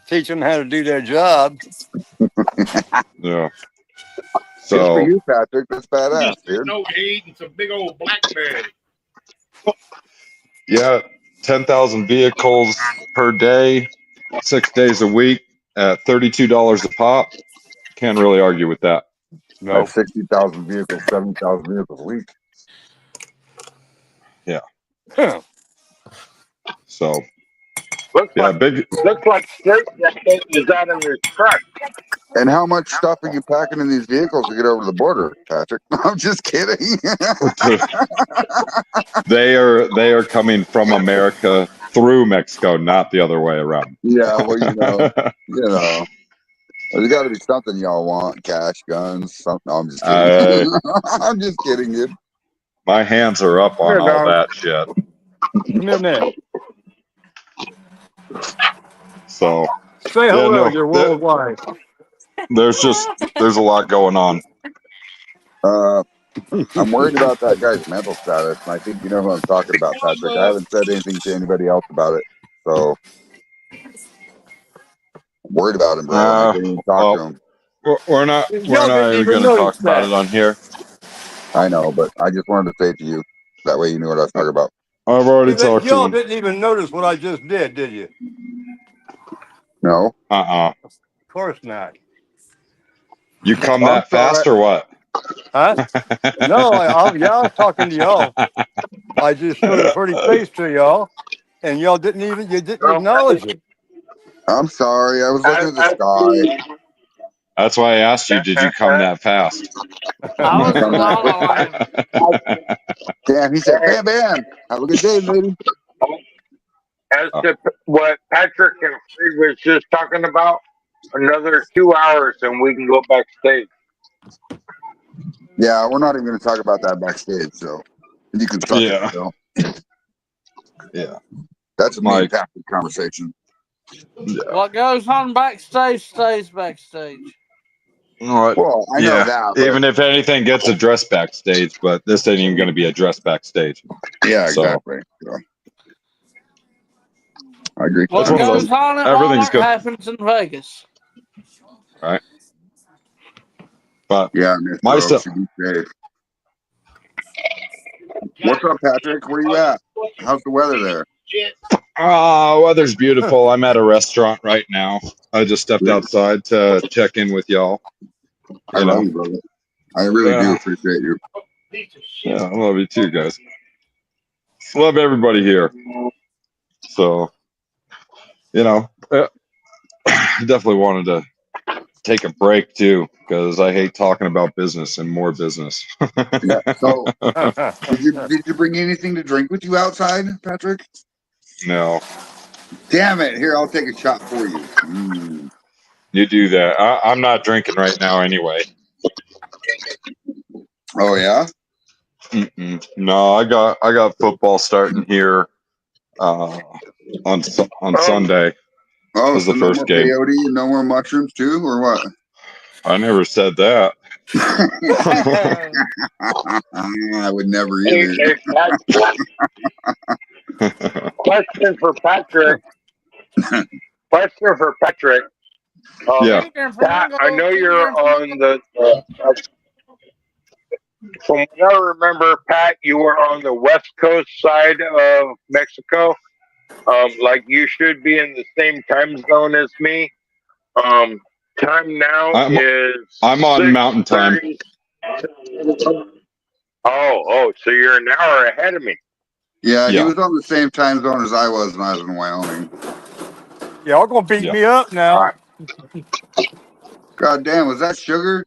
Teach them how to do their job. Yeah. Good for So you, Patrick. That's badass, Just dude. no eating some big old blackberry. yeah, 10,000 vehicles per day, 6 days a week at $32 a pop. Can't really argue with that. No. That's 60,000 vehicles, 70,000 vehicles a week. Yeah. Huh. So Looks yeah, like big. straight that is out in this truck. And how much stuff are you packing in these vehicles to get over the border, Patrick? I'm just kidding. They are coming from America through Mexico, not the other way around. Yeah, well, there's got to be something y'all want: cash, guns, something. No, I'm just kidding. I'm just kidding, dude. My hands are up on Here, all dog. that shit. Come here, man. So Say yeah, hello. no, You're worldwide. there's a lot going on. I'm worried about that guy's mental status, and I think you know who I'm talking about, Patrick. I haven't said anything to anybody else about it, so I'm worried about him, bro, and I can't even talk to Well, him. we're not Y'all didn't even even going to talk notice about that. it on here. I know, but I just wanted to say it to you. That way you knew what I was talking about. I've already talked to Y'all him. didn't even notice what I just did you? No? Of course not. You come I'm that sorry. fast or what? Huh? No, I was talking to y'all. I just showed a pretty face to y'all, and y'all didn't acknowledge it. I'm sorry. I was looking at the sky. That's why I asked you, did you come that fast? I was in La La Land. Damn, he said, bam, bam. Have a good day, lady. As to what Patrick and Fred was just talking about, another 2 hours and we can go backstage. Yeah, we're not even going to talk about that backstage, so you can suck Yeah. it, Phil. Yeah. That's a me and Patrick conversation. Yeah. What goes on backstage stays backstage. Well, I know that. But Even if anything gets addressed backstage, but this ain't even going to be addressed backstage. yeah, So, exactly. So, I agree. What one of goes those- on at everything's Walmart good. happens in Vegas. Right. But Yeah, Miss my Bro stuff. should be safe. What's up, Patrick? Where you at? How's the weather there? Weather's beautiful. I'm at a restaurant right now. I just stepped outside to check in with y'all. I love you, brother. I really do appreciate you. Yeah, I love you too, guys. Love everybody here. So, definitely wanted to take a break too, because I hate talking about business and more business. Yeah. So, did you bring anything to drink with you outside, Patrick? No, Damn it! Here, I'll take a shot for you. you do that. I'm not drinking right now anyway. Oh yeah. No, I got football starting here on Sunday. Oh, Was so the no first more game. peyote and no more mushrooms too, or what? I never said that. I would never Hey, either. question for Patrick. Yeah. Pat, I know you're on the. From what I remember, Pat, you were on the west coast side of Mexico. Like you should be in the same time zone as me. Time now is. I'm on Mountain Time. Oh, so you're an hour ahead of me. Yeah, he was on the same time zone as I was when I was in Wyoming. Y'all gonna beat me up now. God damn, was that sugar?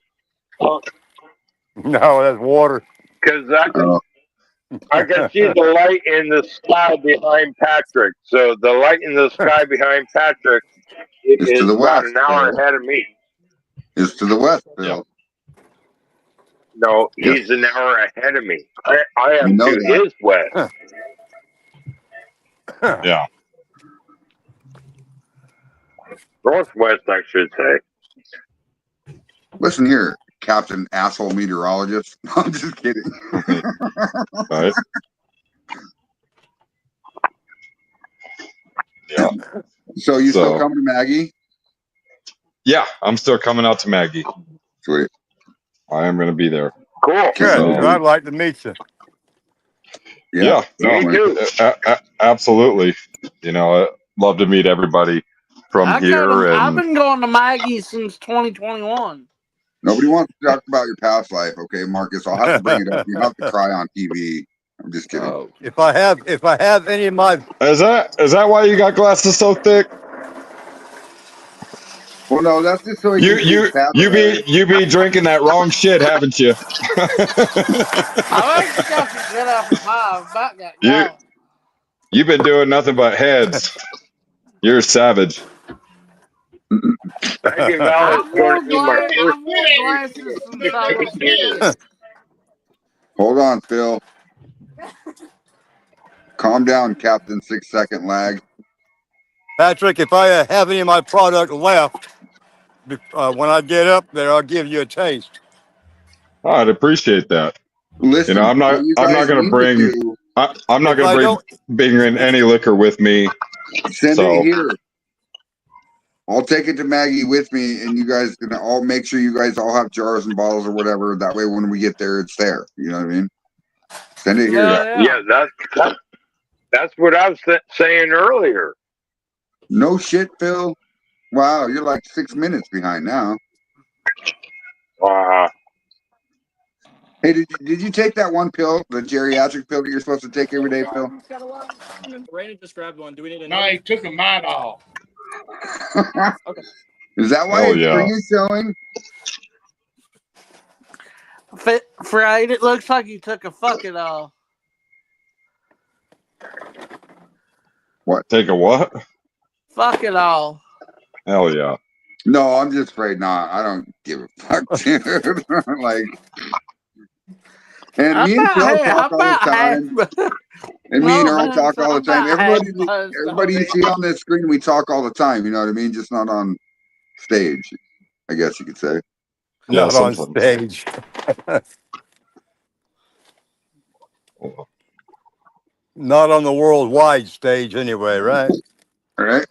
No, that's water. Because I can see the light in the sky behind Patrick. So the light in the sky behind Patrick is to the about west, an hour Bill. ahead of me. It's to the west, Bill. No, he's an hour ahead of me. I am know to that. his west. Yeah. Northwest, I should say. Listen here, Captain Asshole Meteorologist. I'm just kidding. Right? Yeah. So you still coming to Maggie? Yeah, I'm still coming out to Maggie. Sweet. I am going to be there. Cool. Good. So- I'd like to meet you. Yeah. Me too. Absolutely. You know, I'd love to meet everybody from I've here. been going to Maggie since 2021. Nobody wants to talk about your past life, okay, Marcus? I'll have to bring it up. You have to cry on TV. I'm just kidding. Oh, If I have any of my Is that why you got glasses so thick? Well, no, that's just so he can see vocabulary. You be drinking that wrong shit, haven't you? I wake up and get up at 5. About got going. You've been doing nothing but heads. You're a savage. Maggie Valley is going to be my I've first. worn glasses since I was a kid. Hold on, Phil. Calm down, Captain 6 second lag. Patrick, if I have any of my product left, when I get up there, I'll give you a taste. Oh, I'd appreciate that. Listen, You know, I'm not going to bring. I'm not going to bring in any liquor with me. Send it here. I'll take it to Maggie with me, and you guys can all make sure you guys all have jars and bottles or whatever. That way, when we get there, it's there. You know what I mean? Send it here. Yeah, that's what I was saying earlier. No shit, Phil. Wow, you're like 6 minutes behind now. Hey, did you take that one pill, the geriatric pill that you're supposed to take every day, Phil? Brandon just grabbed one. Do we need No, he took a mine off. Okay. Is that why his screen is showing? Fried, it looks like you took a fuck it all. What? Take a what? Fuck it all. Hell yeah. No, I'm just afraid not. I don't give a fuck, dude. Like, and me and Phil talk all the time. And me and Earl talk all the time. Everybody you see on this screen, we talk all the time. You know what I mean? Just not on stage, I guess you could say. Not on stage. Not on the worldwide stage, anyway, right? All right.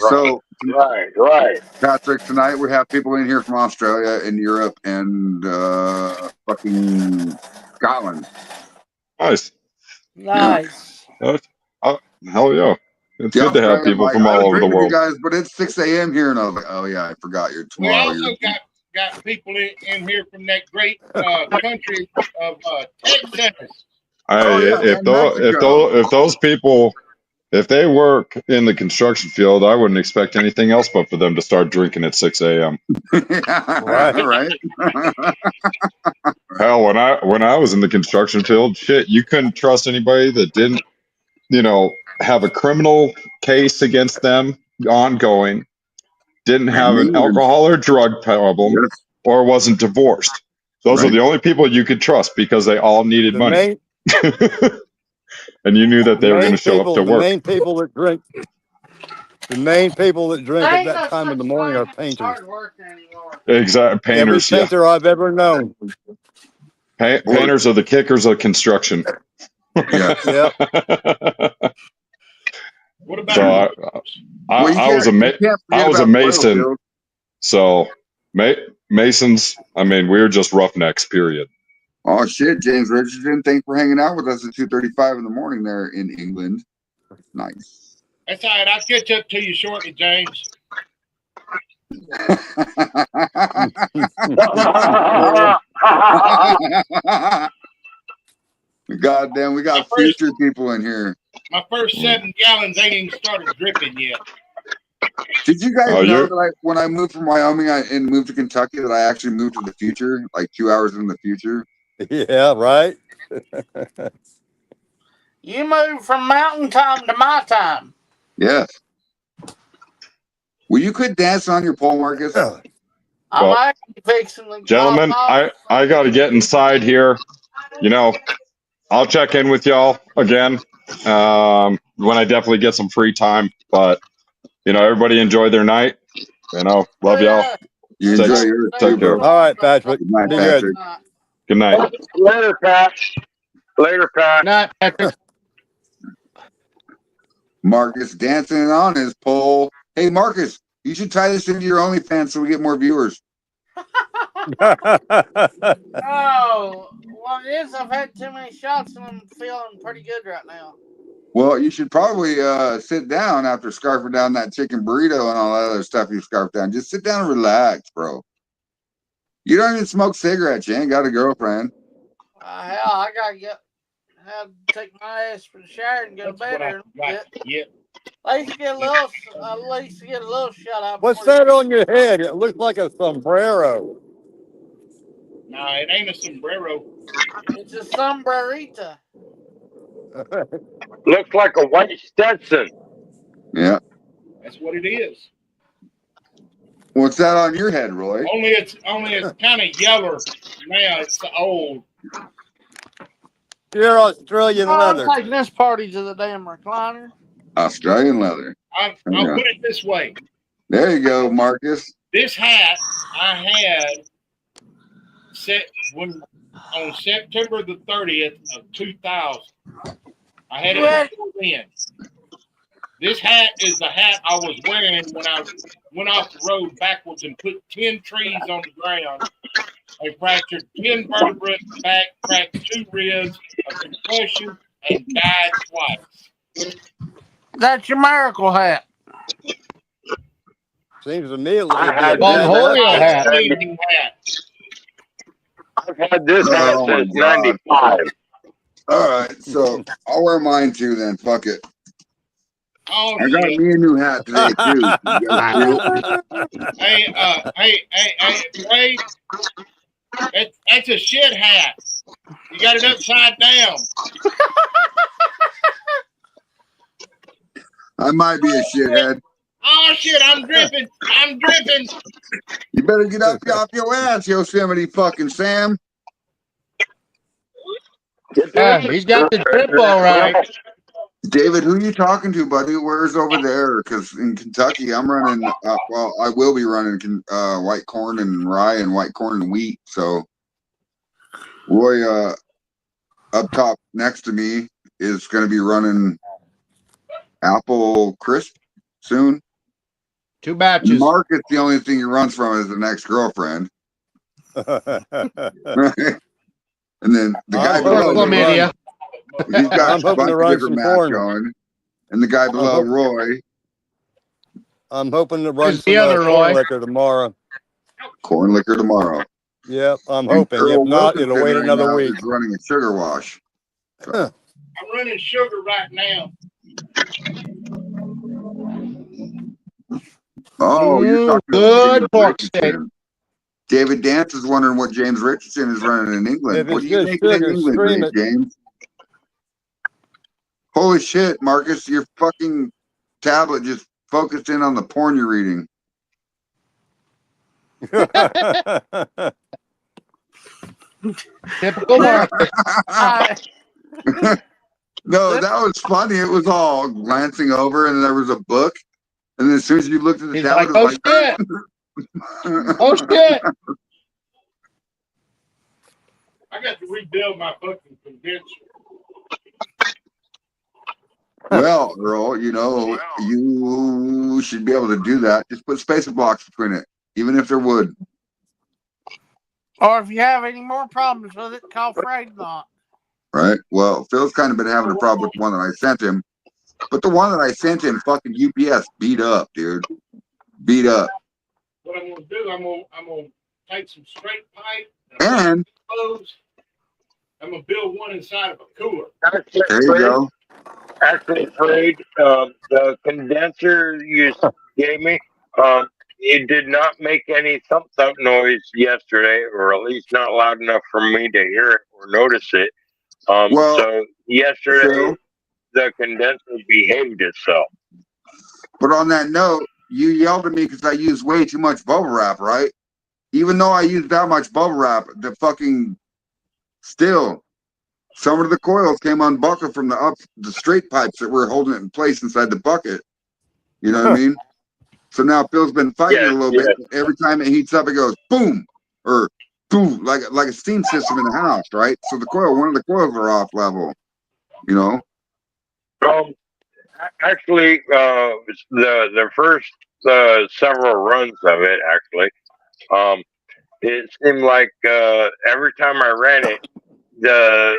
So, right. Patrick, tonight we have people in here from Australia and Europe and fucking Scotland. Nice. Nice. Yeah. Hell yeah. It's good to have people from all over the world. You guys, but it's 6 a.m. here, and I was like, oh yeah, I forgot you're tomorrow. We also got people in here from that great country of Texas. If those people, if they work in the construction field, I wouldn't expect anything else but for them to start drinking at 6 a.m. Right. Hell, when I was in the construction field, shit, you couldn't trust anybody that didn't, have a criminal case against them ongoing, didn't have an alcohol or drug problem, or wasn't divorced. Those are the only people you could trust because they all needed money. And you knew that they were going to show up to work. The main people that drink at that time of the morning are painters. Exactly, painters. Every painter I've ever known. Painters are the kickers of construction. Yeah. What about? So I was a mason. So masons. I mean, we were just roughnecks. Period. Oh shit, James Richardson! Thanks for hanging out with us at 2:35 in the morning there in England. Nice. That's all right. I'll catch up to you shortly, James. God damn, we got future people in here. My first 7 gallons ain't even started dripping yet. Did you guys know that when I moved from Wyoming and moved to Kentucky that I actually moved to the future, like 2 hours in the future? Yeah, right. You moved from mountain time to my time. Yes. Will you quit dancing on your pole, Marcus? I'm fixing the gentlemen, I got to get inside here. I'll check in with y'all again when I definitely get some free time. But everybody enjoy their night. Love y'all. You Take- enjoy yours take too, care. bro. All right, Patrick. Good night, Be Patrick. good. Good night. Later, Pat. Later, Pat. Not Patrick. Marcus dancing on his pole. Hey, Marcus, you should tie this into your OnlyFans so we get more viewers. Oh, well, it is. I've had too many shots and I'm feeling pretty good right now. Well, you should probably sit down after scarfing down that chicken burrito and all that other stuff you scarfed down. Just sit down and relax, bro. You don't even smoke cigarettes. You ain't got a girlfriend. Hell, I gotta have to take my ass for the shower and go to bed here in a bit. Yeah. At least get a little shut up. What's that on your head? It looks like a sombrero. No, it ain't a sombrero. It's a sombrerita. Looks like a white Stetson. Yeah. That's what it is. What's that on your head, Roy? Only it's kind of yellow now. It's old. You're Australian I'm leather. taking this party to the damn recliner. Australian leather. I'll Yeah. put it this way. There you go, Marcus. This hat I had on September the 30th of 2000. I had it before then. This hat is the hat I was wearing when I went off the road backwards and put 10 trees on the ground. I fractured 10 vertebrae in the back, cracked 2 ribs, a concussion, and died twice. That's your miracle hat. Seems to me it would be I had a bad Bonholio hat. Amazing hat. I've had this hat Oh, my since God. 95. All right, so I'll wear mine too then. Fuck it. Oh, I got shit. me a new hat today too. You guys too? Hey, Ray, that's a shit hat. You got it upside down. I might be a shithead. Oh, shit, I'm dripping. I'm dripping. You better get up off your ass, Yosemite fucking Sam. He's got the drip all right. David, who you talking to, buddy? Where's over there? Because in Kentucky, I'm running. Well, I will be running white corn and rye and white corn and wheat. So, Roy, up top next to me is going to be running apple crisp soon. 2 batches. Marcus, the only thing he runs from is the next girlfriend. And then the guy I'm below, hoping to chlamydia. he's got I'm a hoping bunch to of run different some maps corn. going. And the guy below, hoping- Roy, I'm hoping to run Who's some the other Roy? corn liquor tomorrow. corn liquor tomorrow. Yep, I'm And hoping. If Earl not, Wilkinson it'll wait right another now week. is running a sugar wash. I'm running sugar right now. Oh, you're talking good about pork James steak. Richardson. David Dance is wondering what James Richardson is running in England. If What it's are you just making in sugar, England, stream it. James? Holy shit, Marcus, your fucking tablet just focused in on the porn you're reading. Typical Marcus. No, that was funny. It was all glancing over, and there was a book. And then as soon as you looked at the He's tablet, like, oh, it was shit. Oh, shit. I got to rebuild my fucking condenser. Well, Earl, you should be able to do that. Just put spacer blocks between it, even if they're wood. Or if you have any more problems with it, call Fragnot. Right? Well, Phil's kind of been having a problem with the one that I sent him. But the one that I sent him, fucking UPS, beat up, dude. Beat up. What I'm gonna do, I'm gonna take some straight pipe And clothes. I'm gonna build one inside of a cooler. there you go. Actually, Fred, the condenser you gave me, it did not make any thump noise yesterday, or at least not loud enough for me to hear it or notice it. Well, so yesterday Phil, the condenser behaved itself. but on that note, you yelled at me because I used way too much bubble wrap, right? Even though I used that much bubble wrap, the fucking still, some of the coils came unbuckled from the straight pipes that were holding it in place inside the bucket. You know what I mean? So now Phil's been fighting Yes, it a little yes. bit. Every time it heats up, it goes boom or boom, like a steam system in the house, right? So the coil, one of the coils are off level, you know. Actually, the first several runs of it, actually, it seemed like every time I ran it, the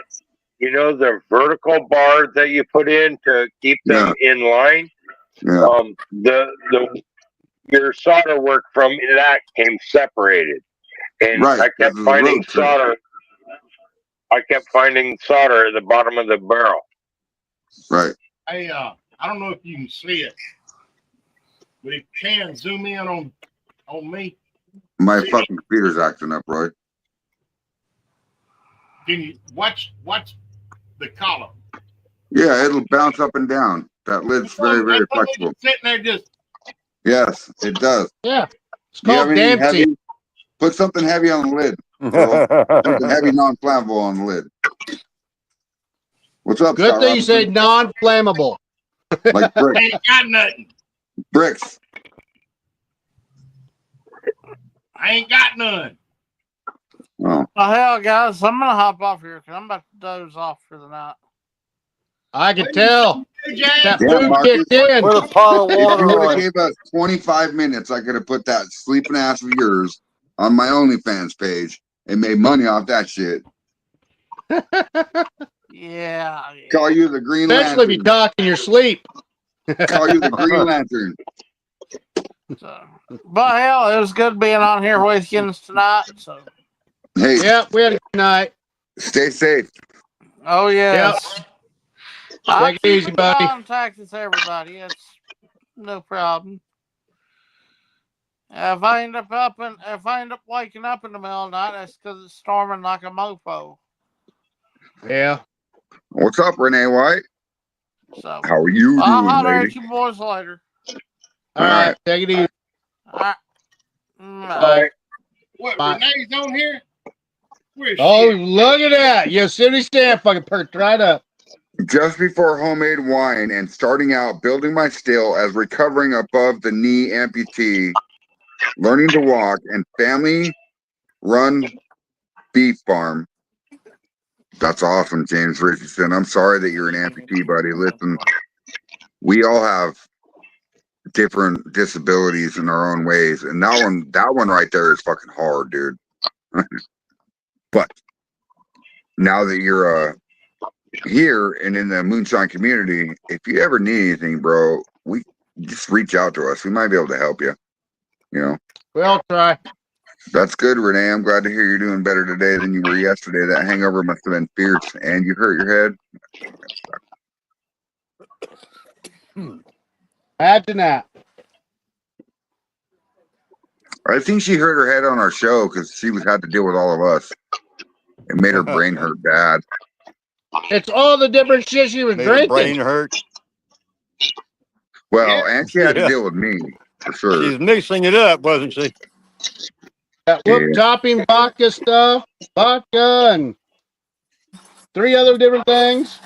the vertical bar that you put in to keep them in line, the your solder work from that came separated, and Right, I kept finding solder. I kept finding solder at the bottom of the barrel. Right. Hey, I don't know if you can see it, but if you can zoom in on me. My fucking computer's acting up, Roy. Can you watch the column? Yeah, it'll bounce up and down. That lid's very, very flexible. Sitting there just. Yes, it does. Yeah. It's Do you have called anything dancing. heavy? Put something heavy on the lid, bro. Something heavy, non-flammable on the lid. What's up, Good Scott thing you Robinson? said non-flammable. Like bricks. I ain't got nothing. Bricks. I ain't got none. Oh. Well, hell, guys, I'm gonna hop off here because I'm about to doze off for the night. I can tell. That Yeah, food Marcus. kicked in. Put a pot of If you water would have on. gave us 25 minutes, I could have put that sleeping ass of yours on my OnlyFans page and made money off that shit. Yeah. Call you the Green Especially if you Lantern. talk in your sleep. Call you the Green Lantern. So, but hell, it was good being on here with you tonight. So. Hey. Yep, we had a good night. Stay safe. Oh yes. Yep. I'll Take it keep easy, in buddy. contact with everybody. It's no problem. If I end up waking up in the middle of the night, that's because it's storming like a mofo. Yeah. What's up, Renee White? So how are you I'll doing, holler lady? at you boys later. All right. Take it easy. All right. Bye. What, Bye. Renee's on here? Where's Oh, she? look at that. Yosemite Sam fucking perked right up. Just before homemade wine and starting out building my still as recovering above the knee amputee, learning to walk, and family run beef farm. That's awesome, James Richardson. I'm sorry that you're an amputee, buddy. Listen, we all have different disabilities in our own ways, and that one right there is fucking hard, dude. But now that you're here and in the moonshine community, if you ever need anything, bro, we just reach out to us. We might be able to help you. You know. We'll try. That's good, Renee. I'm glad to hear you're doing better today than you were yesterday. That hangover must have been fierce. And you hurt your head. Imagine that. I think she hurt her head on our show because she had to deal with all of us. It made her brain hurt bad. It's all the different shit she was Made her drinking. brain hurt. Well, and she had to deal with me, for sure. She's mixing it up, wasn't she? That whoop topping vodka stuff, vodka, and 3 other different things.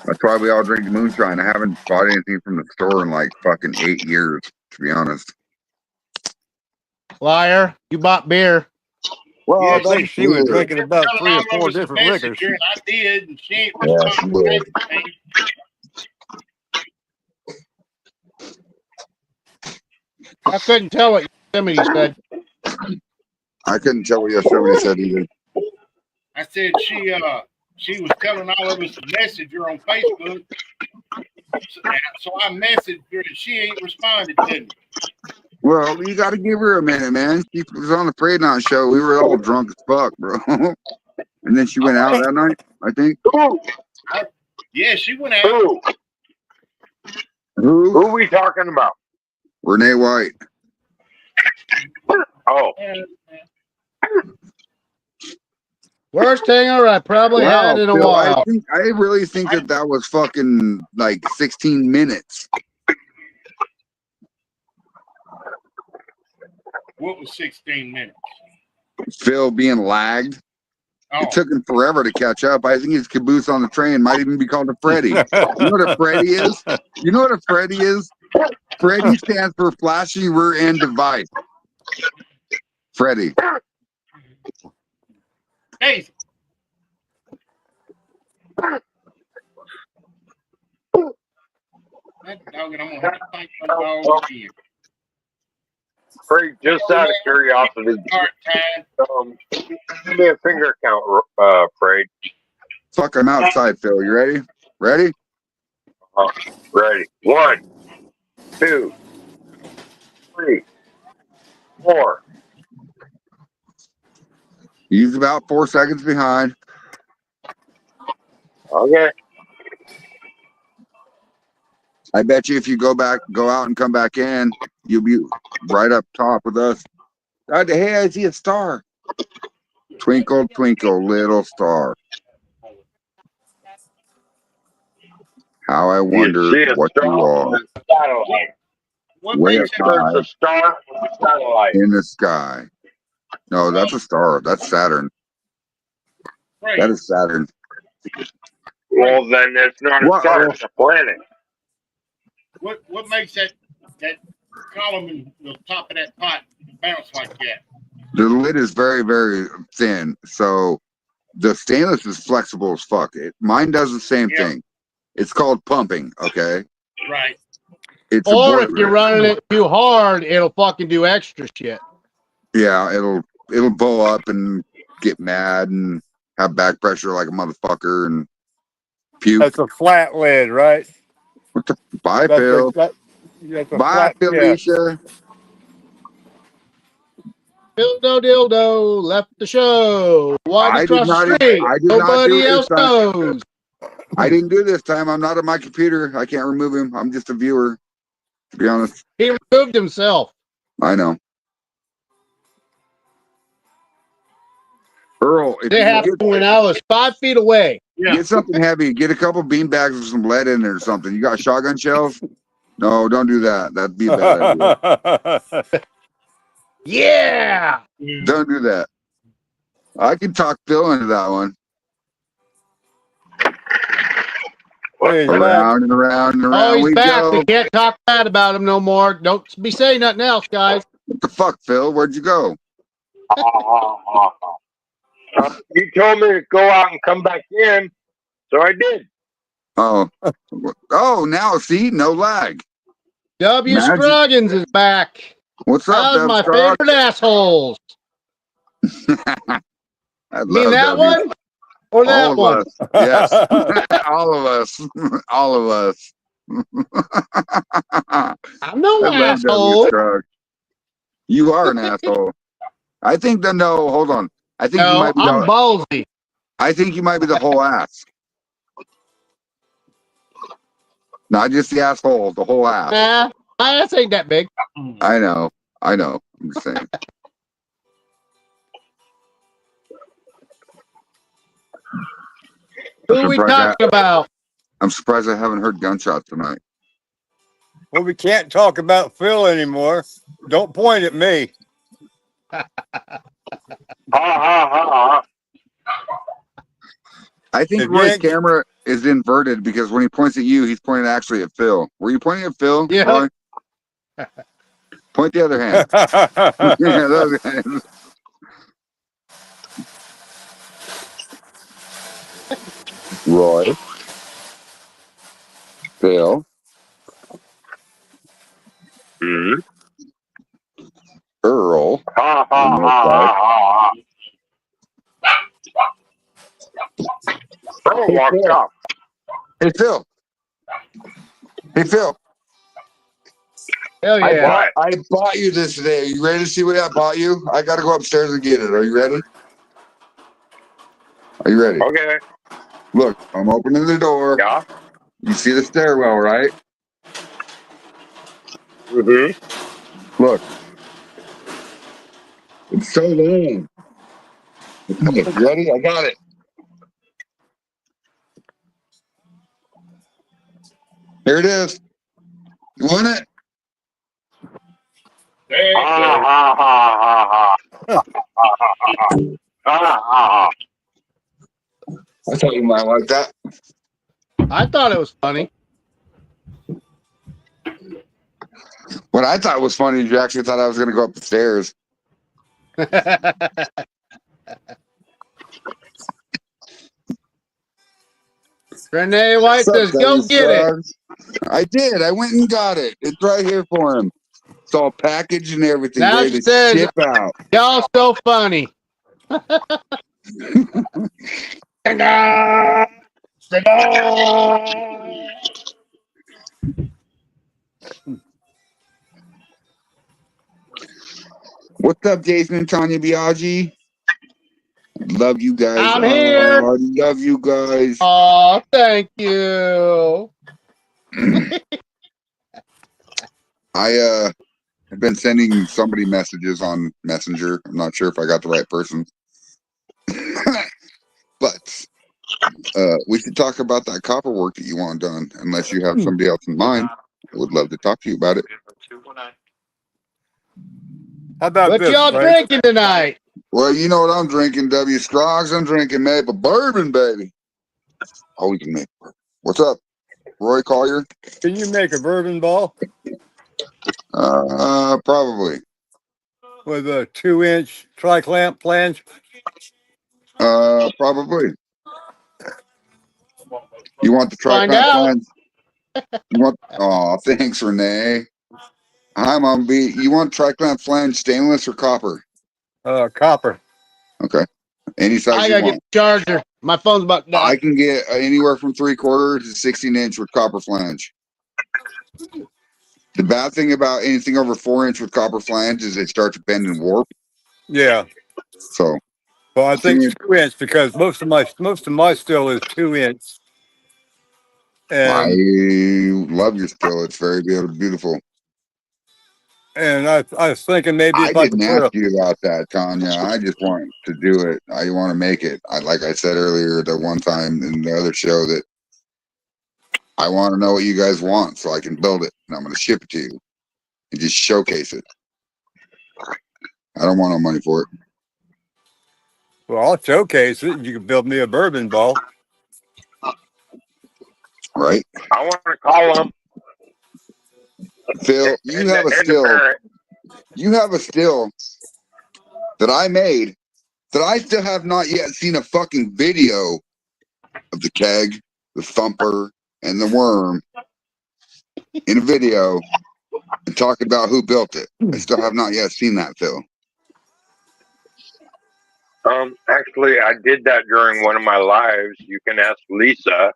That's why we all drink moonshine. I haven't bought anything from the store in like fucking 8 years, to be honest. Liar. You bought beer. Well, I Yes, bet she was drinking about Telling 3 or all of 4 us a different liquors. messenger, and I did, and she ain't Yeah, she responding. I couldn't tell what Yosemite said. I couldn't tell what Yosemite said either. I said she was telling all of us a messenger on Facebook. So I messaged her and she ain't responded to me. Well, you got to give her a minute, man. She was on the Parade Night show. We were all drunk as fuck, bro. And then she went out that night, I think. Yeah, she went out. Who are we talking about? Renee White. Oh. Worst hangover I probably had in a Phil, while. I really think that was fucking like 16 minutes. What was 16 minutes? Phil being lagged. It took him forever to catch up. I think his caboose on the train might even be called a Freddy. You know what a Freddy is? You know what a Freddy is? Freddy stands for flashing rear end device. Freddy. Hey. That dog, and I'm gonna have to fight my dog again. Craig, just out of curiosity, Start time. give me a finger count, Craig. Fuck, I'm outside, Phil. You ready? Ready? Ready. 1, 2, 3, 4. He's about 4 seconds behind. Okay. I bet you if you go out and come back in, you'll be right up top with us. Hey, I see a star. Twinkle, twinkle, little star. How I wonder what you are. Satellite. What Way makes up it? high It's a star satellite. in the sky. No, that's a star. That's Saturn. Right. That is Saturn. Well, then it's not a star, it's a planet. What makes that column in the top of that pot bounce like that? The lid is very, very thin, so the stainless is flexible as fuck. Mine does the same thing. It's called pumping, okay? Right. It's Or if you're running it too hard, it'll fucking do extra shit. Yeah, it'll blow up and get mad and have back pressure like a motherfucker and puke. That's a flat lid, right? Bye, That's Phil. that's a Bye, flat, yeah. Felicia. Dildo dildo left the show. Why I across did not. the street? I did not do Nobody it else this time. knows. I didn't do it this time. I'm not at my computer. I can't remove him. I'm just a viewer, to be honest. He removed himself. I know. Earl, if It you happened get, when I was 5 feet away. get something heavy, get a couple bean bags with some lead in there or something. You got shotgun shells? No, don't do that. That'd be a bad idea. Yeah. Don't do that. I can talk Phil into that one. Hey, Around and around and around Oh, he's we back. go. We can't talk bad about him no more. Don't be saying nothing else, guys. What the fuck, Phil? Where'd you go? You told me to go out and come back in, so I did. Oh, now see, no lag. W. Magic. Scroggins is back. What's up, How's Dev my Scroggs? favorite assholes? I You mean love that W. one or that All of one? us. Yes. All of us. All of us. I'm no I love W. asshole. Scruggs. You are an asshole. I think hold on. I think you No, might be I'm ballsy. I think you might be the whole ass. Not just the asshole, the whole ass. Nah, my ass ain't that big. I know. I'm just saying. Who are we talking about? I'm surprised I haven't heard gunshots tonight. Well, we can't talk about Phil anymore. Don't point at me. I think Roy's camera is inverted because when he points at you, he's pointing actually at Phil. Were you pointing at Phil, Yeah. Roy? Point the other hand. Yeah, those hands. Roy. Phil. Earl. Earl walked up. Hey, Phil. Hey, Phil. Hell yeah. I bought you this today. Are you ready to see what I bought you? I got to go upstairs and get it. Are you ready? Are you ready? Okay. Look, I'm opening the door. Yeah. You see the stairwell, right? Mm-hmm. Look. It's so long. You ready? I got it. Here it is. You want it? I thought you might like that. I thought it was funny. What I thought was funny, you actually thought I was going to go up the stairs. Renee White What's up, says, "Go Debbie get it." Scruggs? I did. I went and got it. It's right here for him. It's all packaged and everything, Now ready she to says, ship out. "Y'all so funny." What's up, Jason and Tanya Biaggi? Love you guys. I'm here. Oh, I love you guys. Oh, thank you. I have been sending somebody messages on Messenger. I'm not sure if I got the right person. But we should talk about that copper work that you want done, unless you have somebody else in mind. I would love to talk to you about it. How about What this, y'all Frank? drinking tonight? Well, you know what I'm drinking, W. Scroggs. I'm drinking maple bourbon, baby. Oh, we can make bourbon. What's up, Roy Collier? Can you make a bourbon ball Probably. with a 2-inch tri-clamp flange? Probably. You want the Find tri-clamp out. flange? You want? Oh, thanks, Renee. Hi, Mom B. You want tri-clamp flange stainless or copper? Copper. Okay. Any size I you gotta get want. the charger. My phone's about to die. I can get anywhere from 3/4 to 16-inch with copper flange. The bad thing about anything over 4-inch with copper flange is they start to bend and warp. Yeah. So, Well, I think 2-inch. 2-inch because most of my still is 2-inch. I And love your still. It's very beautiful. I was thinking maybe I if I could didn't put ask a you about that, Tanya. I just want to do it. I want to make it. Like I said earlier, the one time in the other show, that I want to know what you guys want so I can build it, and I'm going to ship it to you and just showcase it. I don't want no money for it. well, I'll showcase it. You can build me a bourbon ball. Right? I want to call him Phil, you have a and the still. parent. You have a still that I made that I still have not yet seen a fucking video of the keg, the thumper, and the worm in a video and talking about who built it. I still have not yet seen that, Phil. Actually, I did that during one of my lives. You can ask Lisa.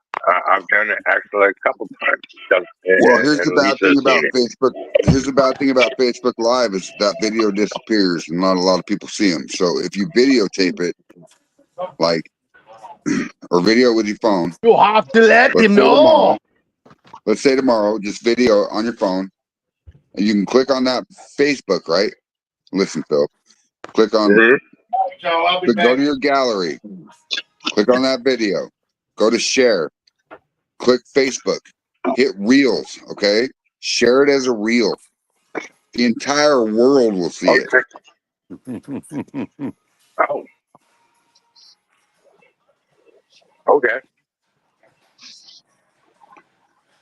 I've done it actually a couple times. Well, here's the And bad Lisa's thing seen about it. Facebook. Here's the bad thing about Facebook Live is that video disappears and not a lot of people see them. So if you videotape it, like, or video with your phone, You'll have to let let's him say tomorrow. know. Let's say tomorrow, just video on your phone, and you can click on that Facebook, right? Listen, Phil. Click on. So I'll be Go back. to your gallery. Click on that video. Go to share. Click Facebook. Hit Reels. Okay. Share it as a reel. The entire world will see it. Oh. Okay.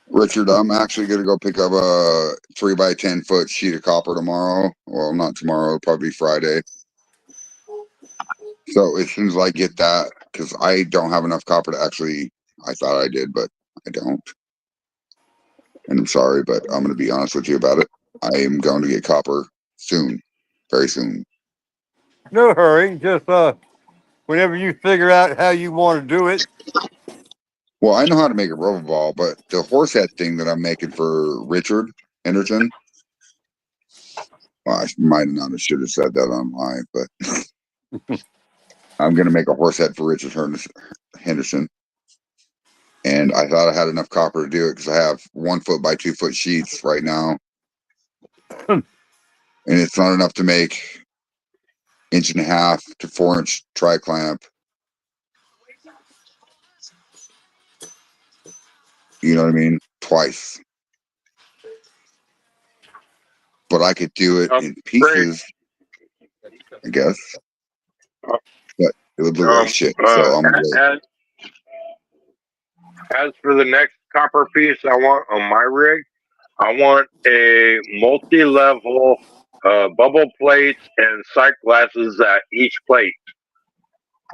Richard, I'm actually going to go pick up a 3x10 foot sheet of copper tomorrow. Well, not tomorrow, it'll probably be Friday. So as soon as I get that, because I don't have enough copper to actually, I thought I did, but I don't. And I'm sorry, but I'm going to be honest with you about it. I am going to get copper soon, very soon. No hurry. Just whenever you figure out how you want to do it. Well, I know how to make a rubber ball, but the horse head thing that I'm making for Richard Henderson, well, I might not have should have said that on live, but I'm going to make a horse head for Richard Henderson. And I thought I had enough copper to do it because I have 1 foot by 2 foot sheets right now. And it's not enough to make 1.5 to 4-inch tri-clamp. You know what I mean? Twice. But I could do it in pieces, I guess. But it would look like shit. So I'm going to as for the next copper piece I want on my rig, I want a multi-level bubble plates and sight glasses at each plate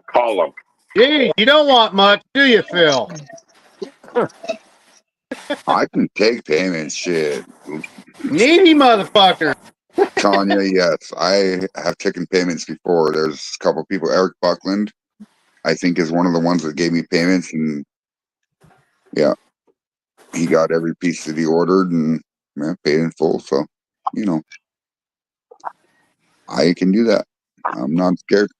column. Gee, you don't want much, do you, Phil? I can take payments, shit. Needy motherfucker. Tanya, yes, I have taken payments before. There's a couple people. Eric Buckland, I think, is one of the ones that gave me payments, and yeah, he got every piece that he ordered and paid in full. So, you know, I can do that. I'm not scared.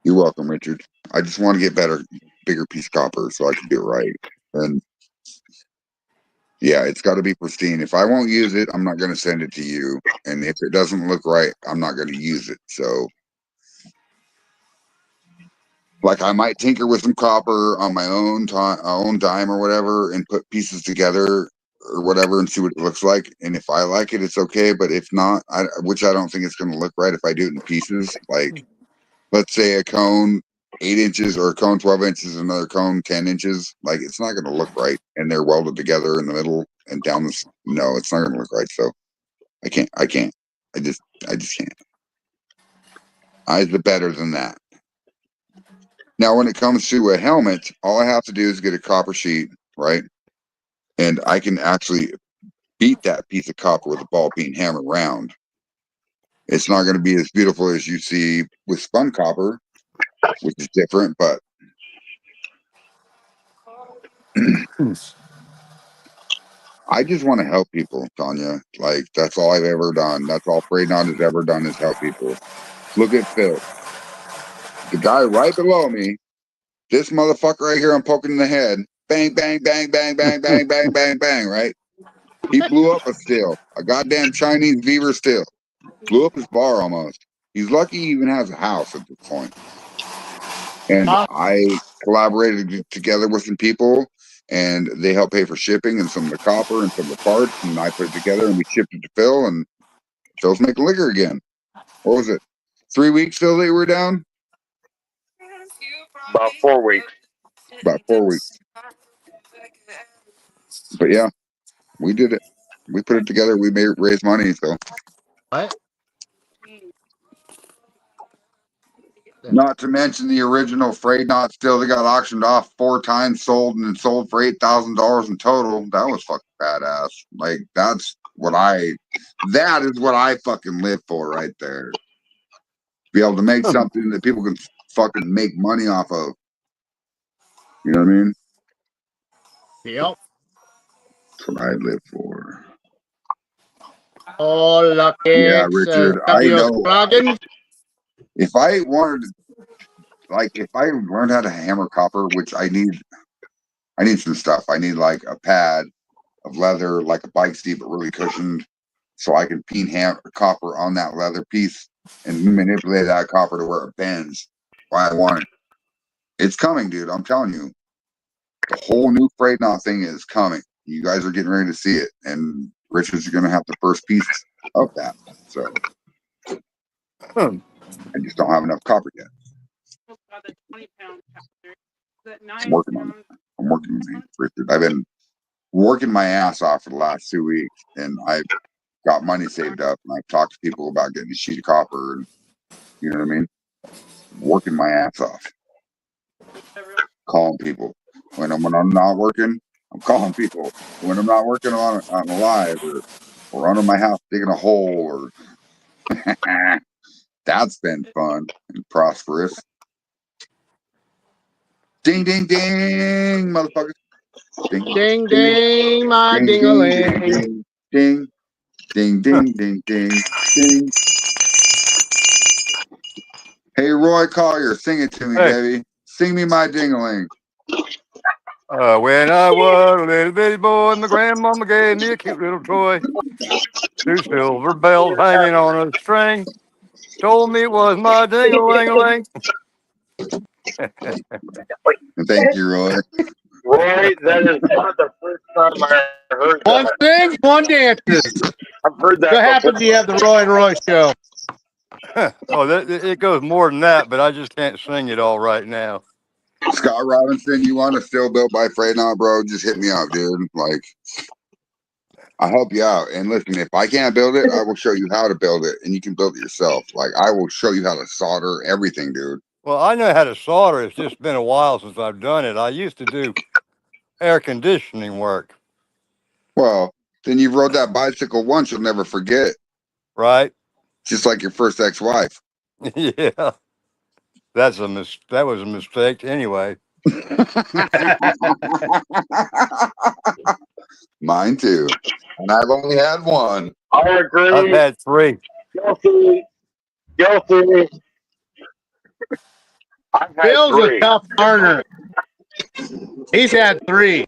You're welcome, Richard. I just want to get better, bigger piece of copper so I can do it right. And yeah, it's got to be pristine. If I won't use it, I'm not going to send it to you. And if it doesn't look right, I'm not going to use it. So, like, I might tinker with some copper on my own dime or whatever, and put pieces together or whatever, and see what it looks like. And if I like it, it's okay. But if not, which I don't think it's going to look right if I do it in pieces. Like, let's say a cone 8 inches or a cone 12 inches, another cone 10 inches. Like, it's not going to look right. And they're welded together in the middle and down this. No, it's not going to look right. So I can't. I just can't. Eyes are better than that. Now, when it comes to a helmet, all I have to do is get a copper sheet, right? And I can actually beat that piece of copper with a ball peen hammer round. It's not going to be as beautiful as you see with spun copper, which is different, but I just want to help people, Tanya. Like, that's all I've ever done. That's all Freydon has ever done is help people. Look at Phil. The guy right below me, this motherfucker right here I'm poking in the head. Bang, bang, bang, bang, bang, bang, bang, bang, bang, right? He blew up a steel. A goddamn Chinese beaver steel. Blew up his bar almost. He's lucky he even has a house at this point. And I collaborated together with some people, and they helped pay for shipping and some of the copper and some of the parts, and I put it together and we shipped it to Phil, and Phil's making liquor again. What was it? 3 weeks, Phil, they were down? About 4 weeks. About 4 weeks. But yeah, we did it. We put it together. We made raise money. So What? not to mention the original Freydon still, they got auctioned off 4 times, sold and sold for $8,000 in total. That was fucking badass. Like, that is what I fucking live for right there. Be able to make something that people can fucking make money off of. You know what I mean? Yep. That's what I live for. Oh, lucky. Yeah, Richard, I know. Plugin. If I wanted, like, if I learned how to hammer copper, which I need some stuff. I need like a pad of leather, like a bike seat, but really cushioned, so I can peen copper on that leather piece and manipulate that copper to where it bends. Why I want it. It's coming, dude. I'm telling you. The whole new Freydon thing is coming. You guys are getting ready to see it, and Richard's going to have the first piece of that. So I just don't have enough copper yet. I'm working on it. I'm working on it, Richard. I've been working my ass off for the last 2 weeks, and I've got money saved up, and I've talked to people about getting a sheet of copper, and you know what I mean? Working my ass off. Calling people. When I'm not working, I'm calling people. When I'm not working on live or under my house digging a hole, or that's been fun and prosperous. Ding ding ding, motherfuckers. Ding Ding ding, my ding-a-ling. ding ding ding ding ding ding ding. Hey, Roy Collier, sing it to me, baby. Sing me my ding-a-ling. When I was a little bitty boy, my grandmama gave me a cute little toy. 2 silver bells hanging on a string. Told me it was my ding-a-ling-a-ling. Thank you, Roy. Roy, that is not the first time I heard One that. sings, one dances. I've heard that. What happens? You have the Roy and Roy show. Oh, it goes more than that, but I just can't sing it all right now. Scott Robinson, you want a steel built by Freydnot, bro? Just hit me up, dude. Like, I'll help you out. And listen, if I can't build it, I will show you how to build it, and you can build it yourself. Like, I will show you how to solder everything, dude. Well, I know how to solder. It's just been a while since I've done it. I used to do air conditioning work. Well, then you've rode that bicycle once, you'll never forget. Right? Just like your first ex-wife. Yeah. That was a mistake anyway. Mine too. And I've only had one. I agree. I've had 3. Guilty. Guilty. I've had Bill's 3. a tough earner. He's had 3.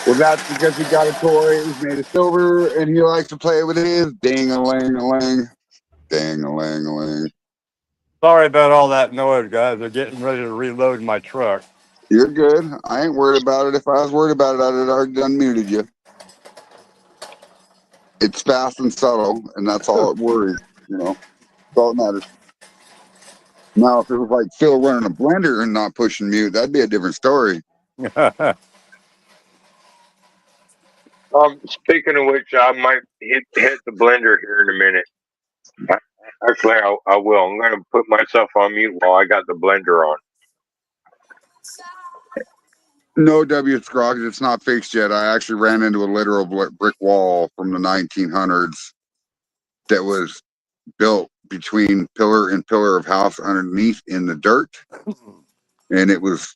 Well, that's because he got a toy. He's made of silver, and he likes to play with his ding-a-ling-a-ling. Ding-a-ling-a-ling. Sorry about all that noise, guys. They're getting ready to reload my truck. You're good. I ain't worried about it. If I was worried about it, I'd have already unmuted you. It's fast and subtle, and that's all it worries, you know. That's all that matters. Now, if it was like Phil running a blender and not pushing mute, that'd be a different story. Speaking of which, I might hit the blender here in a minute. Actually, I will. I'm going to put myself on mute while I got the blender on. No, W. Scroggs, it's not fixed yet. I actually ran into a literal brick wall from the 1900s that was built between pillar and pillar of house underneath in the dirt. And it was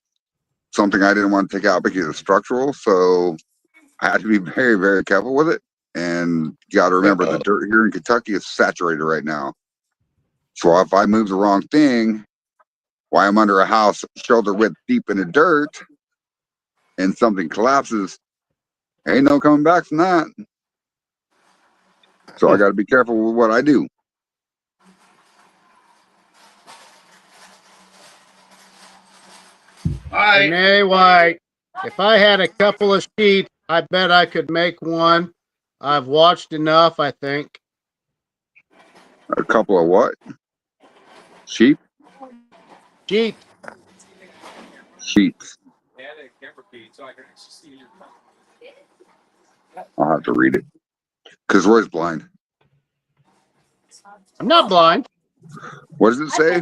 something I didn't want to take out because it's structural. So I had to be very, very careful with it. And you got to remember the dirt here in Kentucky is saturated right now. So if I move the wrong thing, while I'm under a house shoulder width deep in the dirt and something collapses, ain't no coming back from that. So I got to be careful with what I do. Renee White, if I had a couple of sheets, I bet I could make one. I've watched enough, I think. A couple of what? Sheep? Sheep. Sheets. I'll have to read it. Because Roy's blind. I'm not blind. What does it say?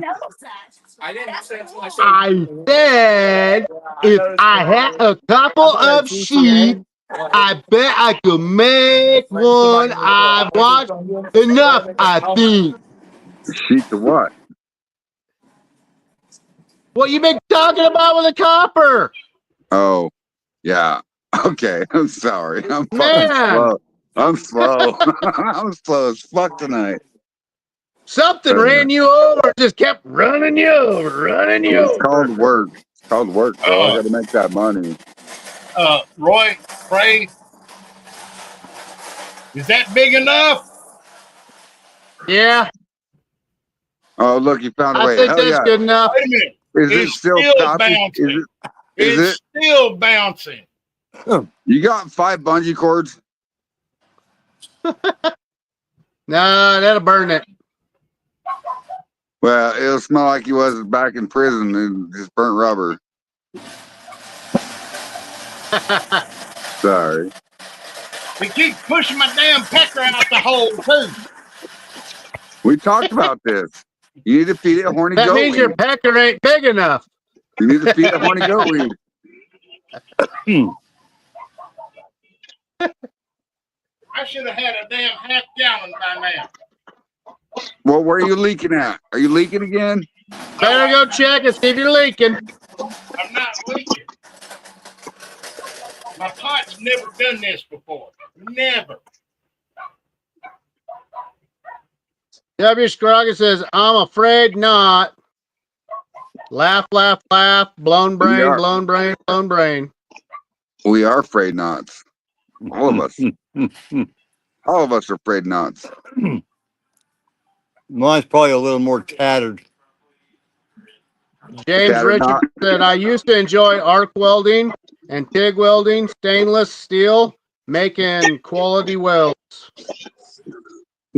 I didn't say it. I said if I had a couple of sheep, I bet I could make one. I've watched enough, I think. Sheets of what? What you been talking about with the copper? Oh, yeah. Okay. I'm sorry. I'm fucking Man. slow. I'm slow. I'm slow as fuck tonight. Something ran you over, just kept running you over. It's called work. It's called work, bro. I got to make that money. Roy, pray. Is that big enough? Yeah. Oh, look, you found a I way. think Hell that's yeah. good enough. Wait a minute. Is it It's still choppy? bouncing. Is It's still bouncing. You got 5 bungee cords? Nah, that'll burn it. Well, it'll smell like he was back in prison and just burnt rubber. Sorry. We keep pushing my damn pecker out the hole, too. We talked about this. You need to feed it horny That goat means weed. your pecker ain't big enough. You need to feed it horny goat weed. I should have had a damn half gallon by now. Well, where are you leaking at? Are you leaking again? Better go check and see if you're leaking. I'm not leaking. My pot's never done this before. Never. W. Scroggins says, I'm afraid not. Laugh, laugh, laugh. Blown brain, blown brain, blown brain. We are afraid nots. All of us. All of us are afraid nots. Mine's probably a little more tattered. James Tattered Richard knot. said, I used to enjoy arc welding and TIG welding, stainless steel, making quality welds.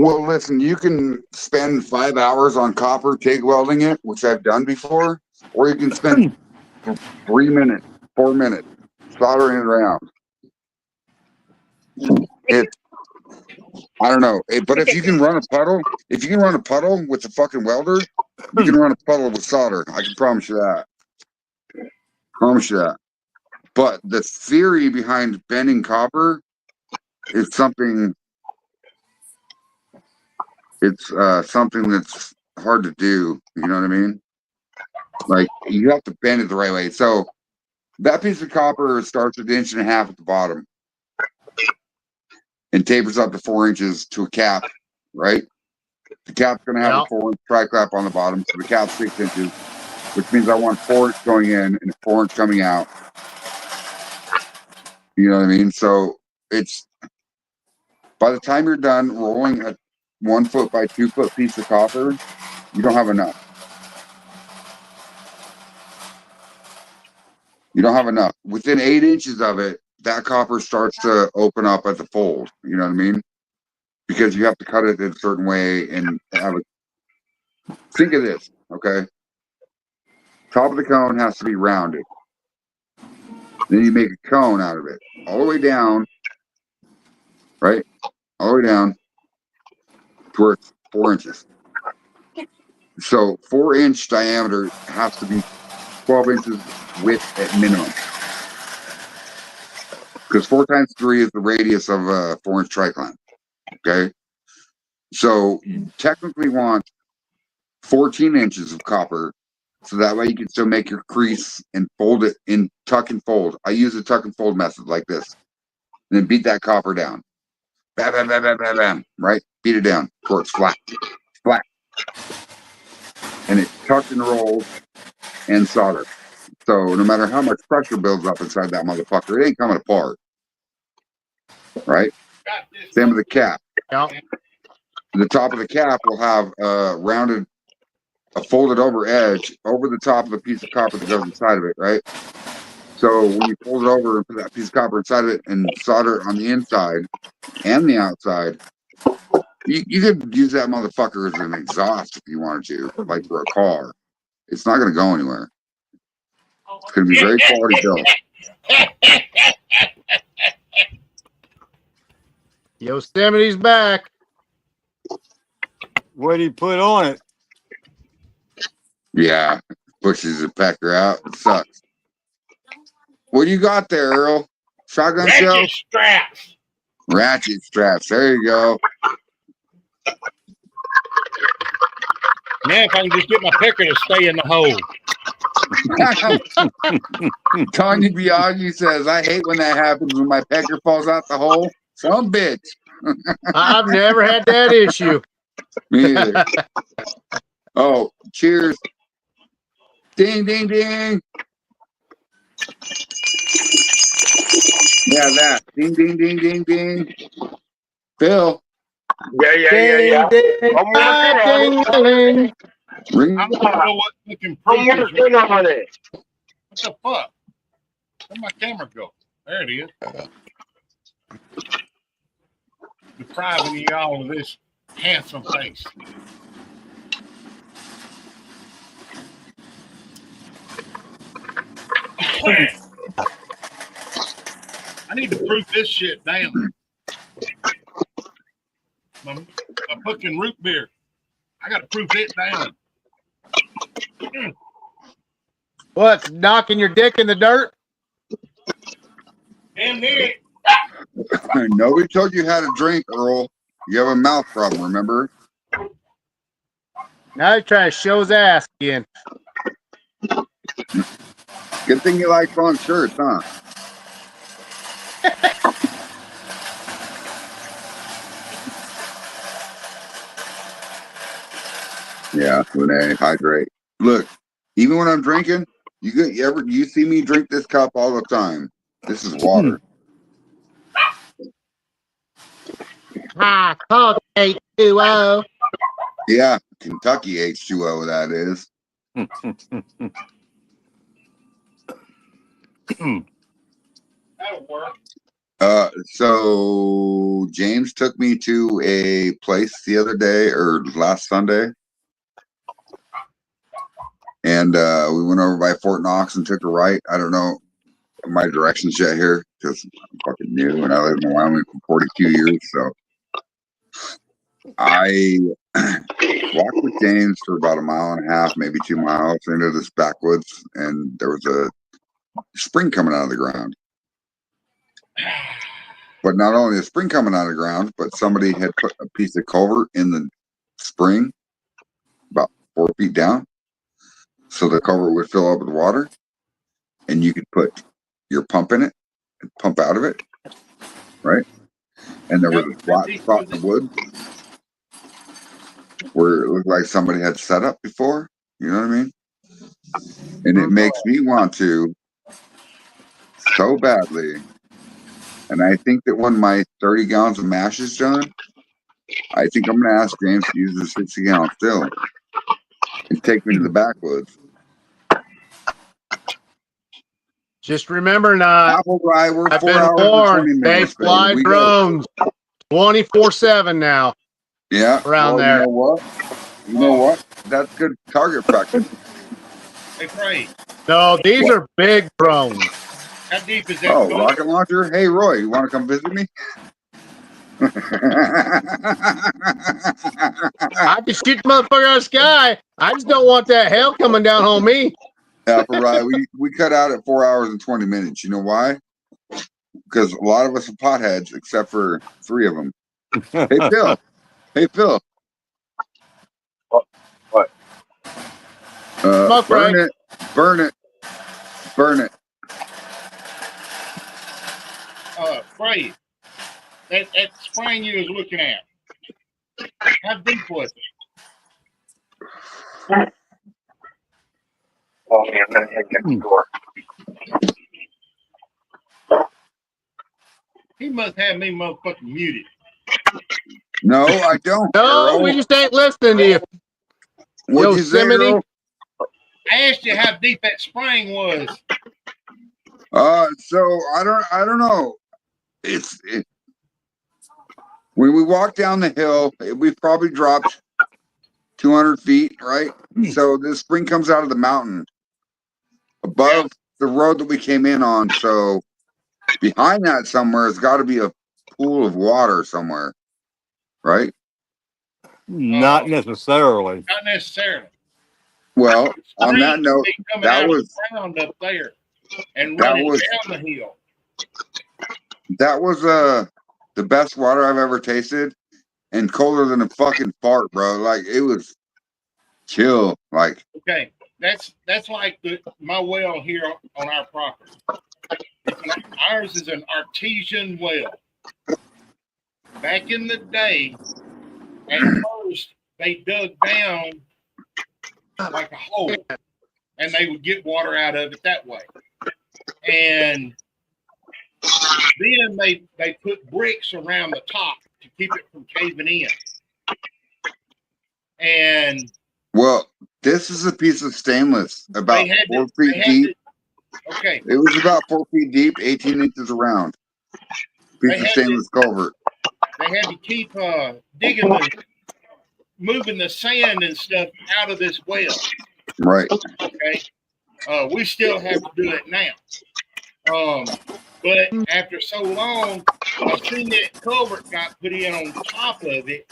Well, listen, you can spend 5 hours on copper TIG welding it, which I've done before, or you can spend 3 minutes, 4 minutes soldering it around. It's, I don't know, but if you can run a puddle, with the fucking welder, you can run a puddle with solder. I can promise you that. But the theory behind bending copper is something. It's something that's hard to do. You know what I mean? Like you have to bend it the right way. So that piece of copper starts at 1.5 inches at the bottom and tapers up to 4 inches to a cap, right? The cap's going to have a 4-inch tri-clap on the bottom, so the cap's 6 inches, which means I want 4 inch going in and 4 inch coming out. You know what I mean? So it's by the time you're done rolling a 1 foot by 2 foot piece of copper, you don't have enough. You don't have enough. Within 8 inches of it, that copper starts to open up at the fold. You know what I mean? Because you have to cut it in a certain way and have it. Think of this, okay? Top of the cone has to be rounded. Then you make a cone out of it, all the way down, right? All the way down to where it's 4 inches. So 4-inch diameter has to be 12 inches width at minimum. Because 4 times 3 is the radius of a 4-inch tricline. Okay. So you technically want 14 inches of copper. So that way you can still make your crease and fold it in tuck and fold. I use a tuck and fold method like this. And then beat that copper down. Bam, bam, bam, bam, bam, bam. Right? Beat it down where it's flat. Flat. And it's tucked and rolled and soldered. So no matter how much pressure builds up inside that motherfucker, it ain't coming apart. Right? Same with the cap. Yep. The top of the cap will have a folded over edge over the top of the piece of copper that goes inside of it, right? So when you fold it over and put that piece of copper inside of it and solder it on the inside and the outside, you could use that motherfucker as an exhaust if you wanted to, like for a car. It's not going to go anywhere. It's going to be very quality built. Yosemite's back. What do you put on it? Yeah, pushes the pecker out. It sucks. What do you got there, Earl? Shotgun Ratchet shells? straps. Ratchet straps. There you go. Now if I can just get my picker to stay in the hole. Tanya Biaggi says, I hate when that happens when my pecker falls out the hole. Some bitch. I've never had that issue. Me either. Oh, cheers. Ding, ding, ding. Yeah, that. Ding, ding, ding, ding, ding. Phil. Yeah. I'm working on it. Ring. I don't know what fucking I'm proof is. working on it. What the fuck? Where'd my camera go? There it is. Depriving you all of this handsome face. I need to proof this shit down. My fucking root beer. I gotta proof it down. What's knocking your dick in the dirt? Damn near. Nobody told you how to drink, Earl. You have a mouth problem, remember? Now he's trying to show his ass again. Good thing you like fun shirts, huh? Yeah, Renee, hydrate. Look, even when I'm drinking, you see me drink this cup all the time. This is water. High Coke H2O. Yeah, Kentucky H2O, that is. That'll work. So James took me to a place the other day or last Sunday, and we went over by Fort Knox and took a right. I don't know my directions yet here because I'm fucking new and I lived in Wyoming for 42 years. So I walked with James for about a mile and a half, maybe 2 miles into this backwoods, and there was a spring coming out of the ground. But not only a spring coming out of the ground, but somebody had put a piece of culvert in the spring about 4 feet down. So the culvert would fill up with water and you could put your pump in it and pump out of it. Right. And there was a flat spot in the woods where it looked like somebody had set up before. You know what I mean? And it makes me want to so badly. And I think that when my 30 gallons of mash is done, I think I'm going to ask James to use the 60 gallon still and take me to the backwoods. Just remember now, Apple Rye, we're I've 4 been hours and warned. 20 They minutes, baby. fly We got drones 24/7 now. Yeah. Around well, there. You know what? You know what? That's good target practice. Hey, Frey, No, these are big drones. how deep is that? Oh, culvert? rocket launcher. Hey, Roy, you want to come visit me? I can shoot the motherfucker out of the sky. I just don't want that hell coming down on me. Apple Rye, we cut out at 4 hours and 20 minutes. You know why? Because a lot of us are potheads, except for 3 of them. Hey, Phil. Hey, Phil. What? Smoke Burn break. it. Burn it. Burn it. Frey, that spring you was looking at, how deep was it? Oh, yeah, I'm gonna head next door. He must have me motherfucking muted. No, I don't. No, Earl. we just ain't listening to you. What'd you say, Yosemite. Earl? I asked you how deep that spring was. So I don't know. When we walk down the hill, we've probably dropped 200 feet, right? So the spring comes out of the mountain above the road that we came in on. So behind that somewhere has got to be a pool of water somewhere, right? Not necessarily. Not necessarily. Well, on Spring that note, be coming that out was of the ground up there and that running was down the hill. the best water I've ever tasted, and colder than a fucking fart, bro. Like it was chill. Like Okay, that's like my well here on our property. Ours is an artesian well. Back in the day, at first they dug down like a hole, and they would get water out of it that way. And then they put bricks around the top to keep it from caving in. And well, this is a piece of stainless about 4 feet deep. Okay. It was about 4 feet deep, 18 inches around. Piece of stainless culvert. They had to keep moving the sand and stuff out of this well. Right. Okay. We still have to do it now. But after so long, a cement culvert got put in on top of it.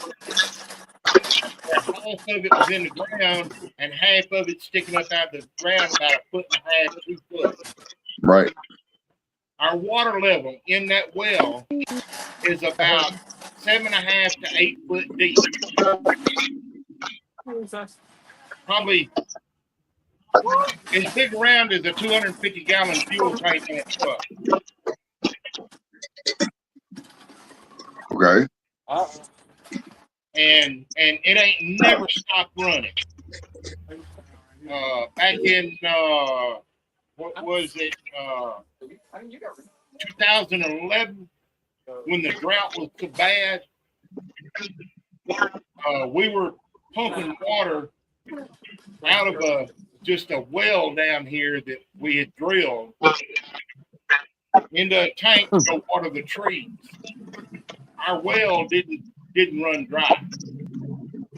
Half of it was in the ground, and half of it sticking up out of the ground about 1.5 to 2 foot. Right. Our water level in that well is about 7.5 to 8 foot deep. Probably as big around as a 250 gallon fuel tank in a truck. Okay. And it ain't never stopped running. Back in what was it? 2011, when the drought was so bad, we were pumping water out of just a well down here that we had drilled. into a tank to go water the trees. Our well didn't run dry.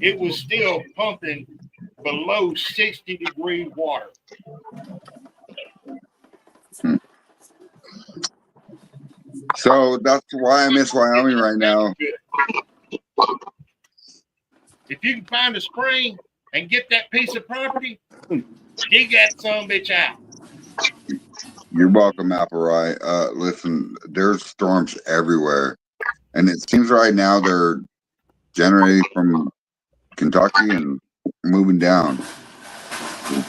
It was still pumping below 60-degree water. So that's why I miss Wyoming right now. If you can find a spring and get that piece of property, dig that son bitch out. You're welcome, Apparai. Listen, there's storms everywhere, and it seems right now they're generating from Kentucky and moving down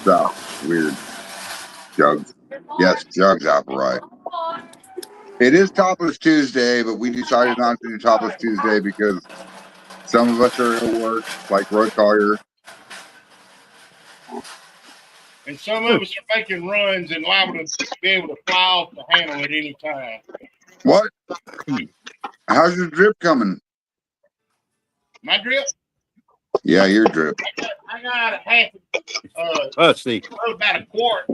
south. Weird. Jugs. Yes, Jugs, Apparai. It is Topless Tuesday, but we decided not to do Topless Tuesday because some of us are at work, like Roy Collier. And some of us are making runs and liable to be able to fly off the handle at any time. What? How's your drip coming? My drip? Yeah, your drip. I got a half, Let's see. about a quart.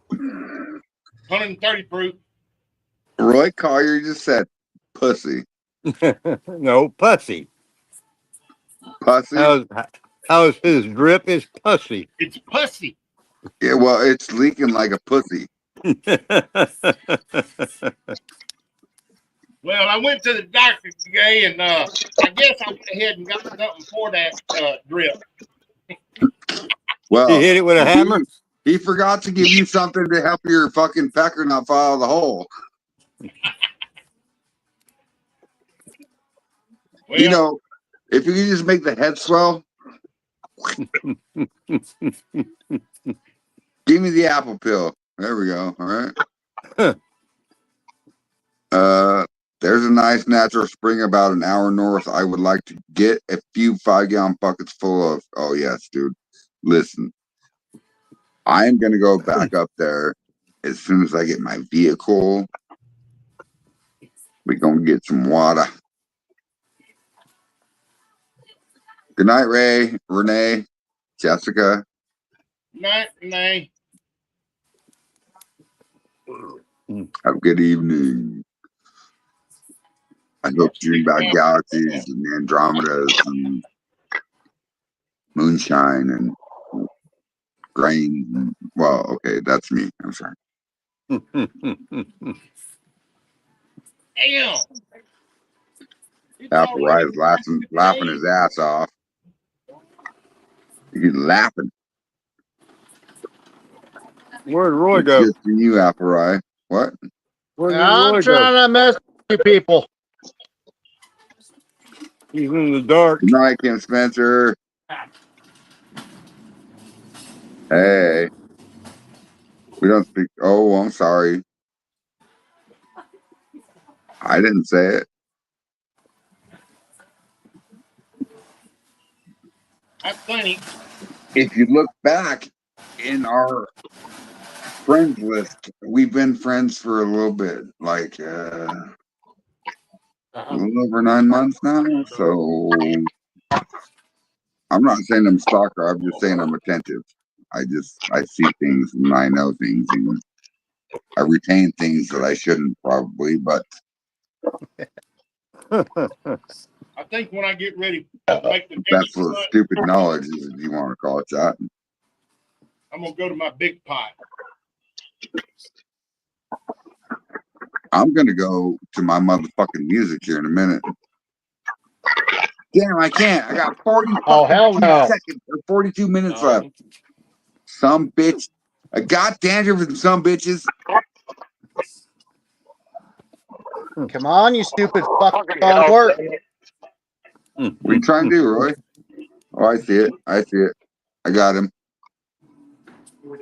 130 proof. Roy Collier just said pussy. No, pussy. Pussy? How's his drip is pussy. It's pussy. Yeah, well, it's leaking like a pussy. Well, I went to the doctor today, and I guess I went ahead and got something for that drip. Well, he hit it with a hammer? He forgot to give you something to help your fucking pecker not fall out of the hole. Well, you know, if you could just make the head swell, give me the apple pill. There we go. All right. There's a nice natural spring about an hour north. I would like to get a few 5-gallon buckets full of. Oh yes, dude. Listen, I am gonna go back up there as soon as I get my vehicle. We're gonna get some water. Good night, Ray, Renee, Jessica. night, Renee. Have a good evening. I hope you dream about galaxies and Andromedas and moonshine and grain. Well, okay, that's me. I'm sorry. Damn. Apple Rye's laughing his ass off. He's laughing. Where'd Roy go? Good for you, Apple Rye. What? I'm trying to mess with you people. He's in the dark. Good night, Kim Spencer. Hey. We don't speak. Oh, I'm sorry. I didn't say it. That's funny. If you look back in our friends list, we've been friends for a little bit, like a little over 9 months now. So I'm not saying I'm a stalker. I'm just saying I'm attentive. I see things and I know things and I retain things that I shouldn't probably, but I think when I get ready to make the that's next what run, stupid knowledge is, if you want to call it that. I'm gonna go to my big pot. I'm gonna go to my motherfucking music here in a minute. Damn, I can't. I got 40 seconds or 42 minutes left. Some bitch. I got danger with some bitches. Come on, you stupid fucking work. What are you trying to do, Roy? Oh, I see it. I see it. I got him.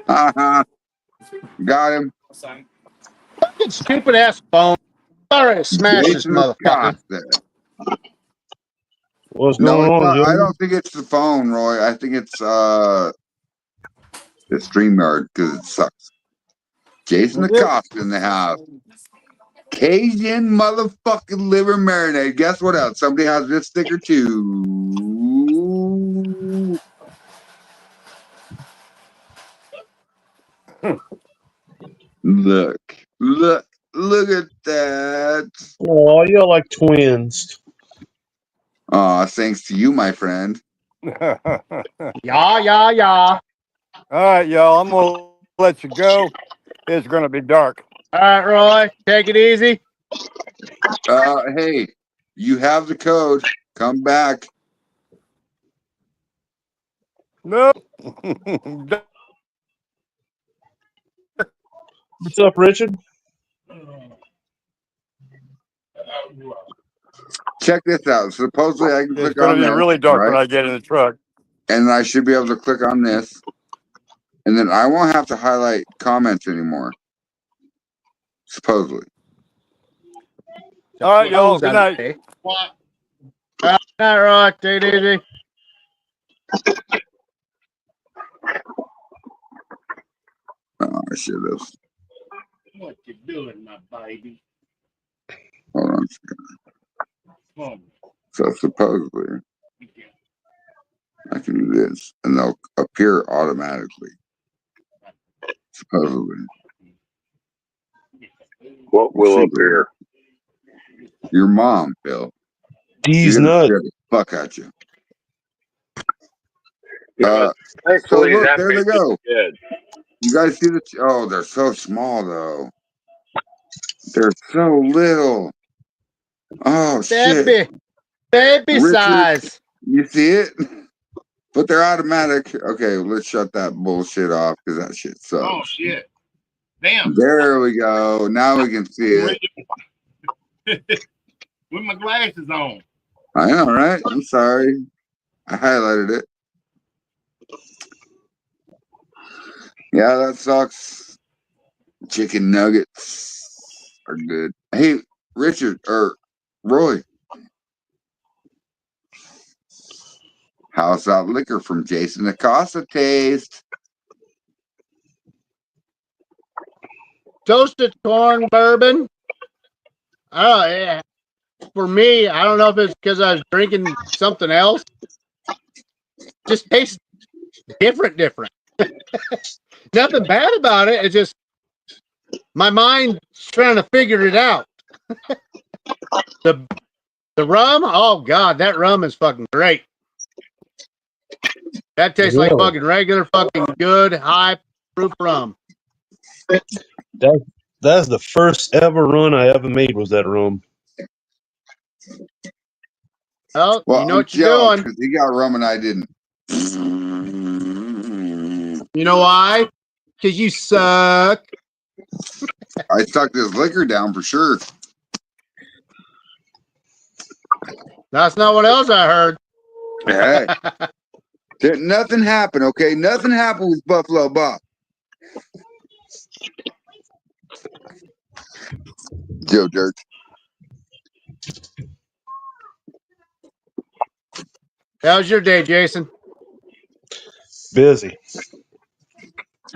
Got him. Fucking stupid ass phone. Sorry, smash this Jason motherfucker. Acosta. What's No, going it's on, not, I Jim? don't think it's the phone, Roy. I think it's the StreamYard because it sucks. Jason Acosta in the house. Cajun motherfucking liver marinade. Guess what else? Somebody has this sticker too. Look, Look at that. Oh, y'all like twins. Aw, thanks to you, my friend. Yeah, yeah, yeah. All right, y'all. I'm gonna let you go. It's gonna be dark. All right, Roy, take it easy. Hey, you have the code. Come back. No. What's up, Richard? Check this out. Supposedly, I can It's click gonna on be this, really dark when right? I get in the truck. And I should be able to click on this, and then I won't have to highlight comments anymore. Supposedly. All right, y'all. Good night. What? All right, Roy, take it easy. Oh, I should have. What you doing, my baby? Hold on a second. Come on. So supposedly, I can do this, and they'll appear automatically. Supposedly. What will appear? Your mom, Bill. D's You're gonna nut. scare the fuck out you. Yeah, So thankfully, look, that there they means go. it's good. You guys see the? Oh, they're so small though. They're so little. Oh shit, Baby Richard, size. you see it? But they're automatic. Okay, let's shut that bullshit off because that shit sucks. Oh shit! Damn. There we go. Now we can see it. With my glasses on. I know, right? I'm sorry. I highlighted it. Yeah, that sucks. Chicken nuggets are good. Hey, Richard or Roy. How's that liquor from Jason Acosta taste? Toasted corn bourbon. Oh, yeah. For me, I don't know if it's because I was drinking something else. Just tastes different. Nothing bad about it. It's just my mind's trying to figure it out. The rum, oh god, that rum is fucking great. That tastes like Really? fucking regular fucking good high proof rum. That's the first ever run I ever made was that rum. Oh, Well, you know I'm what you're jealous doing. because he got rum and I didn't. You know why? Because you suck. I sucked his liquor down for sure. That's not what else I heard. Hey, didn't nothing happen, okay? Nothing happened with Buffalo Bob. Joe Dirt. How was your day, Jason? Busy.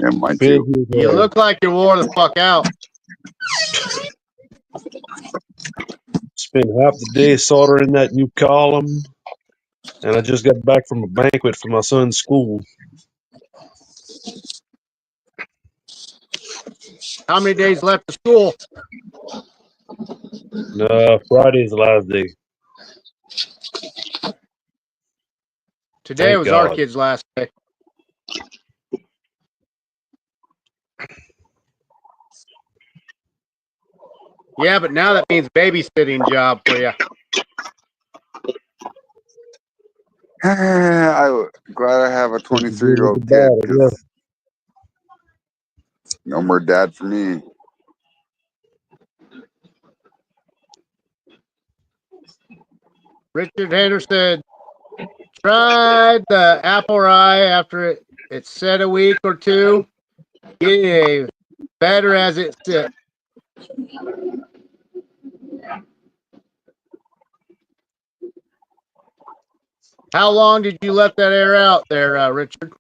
Yeah, mine Busy too. as You hell. look like you wore the fuck out. Spent half the day soldering that new column, and I just got back from a banquet for my son's school. How many days left of school? Friday's the last day. Today Thank was our God. kid's last day. Yeah, but now that means babysitting job for you. I'm glad I have a It's as good as 23-year-old the kid bad, I guess. because no more dad for me. Richard Hader said, tried the apple rye after it set a week or two. Get better as it sits. How long did you let that air out there, Richard?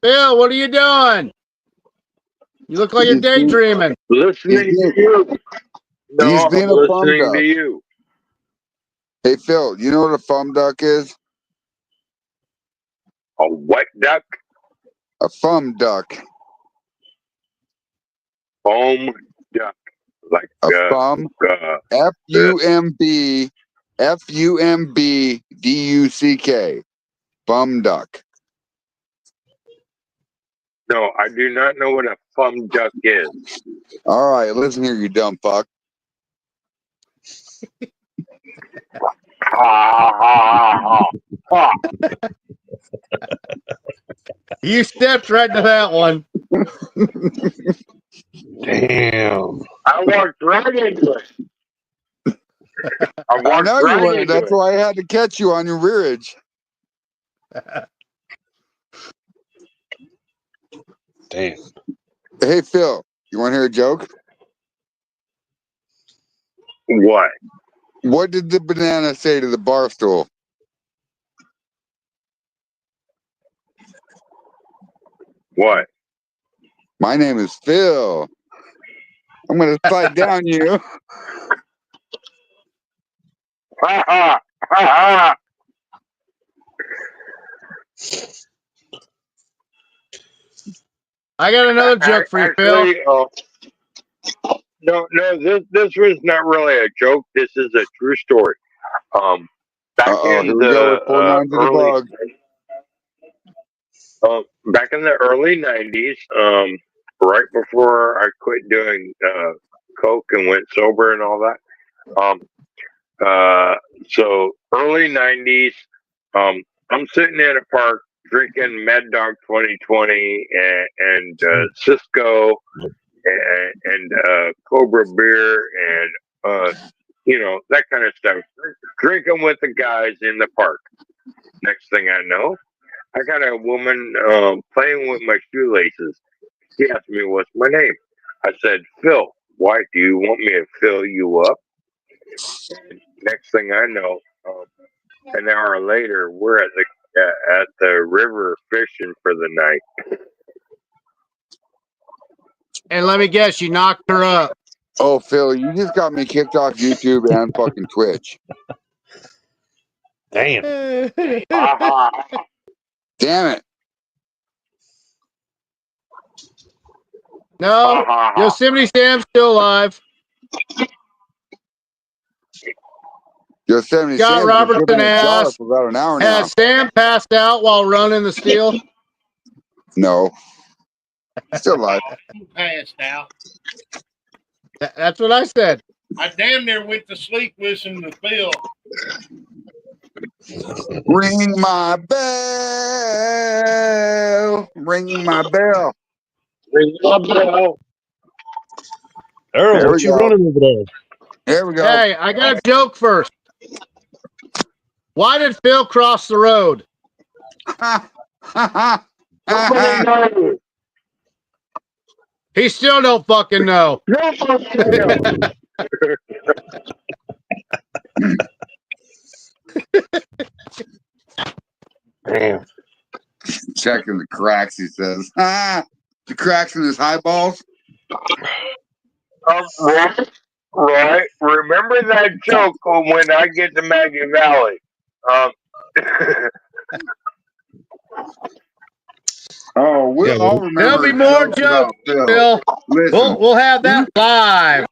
Bill, what are you doing? You look like you're daydreaming. Listening to you. No, He's I'm being a bum listening to duck. you. Hey, Phil, you know what a thumb duck is? A what duck? A thumb duck. Foam duck. Like A thumb. F-U-M-B. F-U-M-B-D-U-C-K. Thumb duck. No, I do not know what a thumb duck is. All right, listen here, you dumb fuck. You stepped right into that one. Damn. I walked right into it. I know you would. That's why I had to catch you on your rearage. Damn. Hey, Phil, you want to hear a joke? What? What did the banana say to the bar stool? What? My name is Phil. I'm going to slide down you. Ha ha! Ha ha! I got another joke for you, Phil. No, this was not really a joke. This is a true story. Back Uh-oh, in here we go with 49 to the bug. Back in the early '90s, right before I quit doing coke and went sober and all that. So early '90s, I'm sitting in a park drinking Mad Dog 2020 and Cisco and Cobra beer and that kind of stuff. Drinking with the guys in the park. Next thing I know, I got a woman playing with my shoelaces. She asked me, "What's my name?" I said, "Phil. Why do you want me to fill you up?" And next thing I know, an hour later, we're at the river fishing for the night. And let me guess, you knocked her up. Oh, Phil, you just got me kicked off YouTube and fucking Twitch. Damn. Damn it. No, Yosemite Sam's still alive. Yosemite Scott Sam's Robertson been giving it shot asked, for about an hour now. has Sam passed out while running the steel? No. Still alive. Passed out. That's what I said. I damn near went to sleep listening to Phil. Ring my bell. Ring my bell. Ring my bell. Earl, There what we you go. running over there? There we go. Hey, I got a joke first. Why did Phil cross the road? Nobody knows. He still don't fucking know. Nobody knows. Damn. Checking the cracks, he says. The cracks in his eyeballs. Right. Remember that joke when I get to Maggie Valley. Oh, we'll all remember. There'll be more jokes, Phil. Listen, We'll have that live.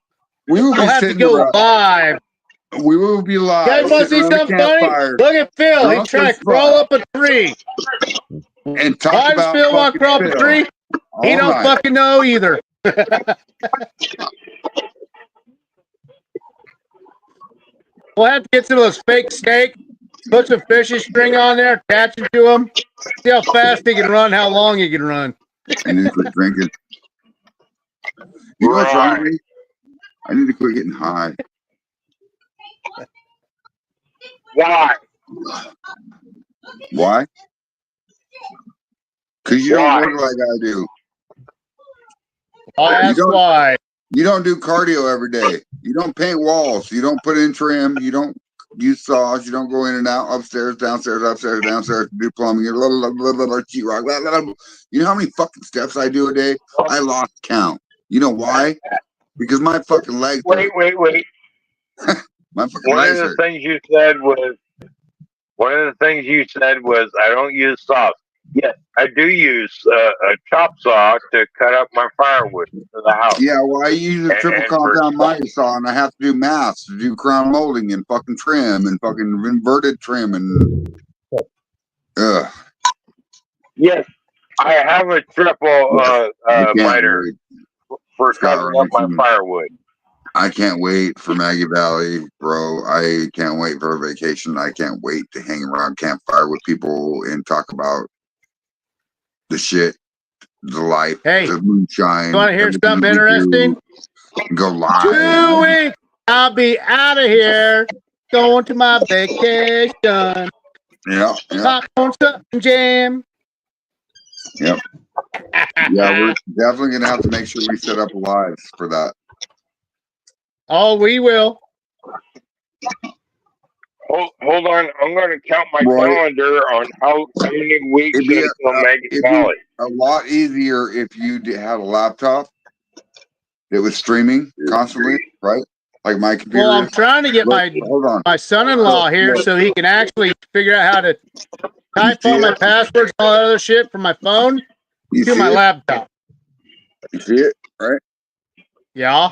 We will We'll have to go live. We will be live. You guys want to see something funny? Look at Phil. He's trying to crawl up a tree. And talk Why does about Phil want to crawl up a tree? He don't fucking know either. We'll have to get some of those fake steaks, put some fishing string on there, attach it to him, see how fast he can run, how long he can run. I need to quit drinking. You know what's wrong with me? I need to quit getting high. Why? Why? Because you don't work like I do. That's why. You don't do cardio every day. You don't paint walls. You don't put in trim. You don't use saws. You don't go in and out, upstairs, downstairs, upstairs, downstairs, do plumbing. Blah, blah, blah, blah, blah, sheetrock, blah, blah, blah. You know how many fucking steps I do a day? I lost count. You know why? Because my fucking legs. Wait. My fucking one of legs the hurt. things you said was I don't use saws. Yes, I do use a chop saw to cut up my firewood for the house. Yeah, well, I use a triple And for compound miter saw, and I have to do maths to do crown molding and fucking trim and fucking inverted trim and. Ugh. yes, I have a triple I can't miter wait. for Scott cutting up my Robinson. firewood. I can't wait for Maggie Valley, bro. I can't wait for a vacation. I can't wait to hang around campfire with people and talk about the shit, the life, Hey, the moonshine. you want to hear everything something we do. interesting? Go 2 live. weeks. I'll be out of here, going to my vacation. Yeah, yeah, Popcorn something jam. yep. Yeah, we're definitely gonna have to make sure we set up lives for that. Oh, we will. Hold on, I'm going to count my Roy, calendar on how many weeks it'd be until Maggie it'd Valley. be a lot easier if you had a laptop that was streaming constantly, right? Like my computer. Well, I'm trying to get hold on. my son-in-law here so he can actually figure out how to type all my passwords and all that other shit from my phone to my laptop. You see it, right? Yeah.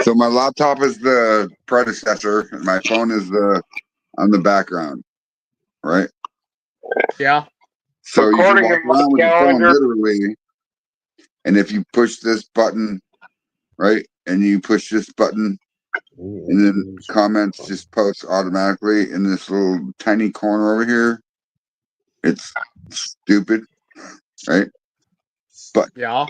So my laptop is the predecessor, and my phone is on the background, right? Yeah. So you According walk to my around with your phone calendar, literally, and if you push this button, right, and you push this button, and then comments just post automatically in this little tiny corner over here. It's stupid, right? But Yeah.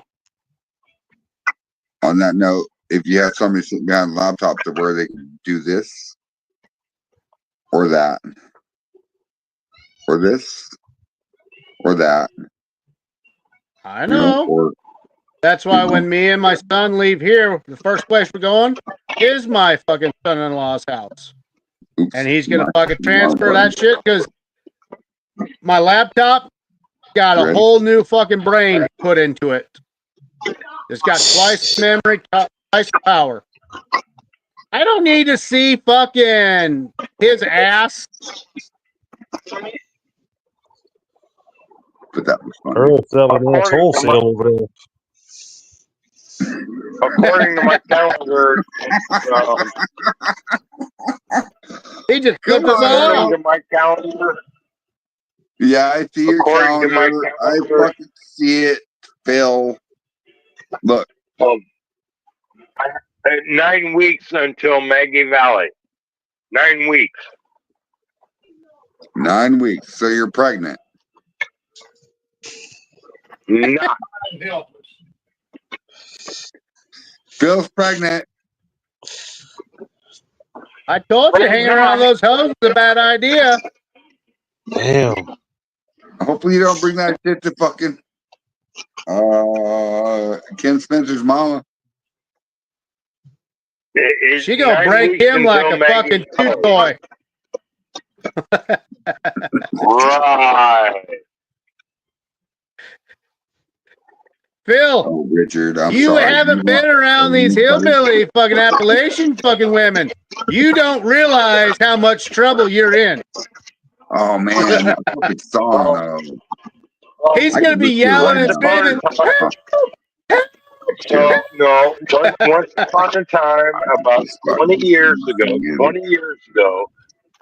on that note, if you have somebody sitting behind a laptop to where they can do this or that or this or that, I know. or That's why when me and my son leave here, the first place we're going is my fucking son-in-law's house. oops, And he's going to fucking transfer that shit because my laptop got a whole new fucking brain put into it. It's got twice memory, twice power. I don't need to see fucking his ass. But that was fun. Earl selling ass wholesale over there. according to my calendar, he just flipped us according off. to my calendar, yeah, I see your according to my calendar. I calendar, fucking see it, Phil. Look, 9 weeks until Maggie Valley. 9 weeks. 9 weeks. So you're pregnant. Not. Phil's pregnant. I told you hanging around those hoes is a bad idea. Damn. Hopefully you don't bring that shit to fucking Ken Spencer's mama. She gonna break him like a fucking chew toy. Right. Phil, oh, Richard, you sorry. haven't been around these hillbilly fucking Appalachian fucking women. You don't realize how much trouble you're in. Oh man, that fucking song. He's gonna be yelling and screaming. No. Once upon a time, about 20 years ago,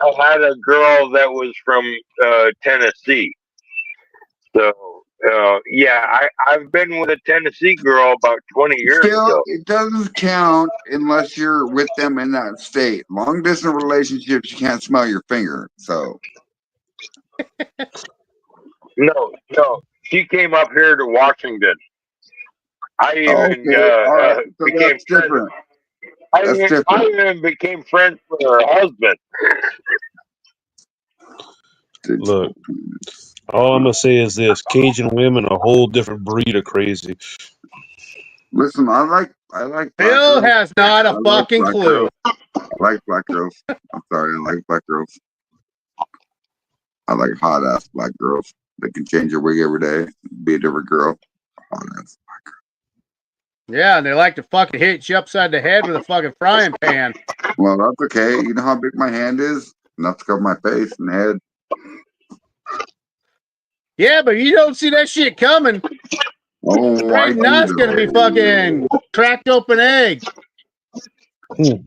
I had a girl that was from Tennessee. So, yeah, I've been with a Tennessee girl about 20 years ago. It doesn't count unless you're with them in that state. Long distance relationships, you can't smell your finger. So, No. She came up here to Washington. I even became different. I even became friends with her husband. Look, all I'm gonna say is this: Cajun women are a whole different breed of crazy. Listen, I like. Phil has not a fucking clue. I like black girls. I'm sorry, I like black girls. I like hot ass black girls that can change your wig every day, be a different girl. Hot ass. Yeah, and they like to fucking hit you upside the head with a fucking frying pan. Well, that's okay. You know how big my hand is? Enough to cover my face and head. Yeah, but you don't see that shit coming. Oh, I Right now, it's gonna be fucking cracked open egg.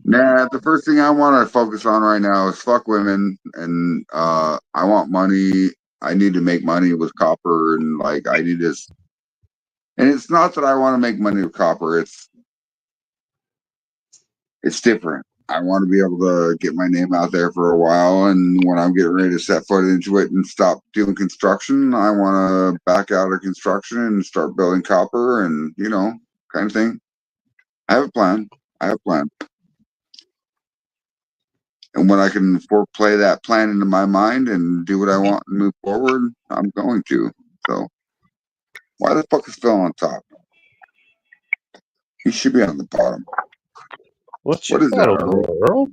Nah, the first thing I want to focus on right now is fuck women, and I want money. I need to make money with copper, and like I need this. And it's not that I want to make money with copper. It's different. I want to be able to get my name out there for a while, and when I'm getting ready to set foot into it and stop doing construction, I want to back out of construction and start building copper, and kind of thing. I have a plan. And when I can play that plan into my mind and do what I want and move forward, I'm going to. So why the fuck is Phil on top? He should be on the bottom. What What is got that, over Earl? there, Earl?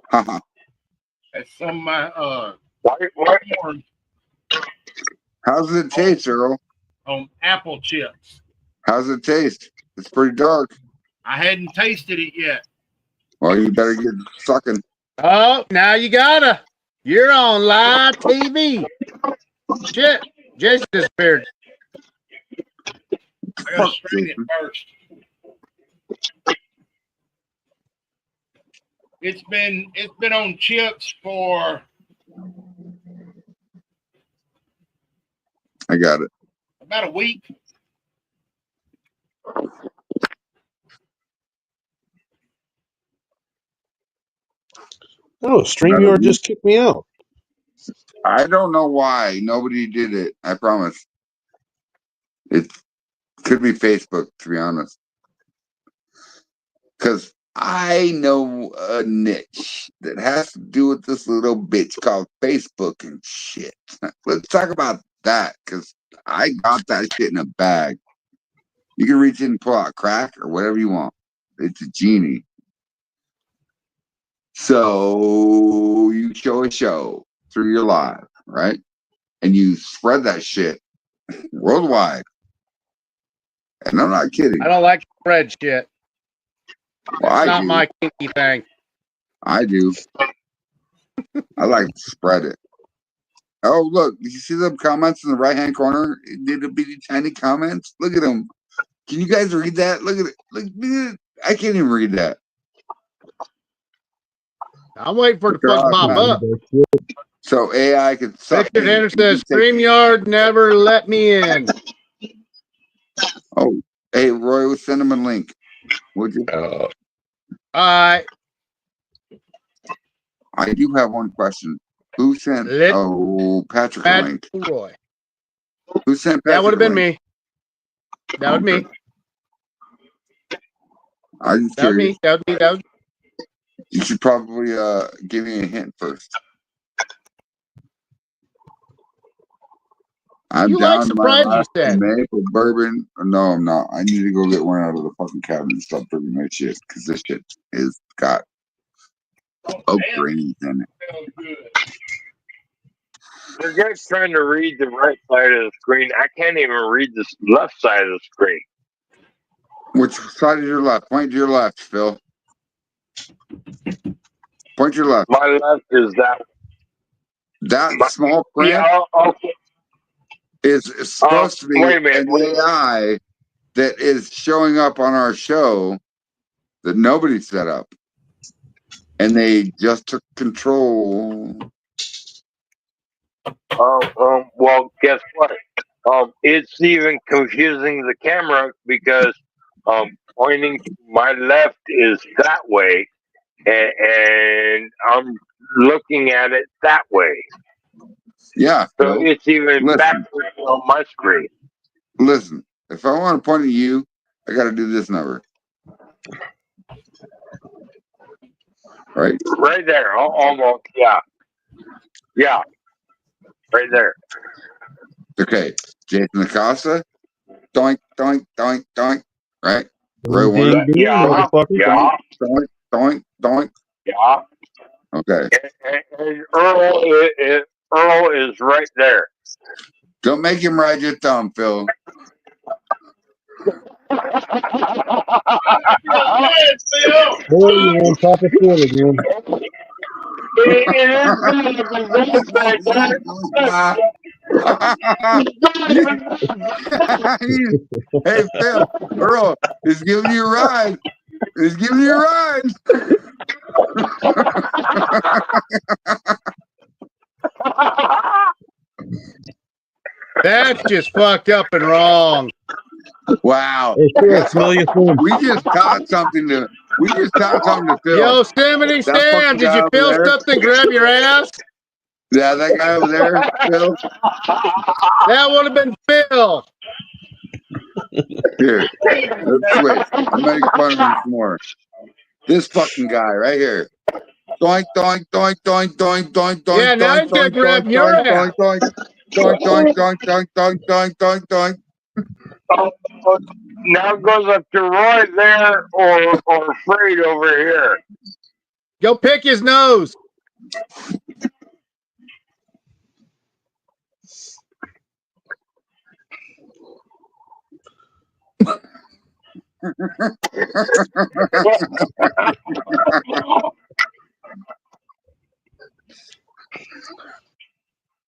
Haha. That's some of my Why corn How's it taste, Earl? on apple chips. How's it taste? It's pretty dark. I hadn't tasted it yet. Well, you better get sucking. Oh, now you gotta. You're on live TV. Shit, Jason disappeared. I gotta strain it first. It's been on chips for I got it. about a week. Oh, StreamYard just kicked me out. I don't know why. Nobody did it. I promise. It could be Facebook, to be honest. Because I know a niche that has to do with this little bitch called Facebook and shit. Let's talk about that, because I got that shit in a bag. You can reach in and pull out crack or whatever you want. It's a genie. So you show a show through your live, right? And you spread that shit worldwide. And I'm not kidding. I don't like spread shit. Well, It's I not do. my kinky thing. I do. I like to spread it. Oh, look. Did you see the comments in the right-hand corner? Little bitty tiny comments. Look at them. Can you guys read that? Look at it. Look at it. I can't even read that. I'm waiting for it to They're fucking pop up. So AI can suck. Richard Henderson says, StreamYard never let me in. Oh, hey, Roy, send him a link. Would you? All right. I do have one question. Who sent? Patrick a link. Roy. Who sent Patrick? That would have been link? me. That would be me. I'm That would curious. me. That would be. That would. You should probably give me a hint first. I'm You down like to my surprise, you last said. maple bourbon. No, I'm not. I need to go get one out of the fucking cabinet and stop drinking that shit, because this shit is got oak grains in it. You're guys trying to read the right side of the screen. I can't even read the left side of the screen. Which side is your left? Point to your left, Phil. Point to your left. My left is that. That small print Okay. is supposed to be wait a minute, an AI that is showing up on our show that nobody set up. And they just took control. Well, guess what? It's even confusing the camera because pointing to my left is that way, and I'm looking at it that way. Yeah. So Phil, it's even backwards on my screen. Listen, if I want to point at you, I got to do this number. Right? Right there. Almost. Yeah. Yeah. Right there. Okay. Jason Acosta. Doink, doink, doink, doink. Right? Ding, ding, ding, motherfucker. Yeah. Doink, doink, doink. Yeah. Okay. And Earl is right there. Don't make him ride your thumb, Phil. ahead, Phil. Boy, you on top of Phil again. Hey, Phil, Earl is giving you a ride. He's giving you a ride. That's just fucked up and wrong. Wow. Hey, Phil, Guess smell what? your thumb. We just taught something to Phil. Yosemite That Sam, fucking did guy you over feel there. something grab your ass? Yeah, that guy over there, Phil. That would have been Phil. Here, let's switch. I'm making fun of him some more. This fucking guy right here. Doink, doink, doink, doink, doink, doink, doink, Yeah, now doink, he's gonna doink, grab doink, your doink, ass. doink, doink, doink, doink, doink, doink, doink, doink, doink, doink. Now it goes up to Roy there or Freed over here. Go pick his nose.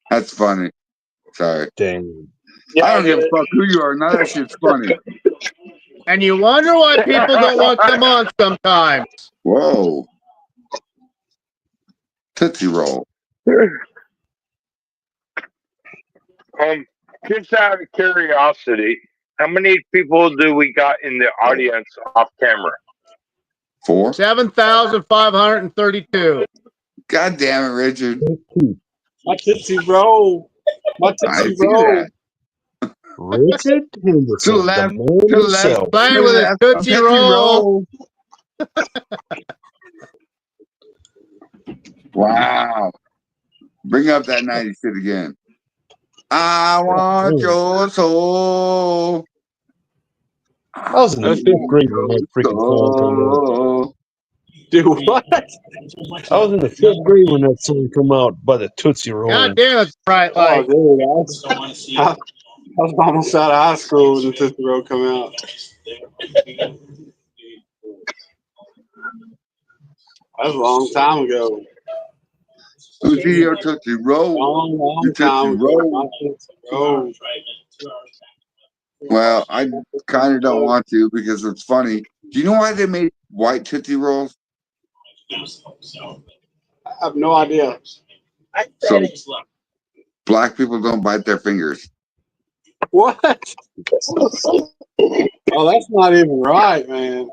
That's funny. Sorry. Dang. I don't give a fuck who you are. Now that shit's funny. And you wonder why people don't want to come on sometimes. Whoa. Tootsie Roll. Just out of curiosity, how many people do we got in the audience off camera? 4. 7,532. God damn it, Richard. My Tootsie Roll. My I Tootsie see Roll. that. Richard Henderson, To the left, the man to the left, himself. Playing to with the his left. Tootsie Roll. Wow. Bring up that 90 shit again. I want your soul. I was in the 5th grade when that freaking song came out. Soul. Do what? I was in the 5th grade when that song came out by the Tootsie Roll. God damn, it's bright Oh, light. dude. I was almost out of high school when the Tootsie Roll come out. That was a long time ago. Who's your Tootsie Roll? Long Your time Tootsie ago. My Roll. Tootsie Roll. Well, I kind of don't want to because it's funny. Do you know why they made white Tootsie Rolls? I have no idea. So black people don't bite their fingers. What? Oh, that's not even right, man.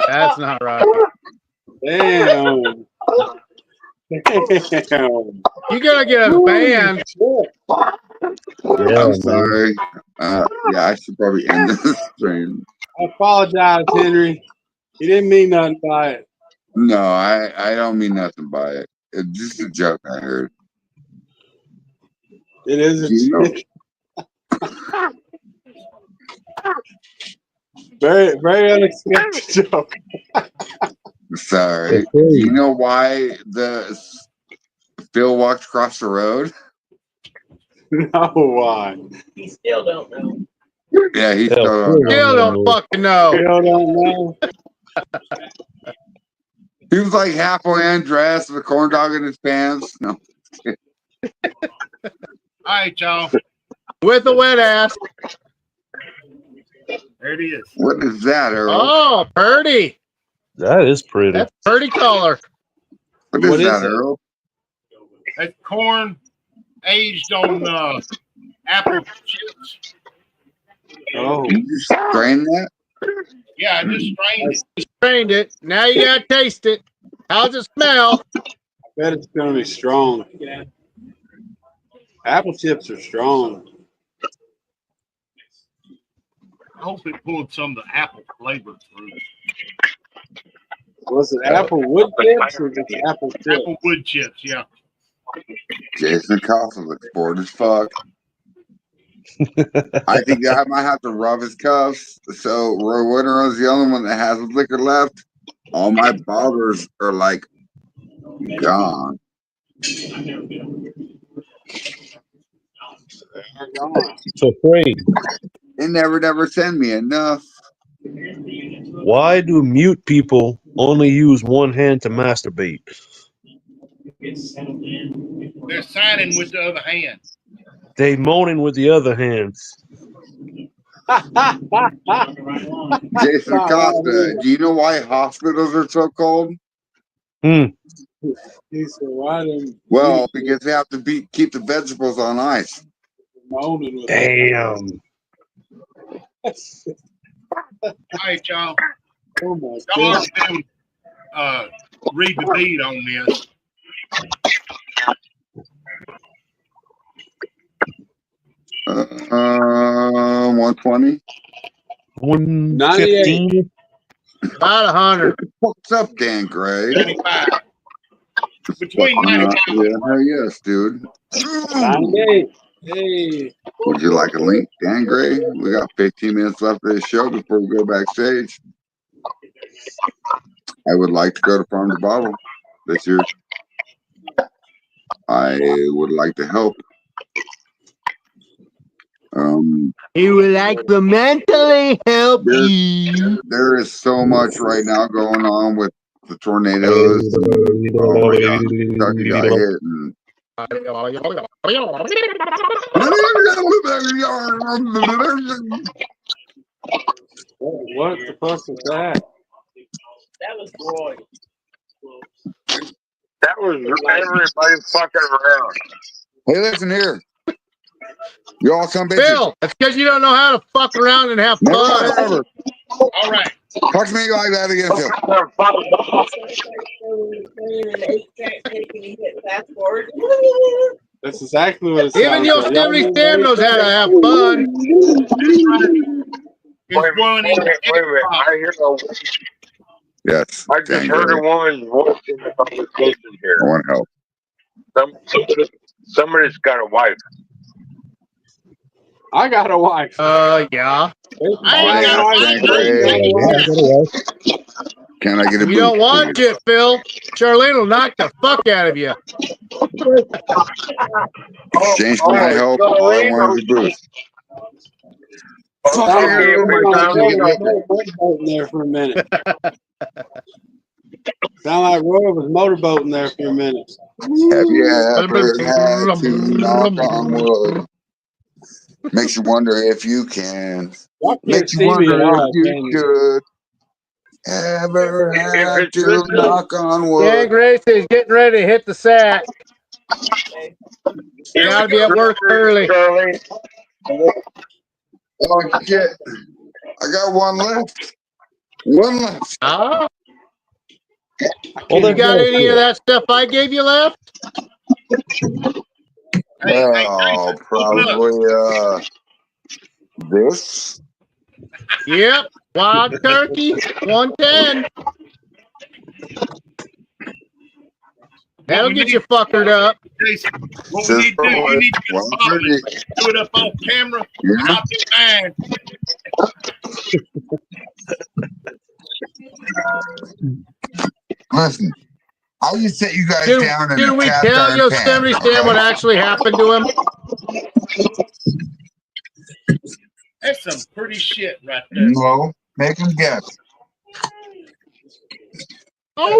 That's not right. Damn. Damn. You gotta get us banned. Yeah, I'm man. sorry. Yeah, I should probably end this stream. I apologize, Henry. He didn't mean nothing by it. No, I don't mean nothing by it. It's just a joke I heard. It is Do you know? very, very unexpected joke. Sorry. Do you know why the Phil walked across the road? No, why? You still don't know. Yeah, he Hell, still don't know. Still don't fucking know. Still don't know. He was like halfway undressed with a corn dog in his pants. No. All right, y'all. With a wet ass. There it is. What is that, Earl? Oh, Purdy. That is pretty. That's Purdy color. What is What is that, it? Earl? That's corn aged on apple chips. Oh, Did you strain that? Yeah, I just strained it. You strained it. Now you gotta taste it. How's it smell? I bet it's gonna be strong. Apple chips are strong. I hope it pulled some of the apple flavor through. Was it apple wood chips or just apple chips? Apple wood chips, yeah. Jason Coffin looks bored as fuck. I think I might have to rub his cuffs. So Roy Winter's the only one that has liquor left. All my bottles are like gone. They're gone. So, Fred, They never send me enough. Why do mute people only use one hand to masturbate? They're signing with the other hand. They moaning with the other hands. Jason Acosta, do you know why hospitals are so cold? Hmm. He said, "Why them?" Well, because they have to keep the vegetables on ice. Moaning with Damn. All right, y'all. Oh my Y'all goodness. let them read the bead on this. Uh, 120. 115. About 100. What's up, Dan Gray? 95. Between Yeah, 95 hell yes, dude. 98. Hey. Would you like a link, Dan Gray? We got 15 minutes left of this show before we go backstage. I would like to go to Farm to Bottle this year. I would like to help. He would like to mentally help you. There is so much right now going on with the tornadoes. And, oh my God, Kentucky got hit. And What the fuck was that? That was Roy. That was everybody fucking around. hey, listen here. You all some bitches. Phil, that's because you don't know how to fuck around and have Never fun. ever. All right. Talk to me like that again, Phil. That's exactly what it Even sounds like. Y'all Yosemite remember Sam knows how to have fun. This right is one in Wait a minute. I hear Yes. I just Dan heard Gray. a woman's voice in the conversation I here. want help. Somebody's got a wife. I got a wife. Yeah. I ain't got a Yes, wife. Dan Gray. Yeah, I got a wife. Can I get a You don't boost, want please? it, Phil. Charlene will knock the fuck out of you. Exchange for my help. All I want is a boost. Fuck Sound like you, my time to get liquor. motorboating there for a minute. Sound like Roy was motorboating there for a minute. Have you ever had to knock on wood? Makes you wonder if you can. Y'all can't Makes you see me at wonder if all, you can you? should. Ever had to knock on Dan wood? Grace is getting ready to hit the sack. Here Gotta we be at go. work early. Charlie. Oh shit! I got one left. One left. Ah, Oh, you that's got any of bullshit. that stuff I gave you left? Hey, Oh, Jason, open up. probably this. Yep. Wild turkey, 110. What That'll we get need, you fuckered up. Jason, what we Says need to do, you need to get a one bottle and turkey. do it up on camera. Yeah. I'll do mine. Listen, I just set you guys Did, down in did a we cast tell iron pan. Yosemite Sam what actually happened to him? That's some pretty shit right there. No, make them guess. Oh,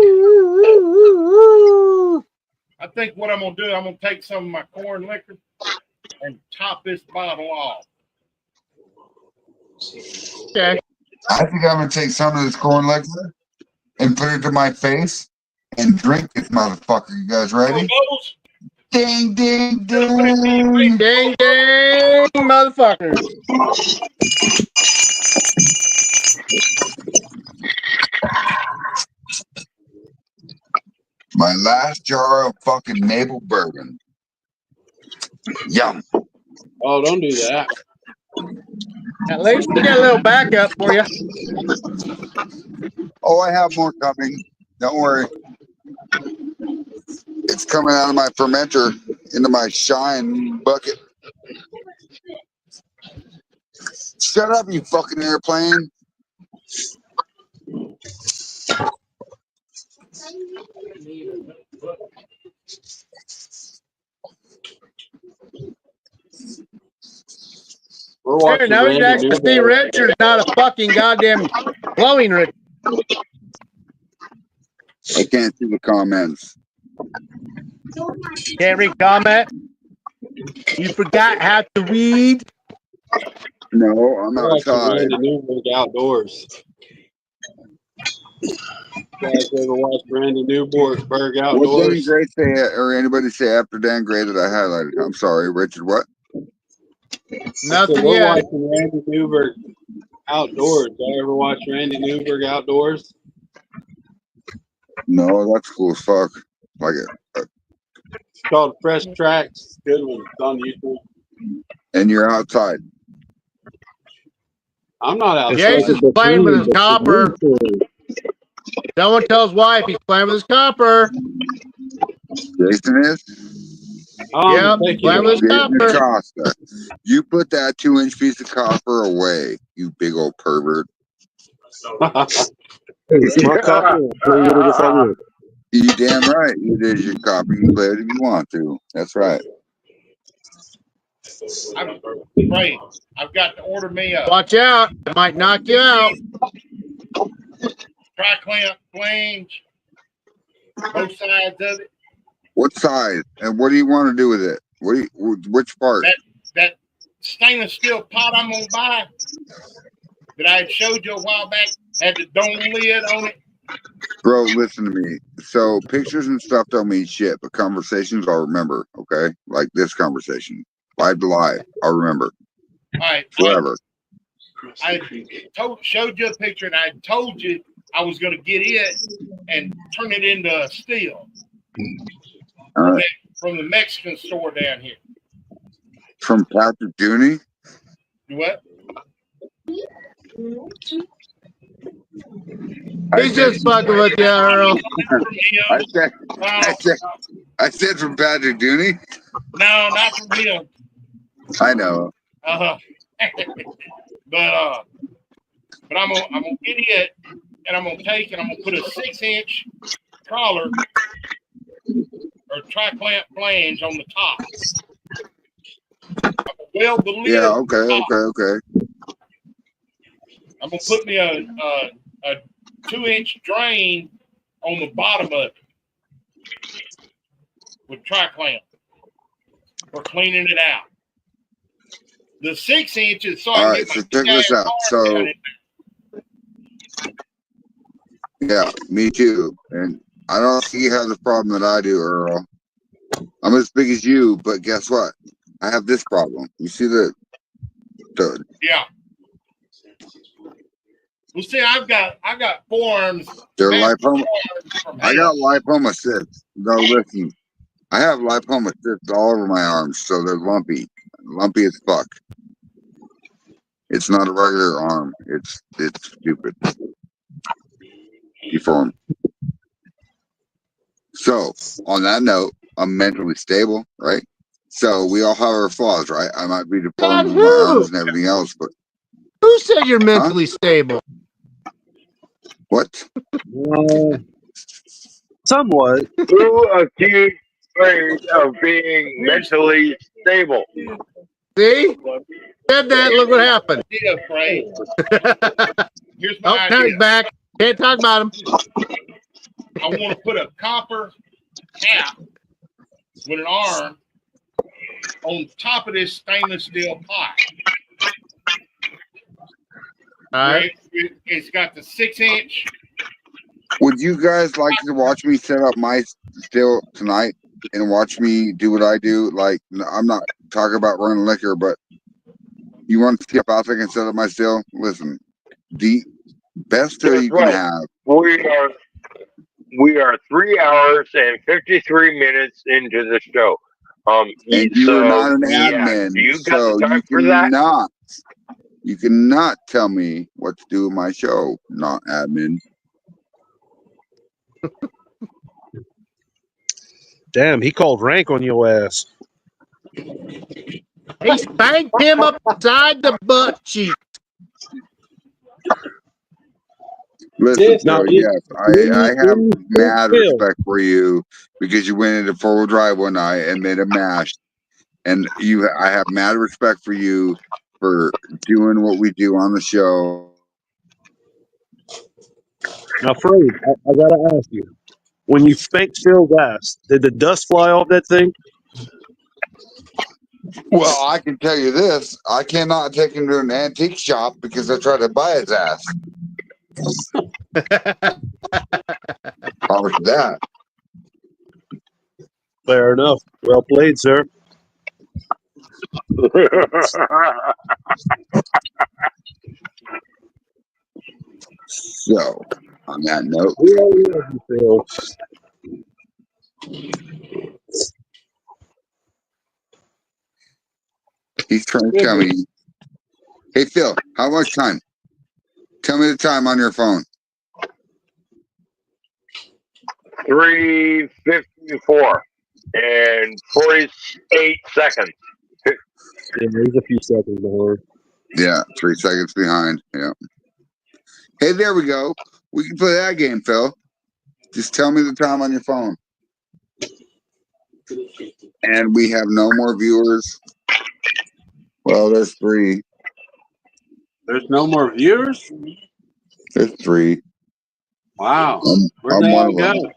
I think what I'm gonna do, I'm gonna take some of my corn liquor and top this bottle off. okay. I think I'm gonna take some of this corn liquor and put it to my face and drink this motherfucker. You guys ready? Bubbles? Ding, ding, ding. Dang, dang, motherfuckers. My last jar of fucking maple bourbon. Yum. Oh, don't do that. At least you got a little backup for you. Oh, I have more coming. Don't worry. It's coming out of my fermenter into my shine bucket. Shut up, you fucking airplane. There, now he's actually see Richard, not a fucking goddamn glowing Richard. I can't see the comments. Can't read comment. You forgot how to read. No, I'm outside. Randy Newberg outdoors. You guys ever watch Randy Newberg What Dan outdoors? Gray say, or anybody say after Dan Gray that I highlighted? I'm sorry, Richard. What? Nothing we're yet. watching Randy Newberg outdoors. Y'all ever watch Randy Newberg outdoors? No, that's cool as fuck. Like it. It's called Fresh Tracks. Good one. It's on YouTube. And you're outside. I'm not outside. Jason's playing with his copper. Someone tell his wife he's playing with his copper. Jason is? Yep, playing with his Jason copper. Acosta. You put that 2-inch piece of copper away, you big old pervert. It's my copper. I'll play with it if I will. You damn right. It is your copper. You play it if you want to. That's right. Right. I've got to order me a Watch out. It might knock you out. tri-clamp flange. Both sides of it. What size? And what do you want to do with it? What do you, which part? That stainless steel pot I'm going to buy that I had showed you a while back had the dome lid on it. Bro, listen to me. So pictures and stuff don't mean shit, but conversations I'll remember, okay? Like this conversation. Live to live. I'll remember. All right. Forever. I showed you a picture and I told you I was going to get it and turn it into steel. All right. From the Mexican store down here. From Patrick Dooney? What? He's just fucking with you, Earl. I said from Patrick Dooney? No, not from him. I know. But I'm gonna get it, and I'm gonna take and I'm gonna put a 6-inch collar or tri-clamp flange on the top. I'm gonna weld the lid. Yeah. Okay. I'm gonna put me a 2-inch drain on the bottom of it with tri-clamp for cleaning it out. The 6 inches. So all right. So check this out. So yeah, me too. And I don't think you have the problem that I do, Earl. I'm as big as you, but guess what? I have this problem. You see the yeah. Well, see, I've got forearms. They're lipoma. I got lipoma cysts. No, listen. I have lipoma cysts all over my arms, so they're lumpy as fuck. It's not a regular arm. It's stupid. Deformed. So, on that note, I'm mentally stable, right? So we all have our flaws, right? I might be deformed with my arms and everything else, but who said you're mentally stable? What? Somewhat. Who accused Frank of being mentally stable? See? Said that. Look what happened. Yeah, Frank. Here's my now idea. he's back. Can't talk about him. I want to put a copper cap with an arm on top of this stainless steel pot. All right. It's got the 6-inch. Would you guys like to watch me set up my still tonight and watch me do what I do? Like, I'm not talking about running liquor, but you want to see how fast I can set up my still? Listen, the best still you can have. We are 3 hours and 53 minutes into the show. And you are not an admin, so you cannot tell me what to do with my show, not admin. Damn, he called rank on your ass. He spanked him upside the butt cheek. Listen, so yes, I have mad respect for you because you went into 4-wheel drive one night and made a mash, and I have mad respect for you for doing what we do on the show. Now, Fred, I gotta ask you: when you spanked Phil's ass, did the dust fly off that thing? Well, I can tell you this: I cannot take him to an antique shop because I tried to buy his ass. Promise you that. Fair enough. Well played, sir. So, on that note, We all love you, Phil. he's trying to tell me, hey, Phil, how much time? Tell me the time on your phone. 3:54 and 48 seconds. Yeah, he's a few seconds behind. Yeah, 3 seconds behind. Yeah. Hey, there we go. We can play that game, Phil. Just tell me the time on your phone. And we have no more viewers. Well, there's 3. There's no more viewers? There's 3. Wow. Where'd I'm they one all of go? them.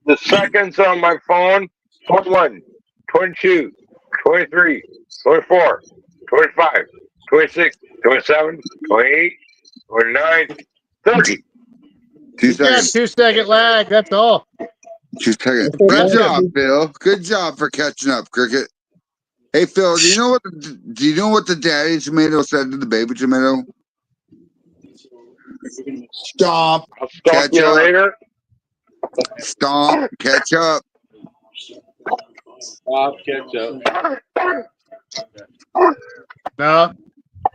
The seconds on my phone: 21, 22, 23, 24, 25, 26, 27, 28, 29, 30. 2 You got seconds. 2 second lag. That's all. 2 seconds. That's all Good right. job, Phil. Good job for catching up, Cricket. Hey, Phil, do you know what the daddy tomato said to the baby tomato? Stomp. I'll stalk Catch you up. later. Stomp. Catch up. Stop, catch up. No.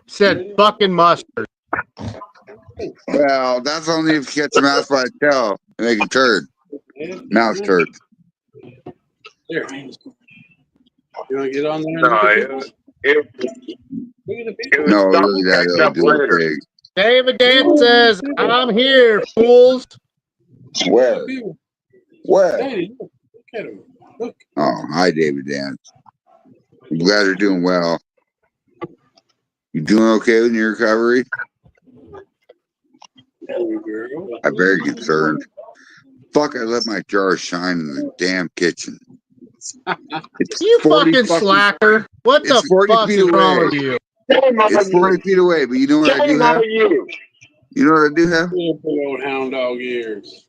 Said fucking mustard. Well, that's only if you catch a mouse by a tail and make a turd. Mouse turd. There. You want to get on there? No, it was No, stop look at that. catch It'll up do it later. big. David Dan says, I'm here, fools. Where? Where? Daddy, look at him. Look. Oh, hi, David Dan. I'm glad you're doing well. You doing okay with your recovery? I'm very concerned. Fuck, I let my jar shine in the damn kitchen. It's You 40 fucking slacker. What the It's 40 fuck feet is wrong away. with you? It's 40 feet away, but you know what I do Shame have? on you. You know what I do have? Big old hound dog ears.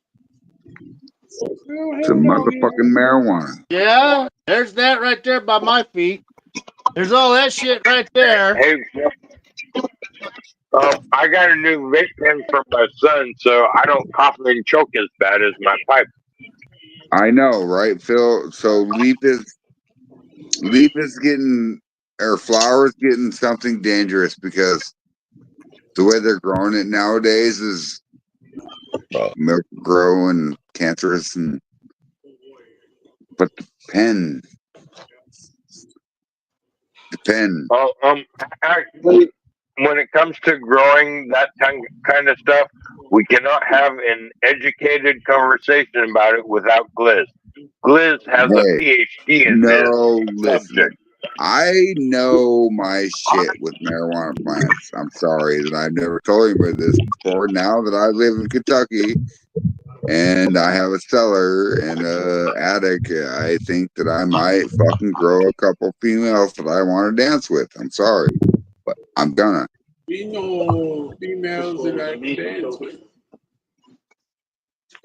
Some motherfucking marijuana. Yeah, there's that right there by my feet. There's all that shit right there. Hey, I got a new vape pen for my son, so I don't cough and choke as bad as my pipe. I know, right, Phil? So leaf is getting, or flowers getting something dangerous because the way they're growing it nowadays is milk grow and cancerous, and but the pen. Actually, when it comes to growing that kind of stuff, we cannot have an educated conversation about it without Gliz. Gliz has a PhD in this subject. I know my shit with marijuana plants. I'm sorry that I've never told anybody this before. Now that I live in Kentucky and I have a cellar and a attic, I think that I might fucking grow a couple females that I want to dance with. I'm sorry, but I'm gonna. We know females that I can dance with.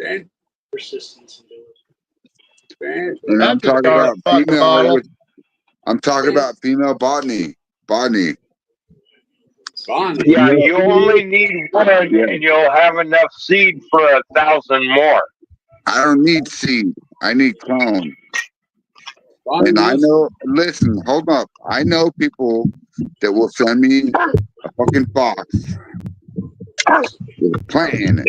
Dan? Persistence. And I'm That's a talking dark about fucking female bottle. with. I'm talking about female botany. Bonnie. Yeah, you only need one, and you'll have enough seed for 1,000 more. I don't need seed. I need clone. Bonnie And I is- know, listen, hold up. I know people that will send me a fucking box with a plant in it.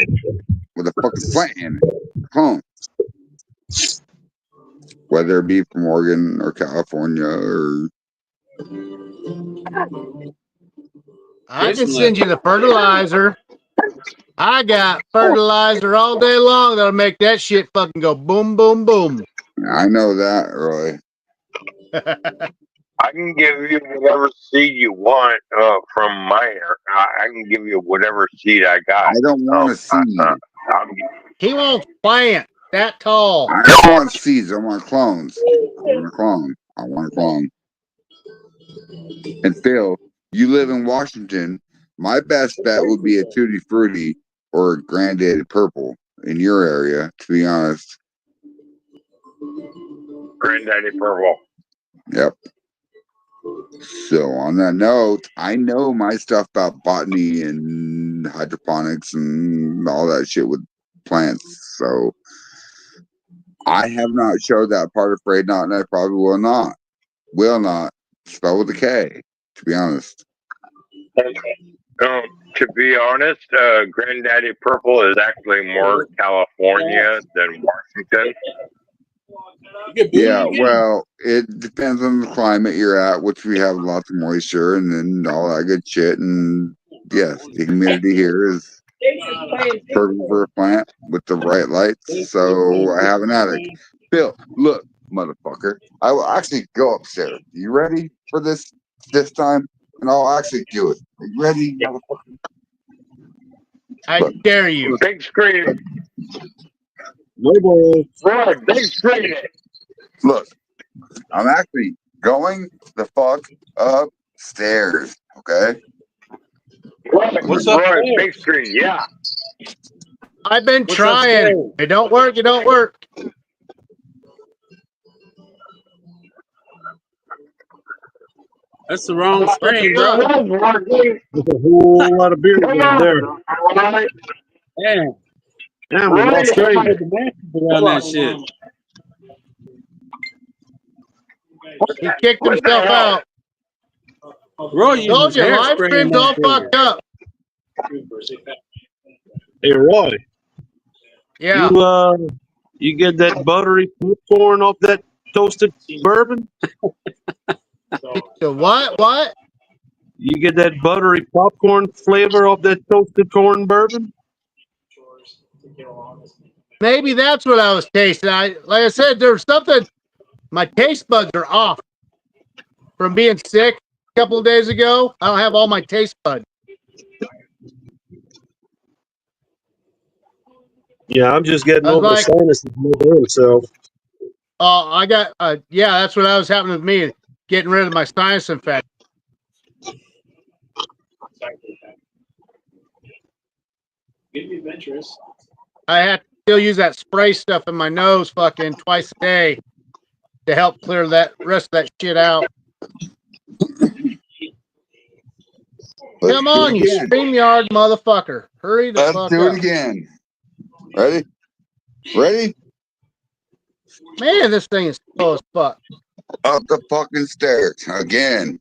With a fucking plant in it. Clone. Whether it be from Oregon or California or. I can send you the fertilizer. I got fertilizer all day long that'll make that shit fucking go boom, boom, boom. I know that, Roy. I can give you whatever seed you want from my. I can give you whatever seed I got. I don't want a seed. He won't plant that tall. I don't want seeds. I want clones. I want a clone. I want a clone. And Phil, you live in Washington. My best bet would be a Tutti Frutti or a Granddaddy Purple in your area, to be honest. Granddaddy Purple. Yep. So on that note, I know my stuff about botany and hydroponics and all that shit with plants. So I have not showed that part of Afraid Not, and I probably will not. Will not. Spell with a K, to be honest. To be honest, Granddaddy Purple is actually more California than Washington. Yeah, well, it depends on the climate you're at, which we have lots of moisture and then all that good shit. And yes, the humidity here is perfect for a plant with the right lights. So I have an attic. Bill, look, motherfucker, I will actually go upstairs. You ready for this time? And I'll actually do it. Are you ready, motherfucker? I dare you. Big screen. Label. Roy, big screen. Look, I'm actually going the fuck upstairs, okay? What's up? Roy, big screen, yeah. I've been What's trying. upstairs? It don't work. It don't work. That's the wrong screen, bro. There's a whole lot of beer down there. Yeah. Damn, we lost Somebody screen. demanded around that shit. He kicked himself out. Roy using Told his you, hair live spray stream's in all that fucked up. Hey, Roy, Yeah. you get that buttery popcorn off that toasted bourbon? The what? What? You get that buttery popcorn flavor off that toasted corn bourbon? Maybe that's what I was tasting. Like I said, there's something. My taste buds are off from being sick a couple of days ago. I don't have all my taste buds. Yeah, I'm just getting I was over like, the sinuses my damn self. I got. Yeah, that's what was happening with me. Getting rid of my sinus infection. I have to still use that spray stuff in my nose fucking twice a day to help clear that rest of that shit out. Come on, you StreamYard motherfucker. Hurry the fuck up. Let's do it again. Ready? Ready? Man, this thing is slow as fuck. Up the fucking stairs. Again.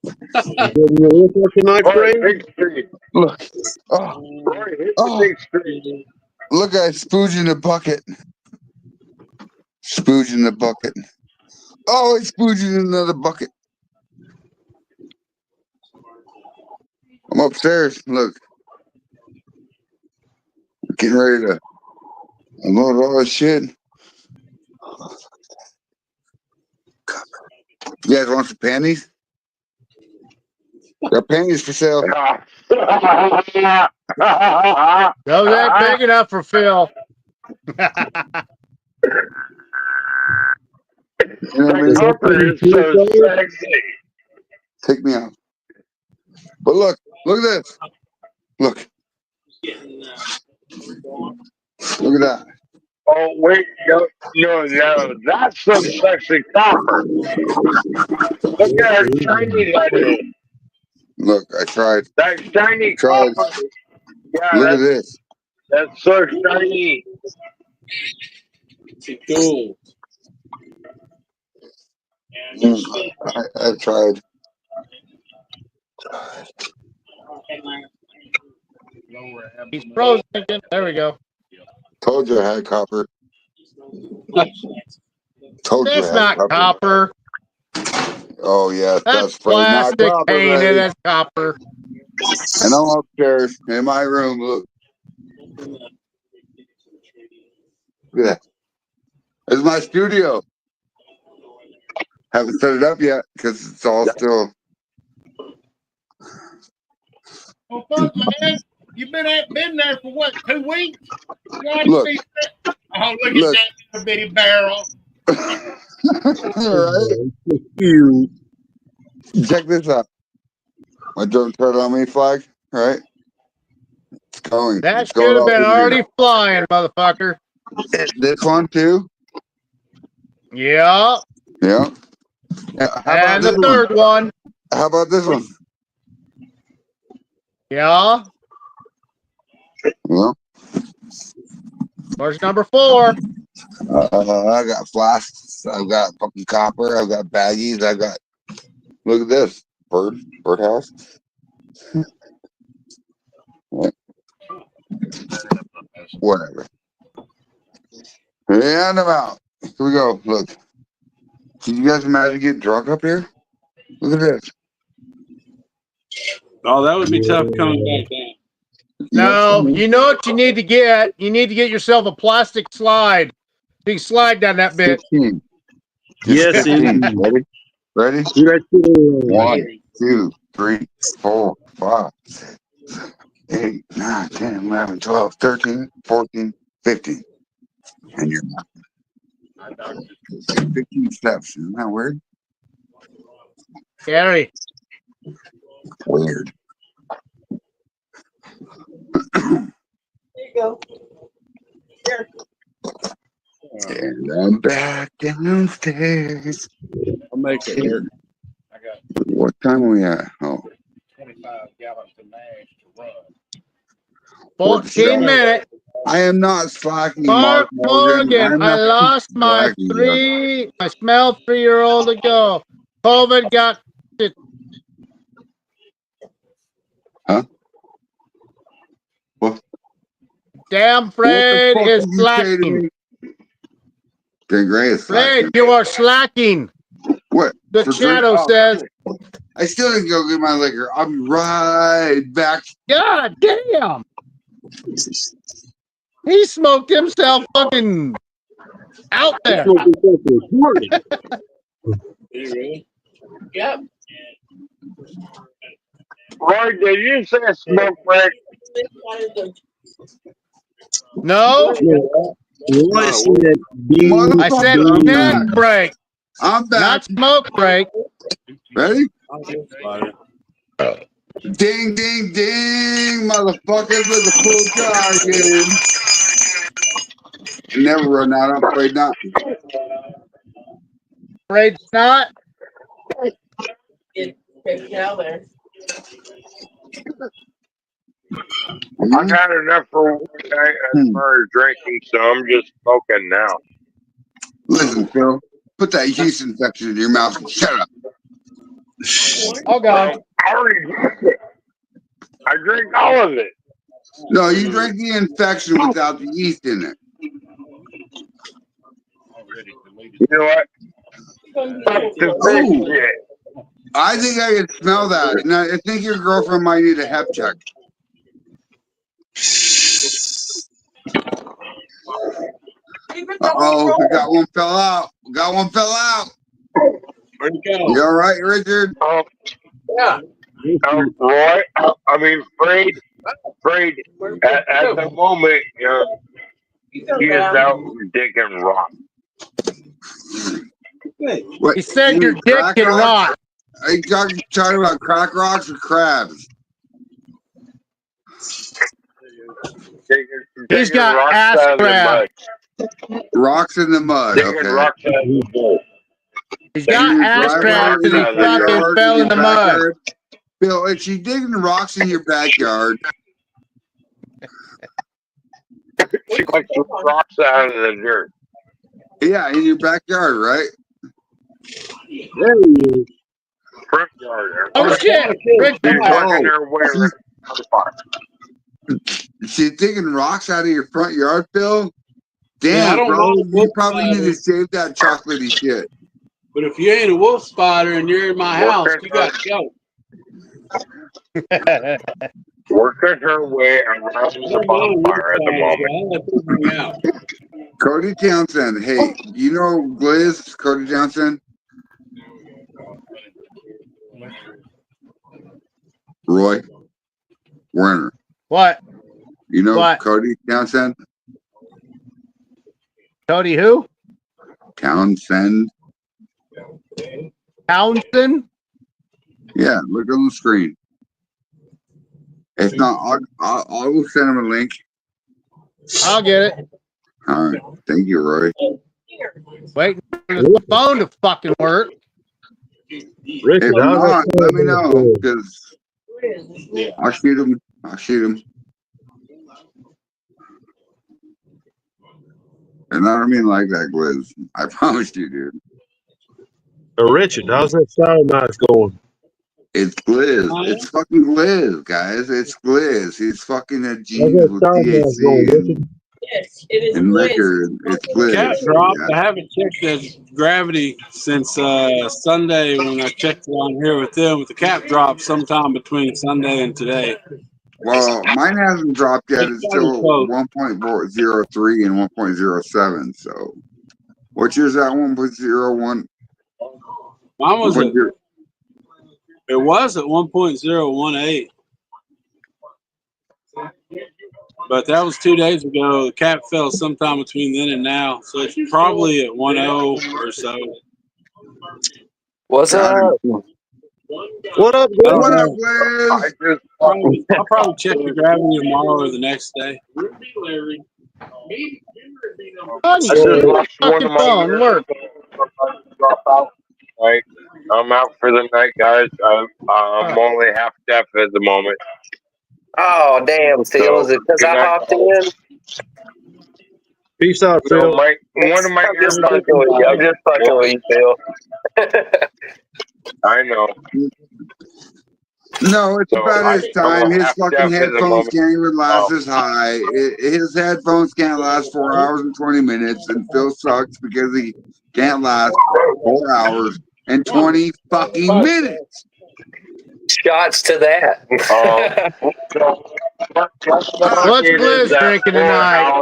Getting your workout tonight, Frank? Look. Look, I spooge in the bucket. Spooge in the bucket. Oh, I spooge in another bucket. I'm upstairs. Look. Getting ready to unload all this shit. You guys want some panties? Got panties for sale. Those ain't big enough for Phil. You know what I mean? So sexy. Take me out. But look at this. Look. Look at that. Oh, wait, no, that's some sexy copper. Look at her shiny lady. Look, I tried. That shiny Tried. copper. Yeah, Look at this. That's so shiny. Cool. I tried. He's frozen again. There we go. Told you I had copper. Told you I That's had not copper. Oh, yeah. That's not plastic copper, painted baby. as copper. And I'm upstairs in my room. Look. Look at that. This is my studio. Haven't set it up yet because it's all still. Well, fuck, man. You've been there for what, 2 weeks? Look. Oh, look Look. at that bitty barrel. All right. Cute. Check this out. My don't tread on me flag, right? It's going. That It's going should have up been in the already flying, motherfucker. air. This one too. Yeah. Yeah. How about And this the third one. How about this one? Yeah. Well, Where's number 4? I got flasks. I've got fucking copper. I've got baggies. I've got. Look at this birdhouse. What? Whatever. And I'm out. Here we go. Look. Can you guys imagine getting drunk up here? Look at this. Oh, that would be tough coming back down. No, you know what you need to get? You need to get yourself a plastic slide. You can slide down that bitch. 15. Yes, 15. indeed. Ready? Do that shit. 1, 2, 3, 4, 5, 6, 8, 9, 10, 11, 12, 13, 14, 15. And you're not. 15 steps. Isn't that weird? Gary. Weird. There you go. Here. And I'm back downstairs. I'll make it work. I got What time are we at? Oh. 25 gallons of mash to run. 14 minutes. I am not slacking, Mark Morgan. Morgan, I lost my smell 3-year-old ago. COVID got it. Huh? What? Damn Fred is slacking. Gray is Fred, slacking. you are slacking. What? The For shadow drink? says. I still didn't go get my liquor. I'll be right back. God damn. He smoked himself fucking out there. Really? Yep. Roy, did you say smoke break? No, Roy said, I said neck break, I'm back. not smoke break. Ready? I'll just slide it. Ding, ding, ding, motherfuckers with the full jar again. Never run out. I'm afraid not. Afraid not. Get out there. I've had enough for one night as far as drinking, so I'm just smoking now. Listen, Phil, put that yeast infection in your mouth and shut up. Oh God. I already drank it. I drank all of it. No, you drank the infection without the yeast in it. You know what? Fuck the Oh. big shit. I think I can smell that. And I think your girlfriend might need a hep check. Uh-oh, we got one fell out. Where'd you go? You all right, Richard? Yeah. Roy, Fred, at the moment, he is out digging rock. What, He said you your mean dick crack can rocks? rot. Are you talking about crack rocks or crabs? He's got rocks ass out of the crab. mud. Rocks in the mud. Digging Okay. rocks out of the mud. He's got ass crab because he Rocks out of the fucking yard, fell in the mud. Backyard. Bill, is she digging rocks in your backyard? She likes to rocks out of the dirt. Yeah, in your backyard, right? There he is. Front yard. Oh shit! Richard. She's working her way around the park. She's digging rocks out of your front yard, Bill? Yeah, I Damn, don't bro. know. You probably need to save that chocolatey shit. But if you ain't a wolf spider and you're in my house, you got to go. Working her way around the bonfire at the moment. Cody Townsend. Hey, you know Gliz, Cody Townsend? Roy Werner. What? You know What? Cody Townsend? Cody who? Townsend. Townsend? Yeah, look on the screen. If not, I will send him a link. I'll get it. All right. Thank you, Roy. Waiting for the phone to fucking work. Richard, If how's not, that let me sound know going? because I'll shoot him. I'll shoot him. And I don't mean like that, Gliz. I promise you, dude. Richard, how's that sound knife going? It's Gliz. It's fucking Gliz, guys. It's Gliz. He's fucking a How's genius that with sound knife going, THC Richard? and liquor. It's Gliz. Cap So, dropped. yeah. I haven't checked the gravity since Sunday when I checked on here with them. The cap dropped sometime between Sunday and today. Well, mine hasn't dropped yet. It's still 1.03 and 1.07. So, what's yours at 1.01? Mine was at 1.0. it was at 1.018. But that was 2 days ago. The cap fell sometime between then and now. So it's probably at 1.0 or so. What's up? What up, I don't What up, know. Liz? I'll probably check the gravity tomorrow or the next day. I just lost one Fucking of my phone ears. work. Right. I'm out for the night, guys. I'm only half deaf at the moment. Oh, damn, Phil. Is it because good I night. hopped in? Peace out, So Phil. one of my I'm just ears. fucking with you. I'm just fucking with you, Phil. I know. No, it's So about his I'm time. His half fucking deaf at the headphones moment. can't even last as high. His headphones can't last 4 hours and 20 minutes, and Phil sucks because he can't last 4 hours and 20 fucking minutes. Shots to that. What's Gliz drinking tonight?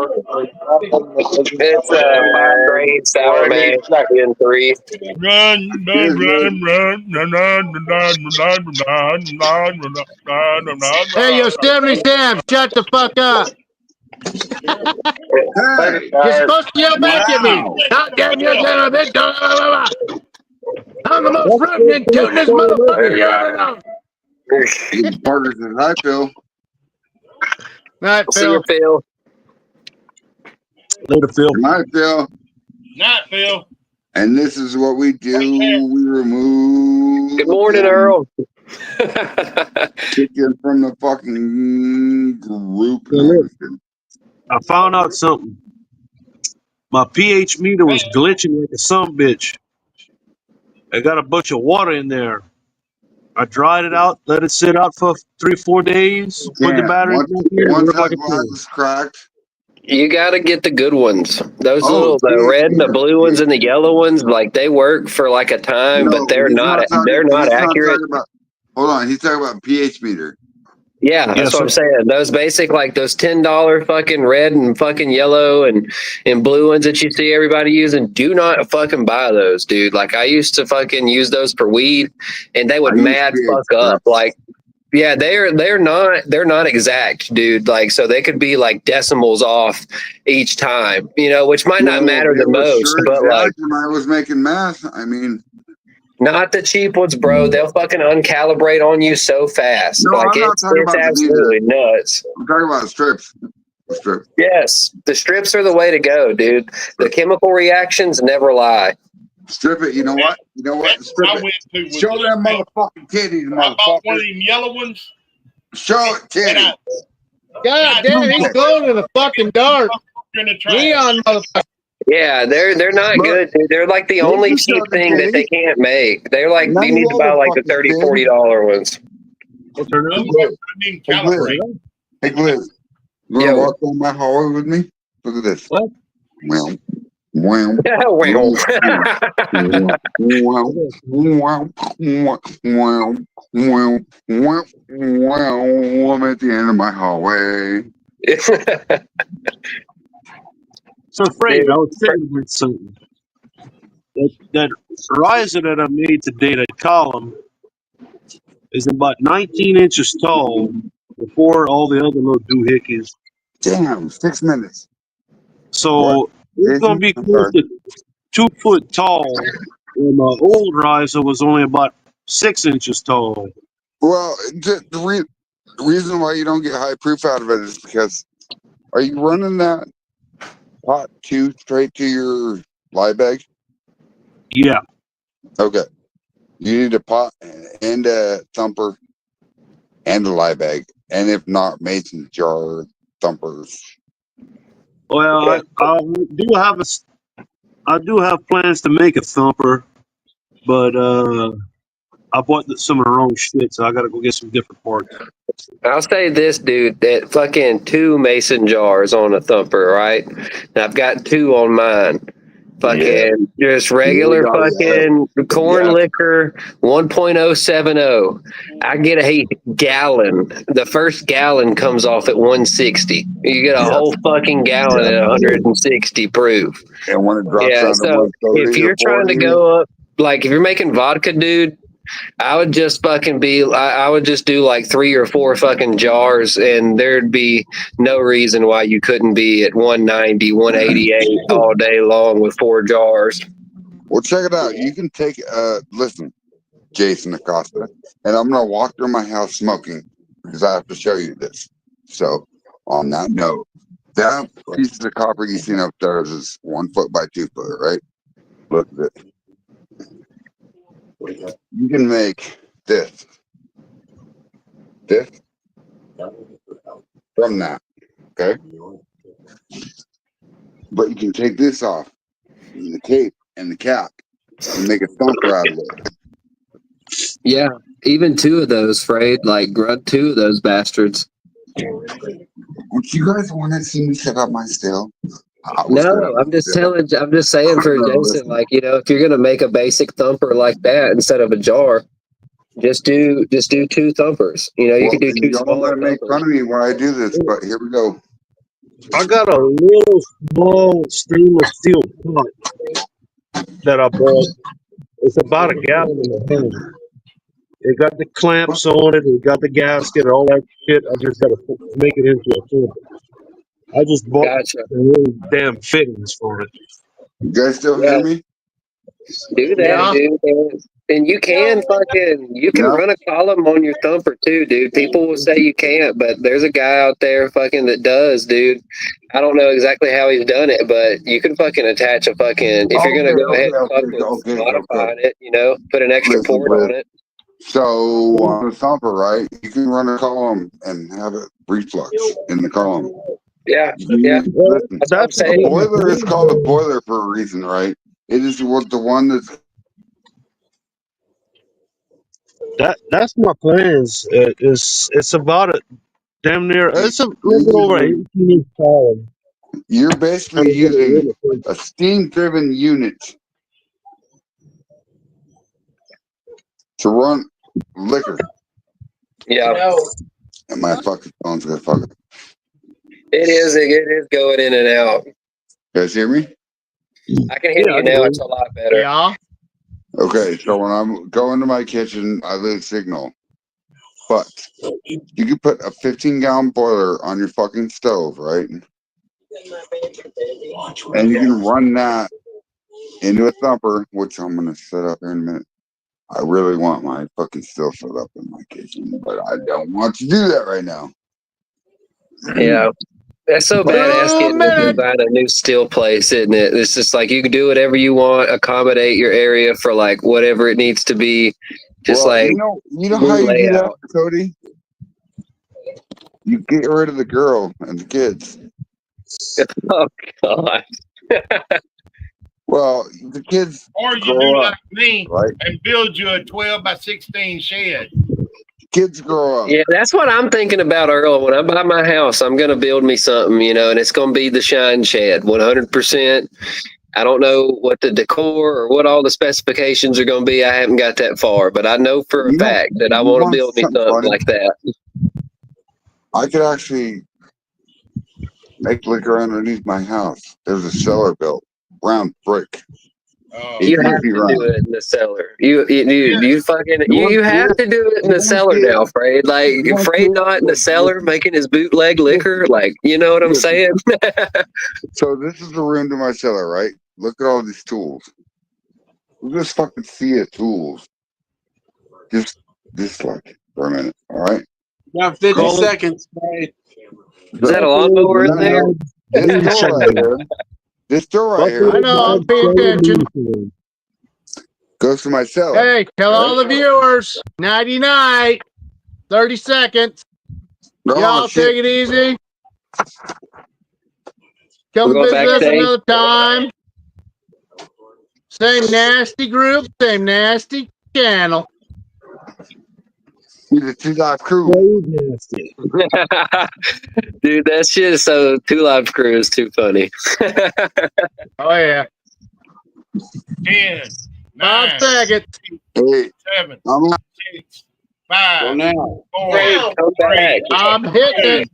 It's 5 grain sour mash in 3. Hey, Yosemite Sam, shut the fuck up. Hey, You're supposed to yell back at me. wow. God damn you, son of a bitch. I'm the most rootin' and tootin'est motherfucker you ever know. Parker says, hi, Phil. Night, See you, Phil. Phil. Later, Phil. Good night, Phil. Night, Phil. And this is what we do. We remove Good morning, Earl. chicken from the fucking group. Hey, look, I found out something. My pH meter was glitching like a sumbitch. I got a bunch of water in there. I dried it out, let it sit out for 3-4 days, put the Yeah, batteries back in, once work like that a glass charm. is cracked. You got to get the good ones. Those Oh, the geez, red and the blue ones and the yellow ones, like they work for like a time, no, but they're not accurate. talking about. Hold on, he's talking about pH meter. Yeah, that's what I'm saying. Those basic, like those $10 fucking red and fucking yellow and blue ones that you see everybody using, do not fucking buy those, dude. Like I used to fucking use those for weed, and they would mad fuck up. Like, yeah, they're not exact, dude. Like, so they could be like decimals off each time, you know, which might not matter the most, Sure, but like when I was making meth, I mean. not the cheap ones, bro. They'll fucking uncalibrate on you so fast. No, like I'm not talking it's about absolutely nuts. I'm talking about strips. Strips. Yes, the strips are the way to go, dude. The chemical reactions never lie. Strip it. You know what? You know what? Strip it. Show them motherfucking titties, I bought one of motherfucker. them yellow ones. Show it, titties. God damn, he's glowing in the fucking dark. Neon motherfucker. Yeah, they're not good, dude. They're like the only cheap thing that they can't make. They're like you need to buy like the $30-$40 ones. What's her name? Hey, Gliz. Hey, Gliz. You want to walk down my hallway with me? Look at this. What? Well. Wow. I'm at the end of my hallway. So, Fred, I was thinking about something. That riser that I made today, that column, is about 19 inches tall before all the other little doohickeys. Damn, 6 minutes. What, So it's gonna Jason? be I'm close sorry. to 2 foot tall. When my old riser was only about 6 inches tall. Well, the reason why you don't get high proof out of it is because are you running that pot 2 straight to your lie bag? Yeah. Okay. You need a pot and a thumper and a lie bag. And if not, mason jar thumpers. Well, I do have plans to make a thumper, but I bought some of the wrong shit, so I gotta go get some different parts. I'll say this, dude, that fucking 2 mason jars on a thumper, right? And I've got 2 on mine. Yeah. Fucking just You regular gotta fucking corn yeah. liquor 1.070. I get a gallon. The first gallon comes off at 160. You get a Yeah. whole fucking gallon Yeah. at 160 proof. And when it drops Yeah, down to so if 130 or you're trying to 40, go up, like if you're making vodka, dude, I would just fucking I would just do like 3 or 4 fucking jars, and there'd be no reason why you couldn't be at 190, 188 all day long with 4 jars. well, check it out. You can take, listen, Jason Acosta, and I'm going to walk through my house smoking because I have to show you this. So, on that note, that piece of copper you seen upstairs is 1 foot by 2 foot, right? Look at it. You can make this from that, okay? But you can take this off, and the tape and the cap, and make a thumper out of it. Yeah, even 2 of those, Frayed, like grunt 2 of those bastards. Would you guys want to see me set up my still? I will set up No, my still. I'm just saying for Jason, Listen, like, you know, if you're gonna make a basic thumper like that instead of a jar, just do 2 thumpers. You know, you well, could do 2 y'all smaller might make thumpers. fun of me when I do this, but here we go. I got a little small stainless steel pot that I bought. It's about a gallon and a half. It got the clamps on it. It got the gasket and all that shit. I just gotta make it into a thumper. I just bought Gotcha. the really damn fittings for it. You guys still Yeah, hear me? do that, Yeah. dude. And you can Yeah. run a column on your thumper too, dude. People will say you can't, but there's a guy out there fucking that does, dude. I don't know exactly how he's done it, but you can fucking attach a fucking if you're gonna go ahead and fuck with Okay. modifying it, you know, put an extra Listen, port on Liz. it. So on the thumper, right? You can run a column and have it reflux in the column. Yeah, yeah. Listen, That's what I'm That's a saying. boiler is called a boiler for a reason, right? It is what the one that's that's my plans. It's about a damn near. It's a you're little bit over using. 18 inch column. You're Trying basically to get it using really a steam-driven unit to run liquor. Yeah, And my fucking phone's gonna fuck it. it is going in and out. You guys hear me? I can hear Yeah, I you can now. hear It's you. a lot better. Yeah. Okay, so when I'm going to my kitchen, I lose signal. But you can put a 15-gallon boiler on your fucking stove, right? And you can run that into a thumper, which I'm gonna set up here in a minute. I really want my fucking still set up in my kitchen, but I don't want to do that right now. Yeah. That's so badass 2 getting to minutes. design a new still place, isn't it? It's just like you can do whatever you want, accommodate your area for like whatever it needs to be. Just Well, like you know how new you do that, layout. Cody? You get rid of the girl and the kids. Oh god. Well, the kids Or you do grow like up, me right? and build you a 12 by 16 shed. Kids grow up. Yeah, that's what I'm thinking about, Earl. When I buy my house, I'm gonna build me something, you know, and it's gonna be the Shine Shed, 100%. I don't know what the decor or what all the specifications are gonna be. I haven't got that far, but I know for a You know, fact that I you want to want build me something something funny? like that. I could actually make liquor underneath my house. There's a cellar built, brown brick. You have to do it in the cellar. You fucking you have to do it in the cellar now, Frade. Like Frade not in the cellar making his bootleg liquor. Like, you know what I'm saying? So this is the room to my cellar, right? Look at all these tools. Look at this fucking sea of tools. Just like for a minute, all right? Got 50 seconds, right? Is that a lawnmower in there? This door right here. This door right here. I know, I'm paying attention. Goes to my cellar. Hey, tell all the viewers, nighty night. 30 seconds. Y'all shit. take it easy. Come We're going visit us backstage. another time. Same nasty group, same nasty channel. He's a 2 Live Crew. Dude, that shit is so 2 Live Crew is too funny. Oh yeah. 10, 5 9, seconds. 8, 7, I'm 6, 5, Go now. 4, Frade, come back. 3, I'm hitting it.